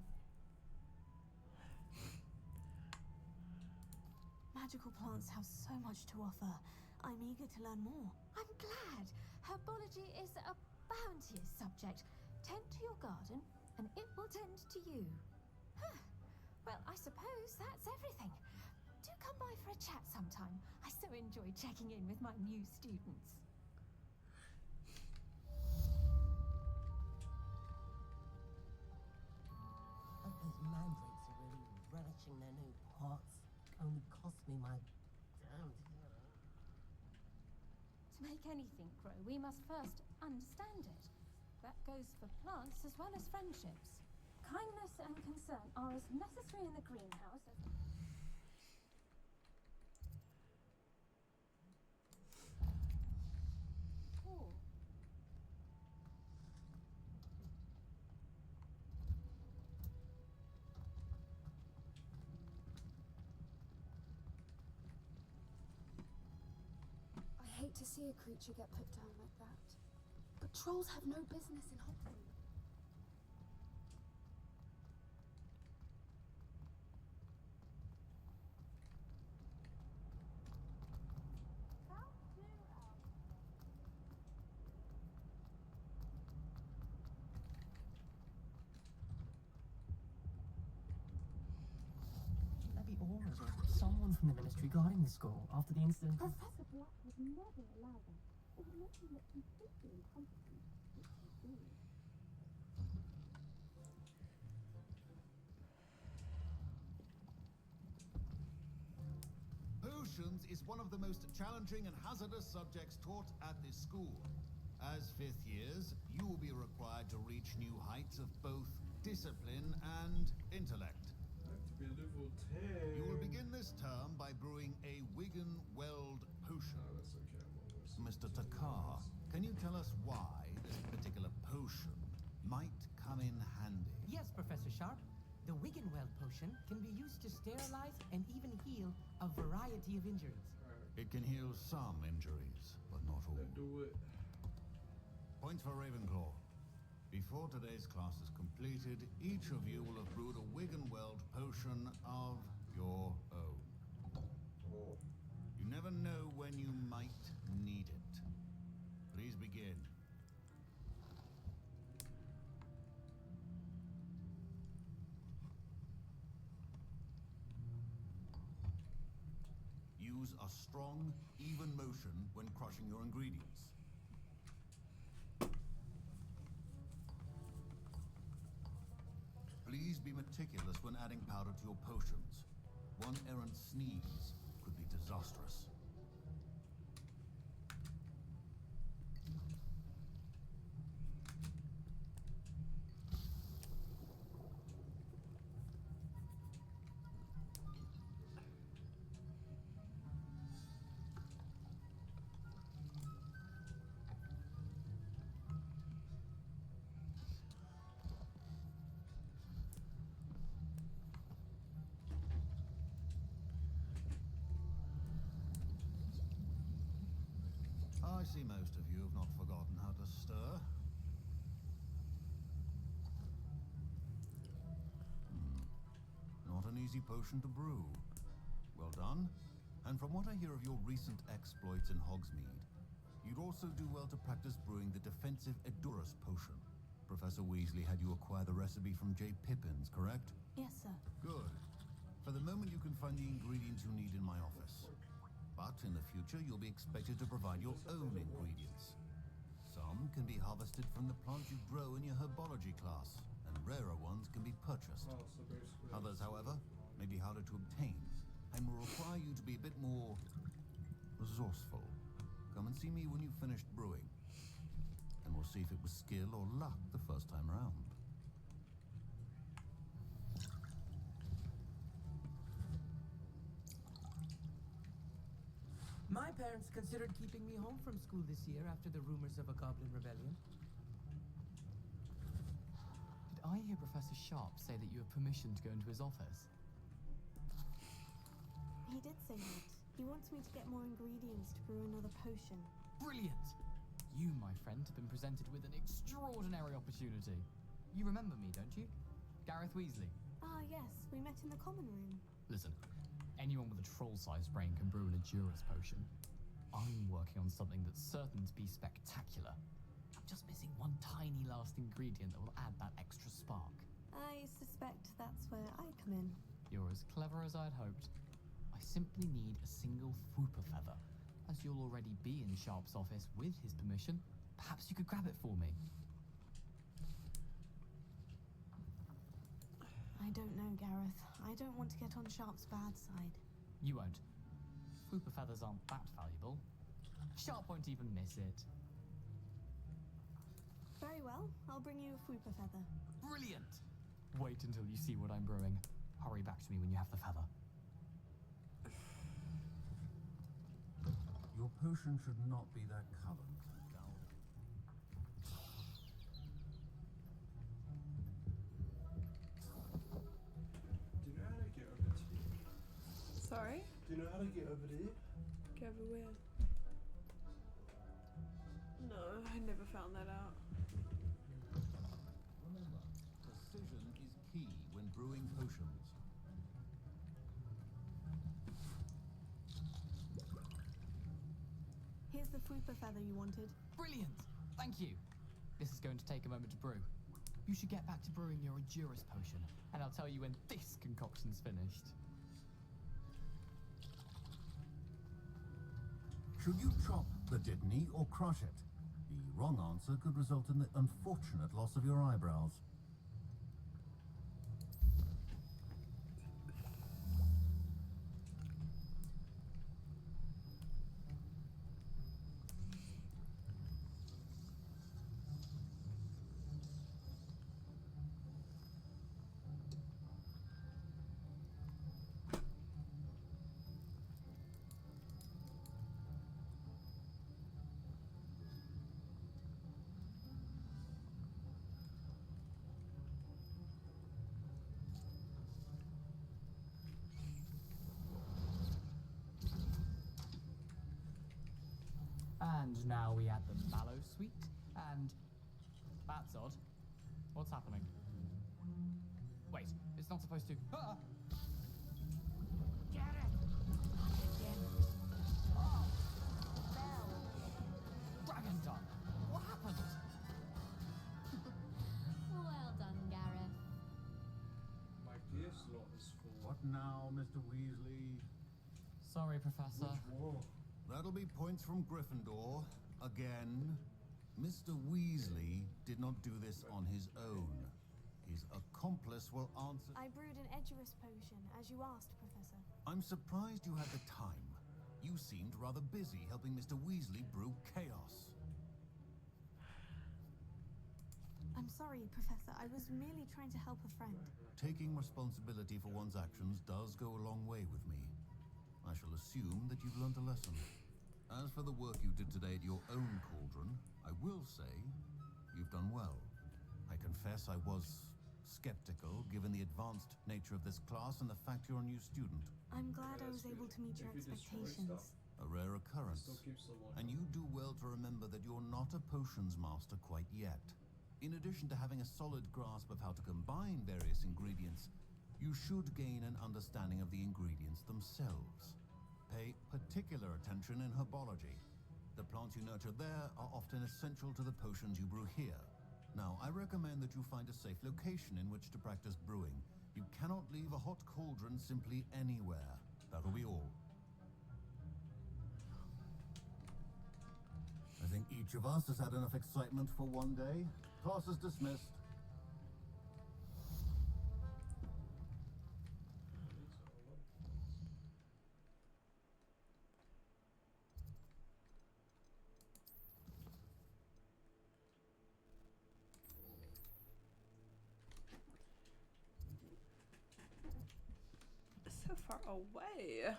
Magical plants have so much to offer. I'm eager to learn more. I'm glad. Herbology is a bounteous subject. Tend to your garden, and it will tend to you. Huh. Well, I suppose that's everything. Do come by for a chat sometime. I so enjoy checking in with my new students. Those mandrakes are really relishing their new pots. Only cost me my damn dear. To make anything grow, we must first understand it. That goes for plants as well as friendships. Kindness and concern are as necessary in the greenhouse as... Oh. I hate to see a creature get put down like that. But trolls have no business in Hogwarts. There be Aurors or someone from the Ministry guarding the school after the incident. Professor Black would never allow that. It would make him look completely incompetent. Potions is one of the most challenging and hazardous subjects taught at this school. As fifth years, you will be required to reach new heights of both discipline and intellect. I have to be level 10. You will begin this term by brewing a Wiggenweld potion. Oh, that's okay. Mr. Takar, can you tell us why this particular potion might come in handy? Yes, Professor Sharp. The Wiggenweld potion can be used to sterilize and even heal a variety of injuries. It can heal some injuries, but not all. Do it. Point for Ravenclaw. Before today's class is completed, each of you will have brewed a Wiggenweld potion of your own. You never know when you might need it. Please begin. Use a strong, even motion when crushing your ingredients. Please be meticulous when adding powder to your potions. One errant sneeze could be disastrous. I see most of you have not forgotten how to stir. Not an easy potion to brew. Well done. And from what I hear of your recent exploits in Hogsmeade, you'd also do well to practice brewing the defensive Edurus potion. Professor Weasley had you acquire the recipe from J. Pippins, correct? Yes, sir. Good. For the moment, you can find the ingredients you need in my office. But in the future, you'll be expected to provide your own ingredients. Some can be harvested from the plants you grow in your herbology class, and rarer ones can be purchased. Others, however, may be harder to obtain, and will require you to be a bit more resourceful. Come and see me when you've finished brewing, and we'll see if it was skill or luck the first time round. My parents considered keeping me home from school this year after the rumors of a goblin rebellion. Did I hear Professor Sharp say that you have permission to go into his office? He did say that. He wants me to get more ingredients to brew another potion. Brilliant! You, my friend, have been presented with an extraordinary opportunity. You remember me, don't you? Gareth Weasley. Ah, yes. We met in the common room. Listen, anyone with a troll-sized brain can brew an Edurus potion. I'm working on something that's certain to be spectacular. I'm just missing one tiny last ingredient that will add that extra spark. I suspect that's where I come in. You're as clever as I'd hoped. I simply need a single Fwooper feather. As you'll already be in Sharp's office with his permission, perhaps you could grab it for me. I don't know, Gareth. I don't want to get on Sharp's bad side. You won't. Fwooper feathers aren't that valuable. Sharp won't even miss it. Very well. I'll bring you a Fwooper feather. Brilliant! Wait until you see what I'm brewing. Hurry back to me when you have the feather. Your potion should not be that colored. Do you know how to get over to you? Sorry? Do you know how to get over there? Get over where? No, I never found that out. Remember, precision is key when brewing potions. Here's the Fwooper feather you wanted. Brilliant! Thank you. This is going to take a moment to brew. You should get back to brewing your Edurus potion, and I'll tell you when this concoction's finished. Should you chop the Dittany or crush it? The wrong answer could result in the unfortunate loss of your eyebrows. And now we add the mallow sweet, and that's odd. What's happening? Wait, it's not supposed to. Ah! Get it! Oh! Dragon Tongue! What happened? Well done, Gareth. My gear slot is full. What now, Mr. Weasley? Sorry, Professor. That'll be points from Gryffindor. Again. Mr. Weasley did not do this on his own. His accomplice will answer. I brewed an Edurus potion, as you asked, Professor. I'm surprised you had the time. You seemed rather busy helping Mr. Weasley brew chaos. I'm sorry, Professor. I was merely trying to help a friend. Taking responsibility for one's actions does go a long way with me. I shall assume that you've learned a lesson. As for the work you did today at your own cauldron, I will say you've done well. I confess I was skeptical, given the advanced nature of this class and the fact you're a new student. I'm glad I was able to meet your expectations. A rare occurrence. And you do well to remember that you're not a potions master quite yet. In addition to having a solid grasp of how to combine various ingredients, you should gain an understanding of the ingredients themselves. Pay particular attention in herbology. The plants you nurture there are often essential to the potions you brew here. Now, I recommend that you find a safe location in which to practice brewing. You cannot leave a hot cauldron simply anywhere. That'll be all. I think each of us has had enough excitement for one day. Class is dismissed. So far away.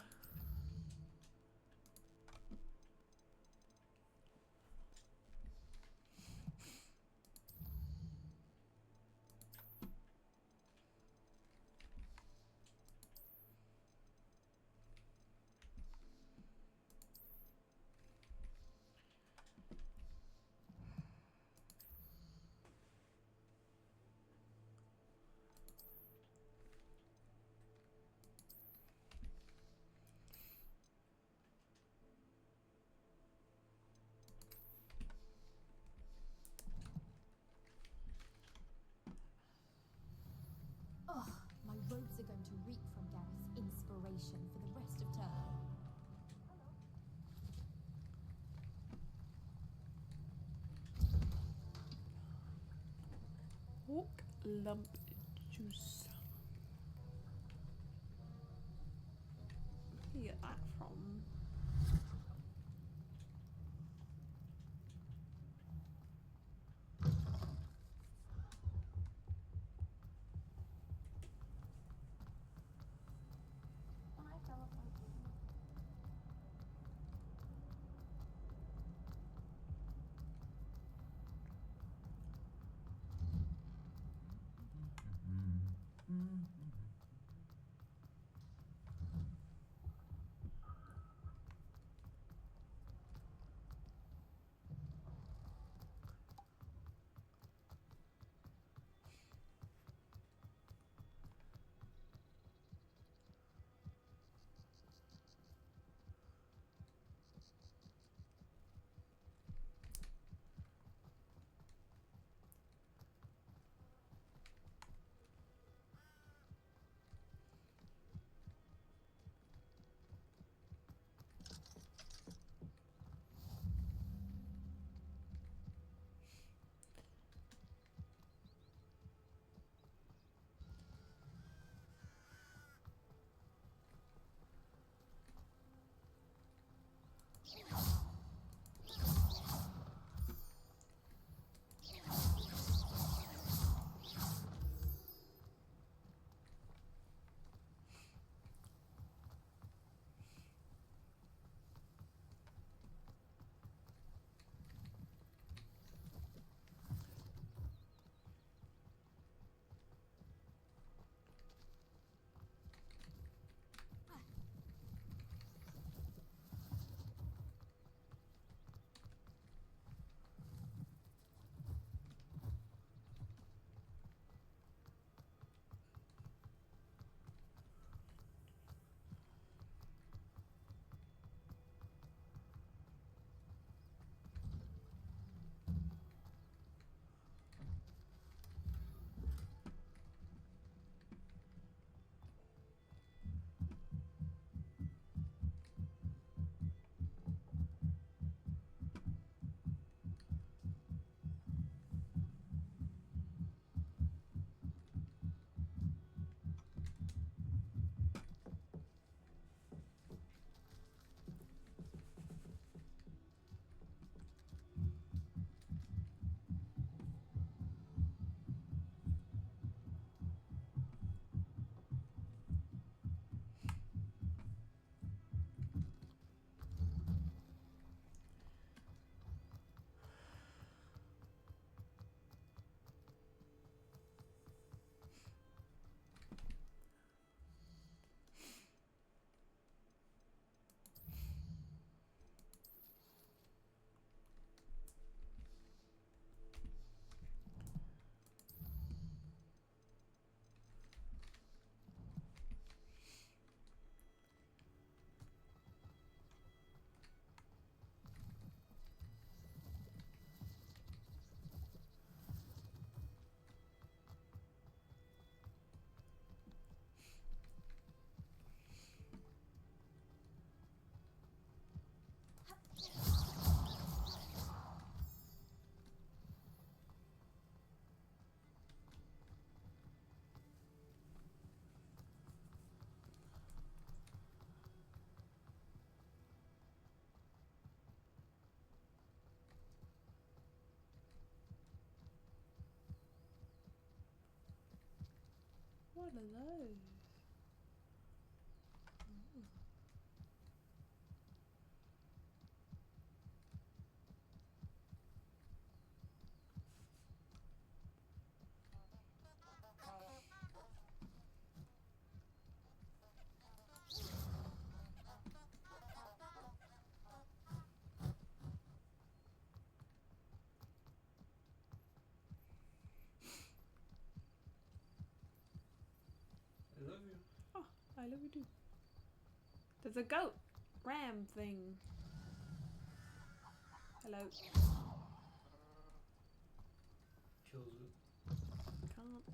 Oh, my robes are going to reek from Gareth's inspiration for the rest of term. Walk lump juice. Where do you get that from? couple of those. Ooh. I love you. Oh, I love you too. There's a goat ram thing. Hello. Kills it. Can't.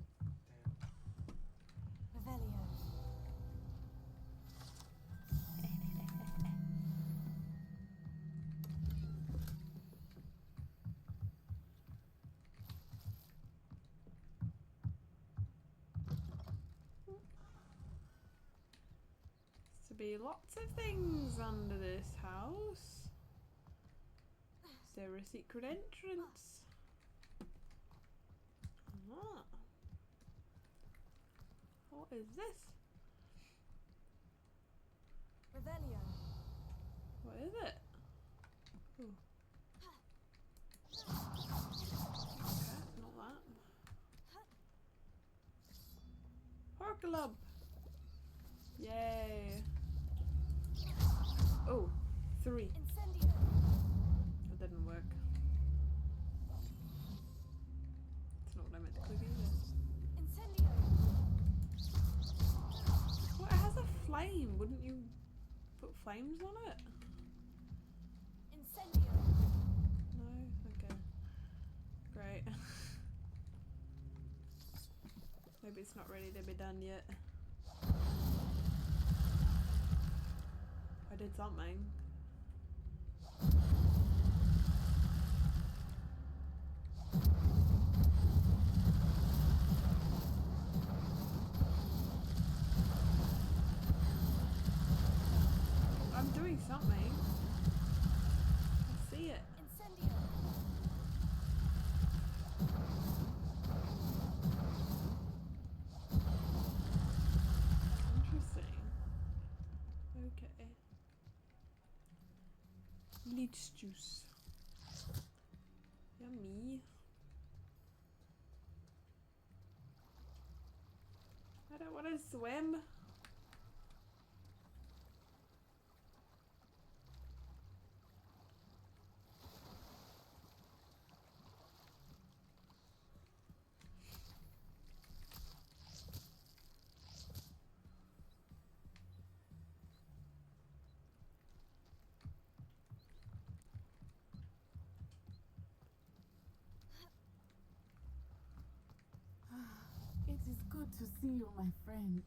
Revelio. To be lots of things under this house. Is there a secret entrance? Ah. What is this? Revelio. What is it? Ooh. Okay, not that. Horkalub! Yay! Oh, 3. Incendio. That didn't work. It's not what I meant to click either. Incendio. Well, it has a flame. Wouldn't you put flames on it? Incendio. No? Okay. Great. Maybe it's not ready to be done yet. I did something. I'm doing something. I see it. Incendio. Interesting. Okay. Leech juice. Yummy. I don't want to swim. It is good to see you, my friend.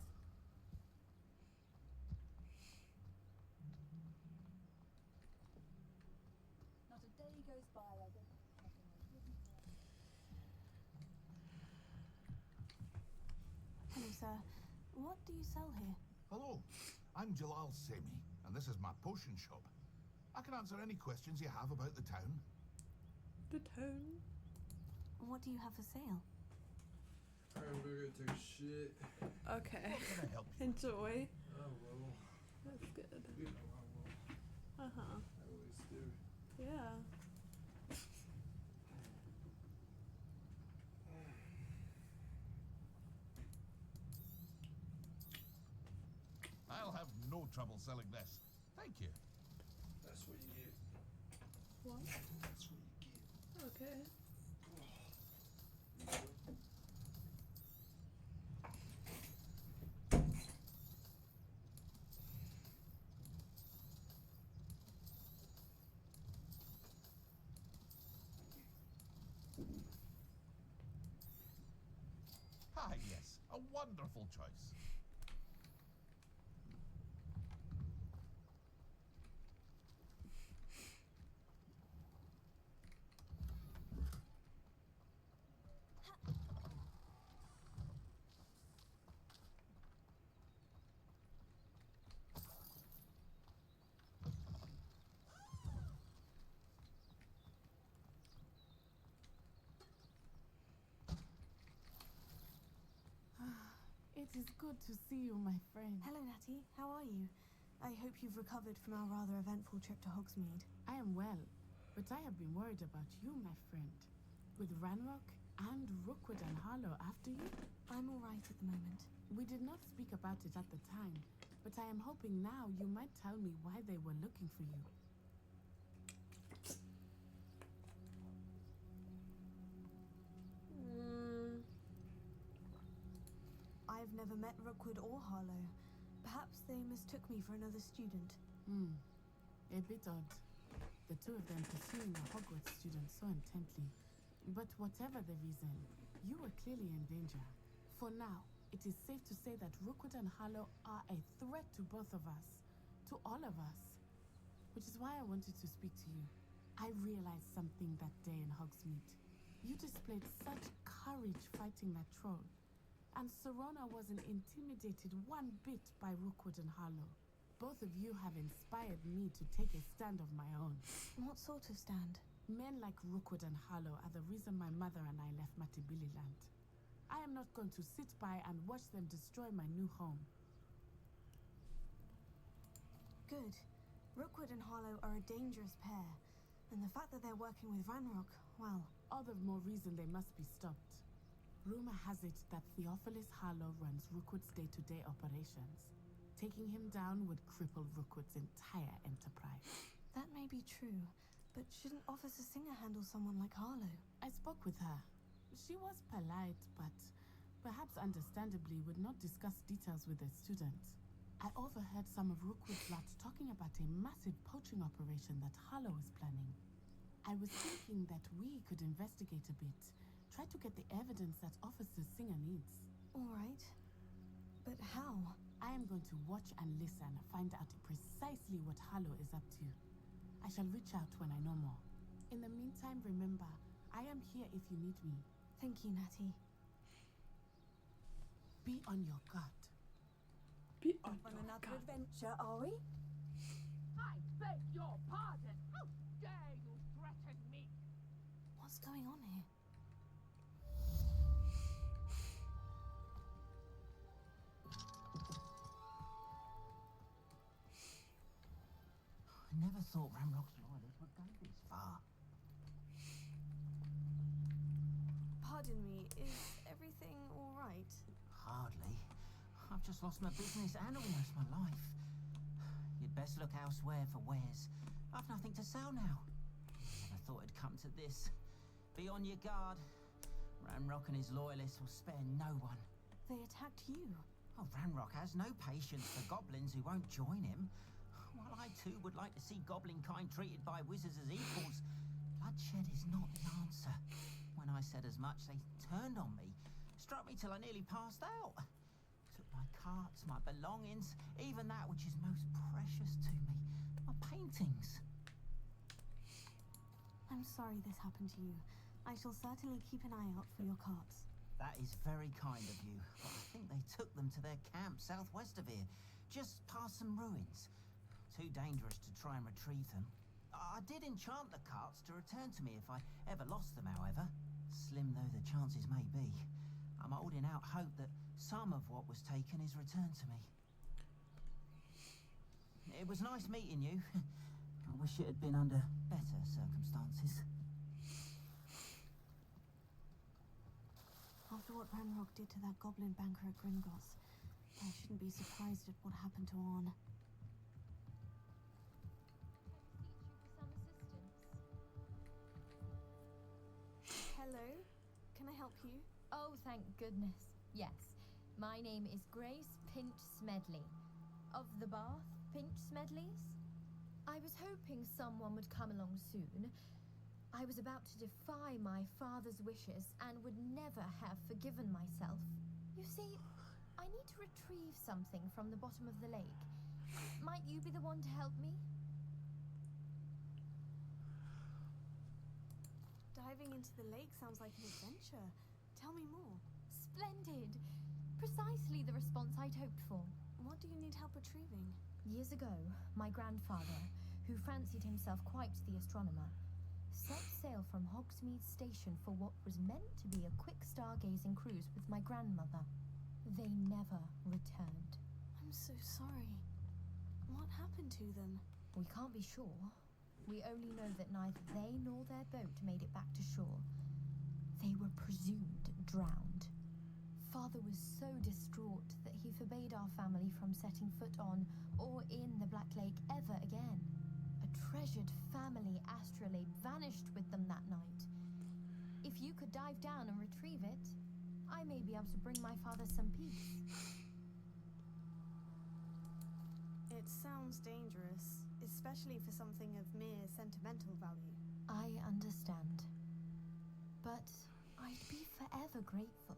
Not a day goes by I don't. Hello, sir. What do you sell here? Hello, I'm Jalal Semi, and this is my potion shop. I can answer any questions you have about the town. The town? What do you have for sale? I'm gonna take a shit. Okay. How can I help you? Enjoy. I will. That's good. You know I will. Uh-huh. I always do. Yeah. I'll have no trouble selling this. Thank you. That's what you get. What? That's what you get. Okay. Ah, yes, a wonderful choice. It It is good to see you, my friend. Hello, Natty. How are you? I hope you've recovered from our rather eventful trip to Hogsmeade. I am well, but I have been worried about you, my friend. With Ranrock and Rookwood and Harlow after you? I'm all right at the moment. We did not speak about it at the time, but I am hoping now you might tell me why they were looking for you. I've never met Rookwood or Harlow. Perhaps they mistook me for another student. A bit odd. The two of them pursuing a Hogwarts student so intently. But whatever the reason, you were clearly in danger. For now, it is safe to say that Rookwood and Harlow are a threat to both of us. To all of us. Which is why I wanted to speak to you. I realized something that day in Hogsmeade. You displayed such courage fighting that troll. And Serona wasn't intimidated one bit by Rookwood and Harlow. Both of you have inspired me to take a stand of my own. What sort of stand? Men like Rookwood and Harlow are the reason my mother and I left Matabeleland. I am not going to sit by and watch them destroy my new home. Good. Rookwood and Harlow are a dangerous pair. And the fact that they're working with Ranrock, well... All the more reason they must be stopped. Rumor has it that Theophilus Harlow runs Rookwood's day-to-day operations. Taking him down would cripple Rookwood's entire enterprise. That may be true, but shouldn't Officer Singer handle someone like Harlow? I spoke with her. She was polite, but perhaps understandably would not discuss details with the student. I overheard some of Rookwood's lot talking about a massive poaching operation that Harlow is planning. I was thinking that we could investigate a bit. Try to get the evidence that Officer Singer needs. All right. But how? I am going to watch and listen, find out precisely what Harlow is up to. I shall reach out when I know more. In the meantime, remember, I am here if you need me. Thank you, Natty. Be on your guard. Be on another adventure, are we? I beg your pardon. How dare you threaten me? What's going on here? I never thought Ranrock's loyalists would go this far. Pardon me, is everything all right? Hardly. I've just lost my business and almost my life. You'd best look elsewhere for wares. I've nothing to sell now. Never thought it'd come to this. Be on your guard. Ranrock and his loyalists will spare no one. They attacked you. Oh, Ranrock has no patience for goblins who won't join him. While I too would like to see goblin kind treated by wizards as equals, bloodshed is not the answer. When I said as much, they turned on me, struck me till I nearly passed out. Took my carts, my belongings, even that which is most precious to me, my paintings. I'm sorry this happened to you. I shall certainly keep an eye out for your carts. That is very kind of you, but I think they took them to their camp southwest of here, just past some ruins. Too dangerous to try and retrieve them. I did enchant the carts to return to me if I ever lost them, however. Slim though the chances may be, I'm holding out hope that some of what was taken is returned to me. It was nice meeting you. I wish it had been under better circumstances. After what Ranrock did to that goblin banker at Gringotts, I shouldn't be surprised at what happened to Orn. Hello, can I help you? Oh, thank goodness. Yes, my name is Grace Pinch Smedley. Of the Bath Pinch Smedleys? I was hoping someone would come along soon. I was about to defy my father's wishes and would never have forgiven myself. You see, I need to retrieve something from the bottom of the lake. Might you be the one to help me? Diving into the lake sounds like an adventure. Tell me more. Splendid! Precisely the response I'd hoped for. What do you need help retrieving? Years ago, my grandfather, who fancied himself quite the astronomer, set sail from Hogsmeade Station for what was meant to be a quick stargazing cruise with my grandmother. They never returned. I'm so sorry. What happened to them? We can't be sure. We only know that neither they nor their boat made it back to shore. They were presumed drowned. Father was so distraught that he forbade our family from setting foot on or in the Black Lake ever again. A treasured family astrolabe vanished with them that night. If you could dive down and retrieve it, I may be able to bring my father some peace. It sounds dangerous, especially for something of mere sentimental value. I understand. But I'd be forever grateful.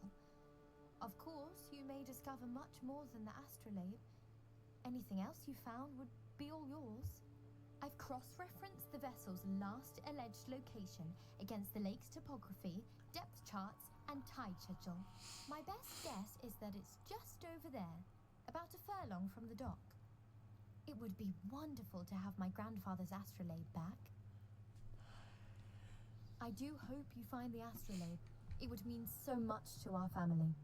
Of course, you may discover much more than the astrolabe. Anything else you found would be all yours. I've cross-referenced the vessel's last alleged location against the lake's topography, depth charts, and tide schedule. My best guess is that it's just over there, about a furlong from the dock. It would be wonderful to have my grandfather's astrolabe back. I do hope you find the astrolabe. It would mean so much to our family.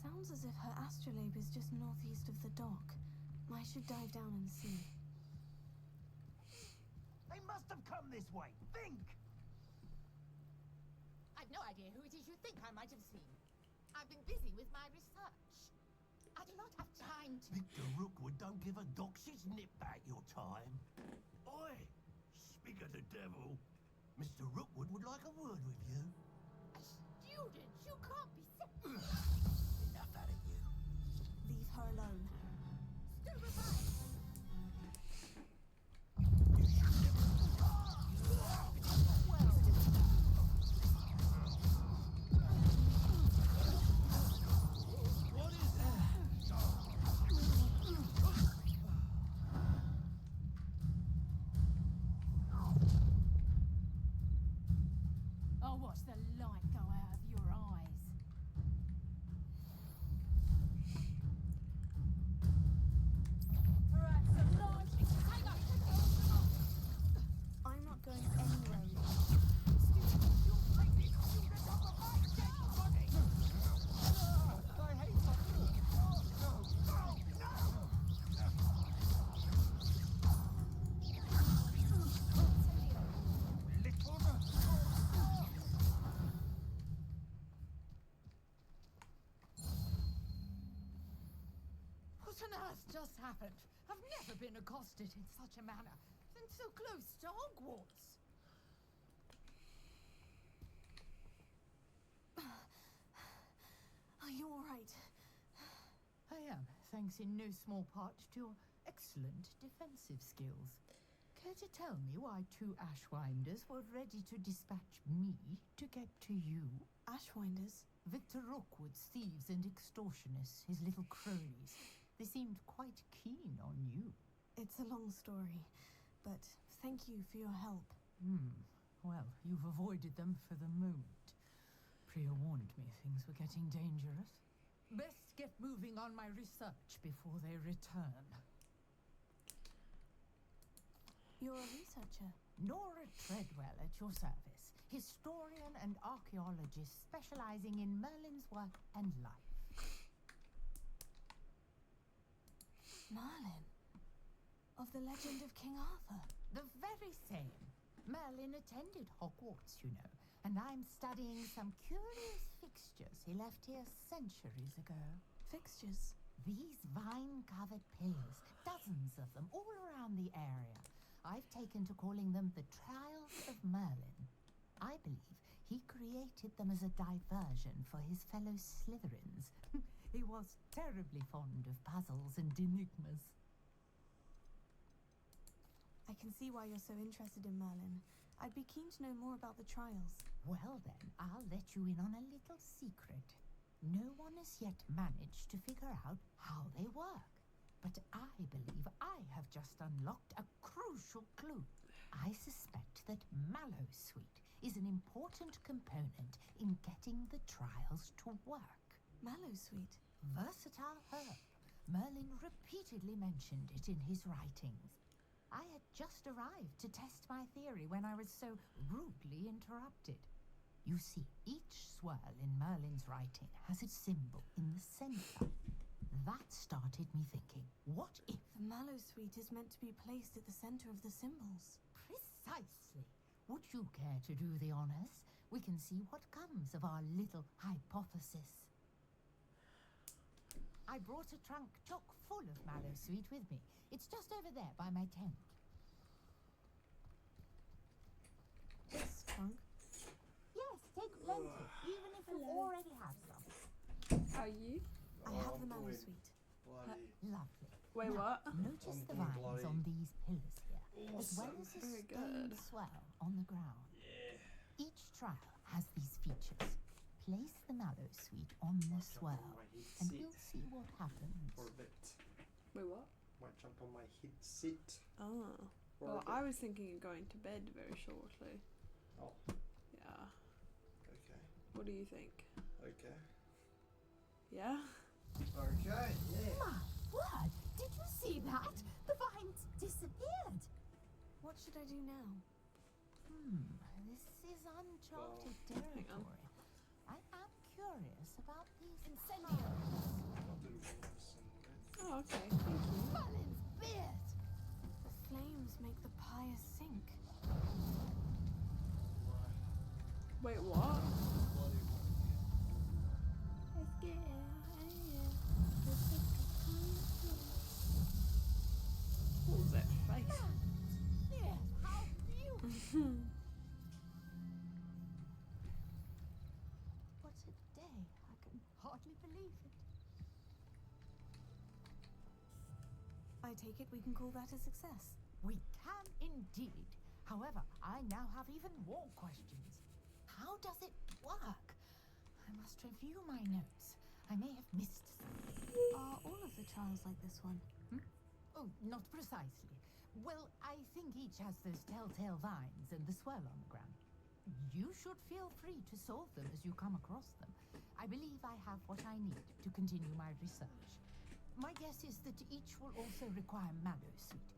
Sounds as if her astrolabe is just northeast of the dock. I should dive down and see. They must have come this way. Think! I've no idea who it is you think I might have seen. I've been busy with my research. I do not have time to... Victor Rookwood don't give a doxy's nip back your time. Oi! Speak of the devil. Mr. Rookwood would like a word with you. A student? You can't be... Enough out of you. Leave her alone. I'll watch the light go out of your eyes. I'm not going anywhere. What on earth just happened? I've never been accosted in such a manner, and so close to Hogwarts. Are you all right? I am, thanks in no small part to your excellent defensive skills. Care to tell me why two Ashwinders were ready to dispatch me to get to you? Ashwinders? Victor Rookwood's thieves and extortionists, his little cronies. They seemed quite keen on you. It's a long story, but thank you for your help. Well, you've avoided them for the moment. Priya warned me things were getting dangerous. Best get moving on my research before they return. You're a researcher? Nora Treadwell at your service. Historian and archaeologist specializing in Merlin's work and life. Merlin? Of the legend of King Arthur? The very same. Merlin attended Hogwarts, you know, and I'm studying some curious fixtures he left here centuries ago. Fixtures? These vine-covered pillars, dozens of them all around the area. I've taken to calling them the Trials of Merlin. I believe he created them as a diversion for his fellow Slytherins. He was terribly fond of puzzles and enigmas. I can see why you're so interested in Merlin. I'd be keen to know more about the trials. Well then, I'll let you in on a little secret. No one has yet managed to figure out how they work. But I believe I have just unlocked a crucial clue. I suspect that Mallowsweet is an important component in getting the trials to work. Mallowsweet? Versatile herb. Merlin repeatedly mentioned it in his writings. I had just arrived to test my theory when I was so rudely interrupted. You see, each swirl in Merlin's writing has its symbol in the center. That started me thinking, what if... The mallow sweet is meant to be placed at the center of the symbols. Precisely. Would you care to do the honors? We can see what comes of our little hypothesis. I brought a trunk chock full of mallow sweet with me. It's just over there by my tent. This trunk? Yes, take plenty, even if you already have some. Are you? I have the mallow sweet. Lovely. Wait, Now, what? Notice the vines on these pillars here, as well as a Very stained good. swell on the ground. Each trial has these features. Place the mallow sweet on the swell, and we'll see what happens. For a bit. Wait, what? Might jump on my headset. Oh. For a Well, bit. I was thinking of going to bed very shortly. Oh. Yeah. Okay. What do you think? Okay. Yeah? Okay. Yeah. My word! Did you see that? The vines disappeared. What should I do now? This is uncharted territory. I am curious about these incendiaries. Oh, okay. Thank you. Merlin's beard! The flames make the pyre sink. Wait, what? What was that face? Yes, how beautiful! What a day. I can hardly believe it. I take it we can call that a success. We can indeed. However, I now have even more questions. How does it work? I must review my notes. I may have missed something. Are all of the trials like this one? Oh, not precisely. Well, I think each has those telltale vines and the swirl on the ground. You should feel free to solve them as you come across them. I believe I have what I need to continue my research. My guess is that each will also require mallow sweet,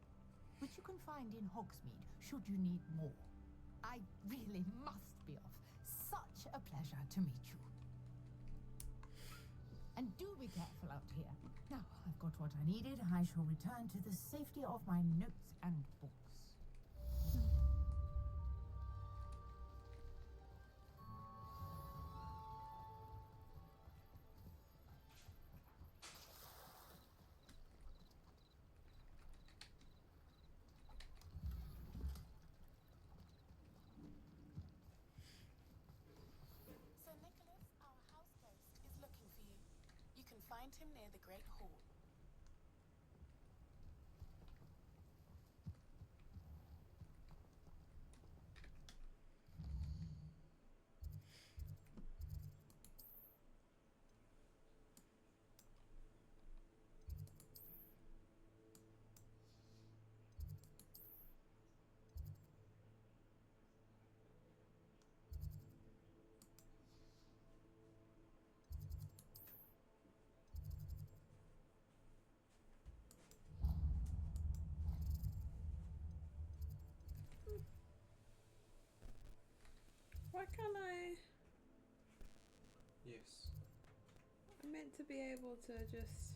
which you can find in Hogsmeade should you need more. I really must be off. Such a pleasure to meet you. And do be careful out here. Now, I've got what I needed. I shall return to the safety of my notes and books. Sir Nicholas, our house ghost, is looking for you. You can find him near the Great Hall. Why can't I? Yes. I'm meant to be able to just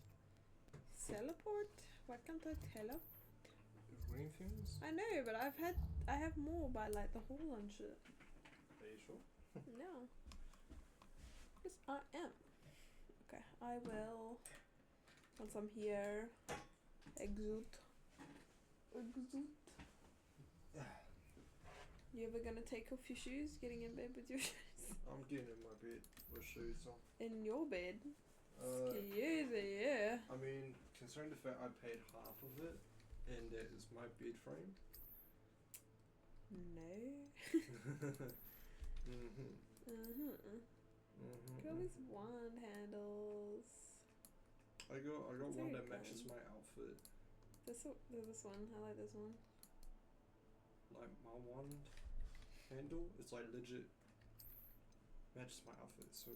teleport. Why can't I teleport? Green things? I know, but I have more by like the hall and shit. Are you sure? No. Yes, I am. Okay, I will. Once I'm here, exit. You ever gonna take off your shoes? Getting in bed with your shoes? I'm getting in my bed with shoes on. In your bed? Excuse me, yeah. I mean, considering the fact I paid half of it, and that is my bed frame. No. Got these wand handles. I got It's one very that matches good. my outfit. This one. I like this one. Like my wand handle, it's like legit matches my outfit. So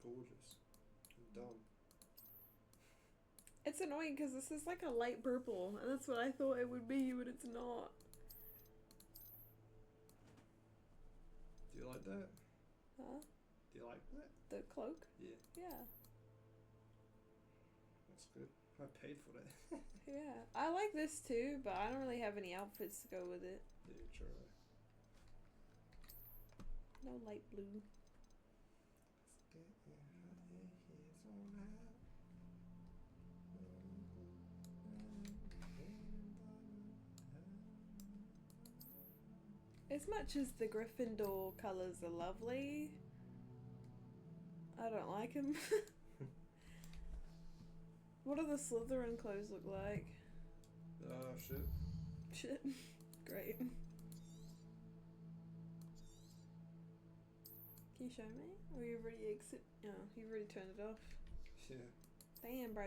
gorgeous. And dumb. It's annoying because this is like a light purple, and that's what I thought it would be, but it's not. Do you like that? Huh? Do you like that? The cloak? Yeah. Yeah. That's good. I paid for that. Yeah. I like this too, but I don't really have any outfits to go with it. Yeah, true. No light blue. As much as the Gryffindor colours are lovely, I don't like them. What do the Slytherin clothes look like? Shit. Shit. Great. Can you show me? Or you've already you've already turned it off? Yeah. Damn, bro.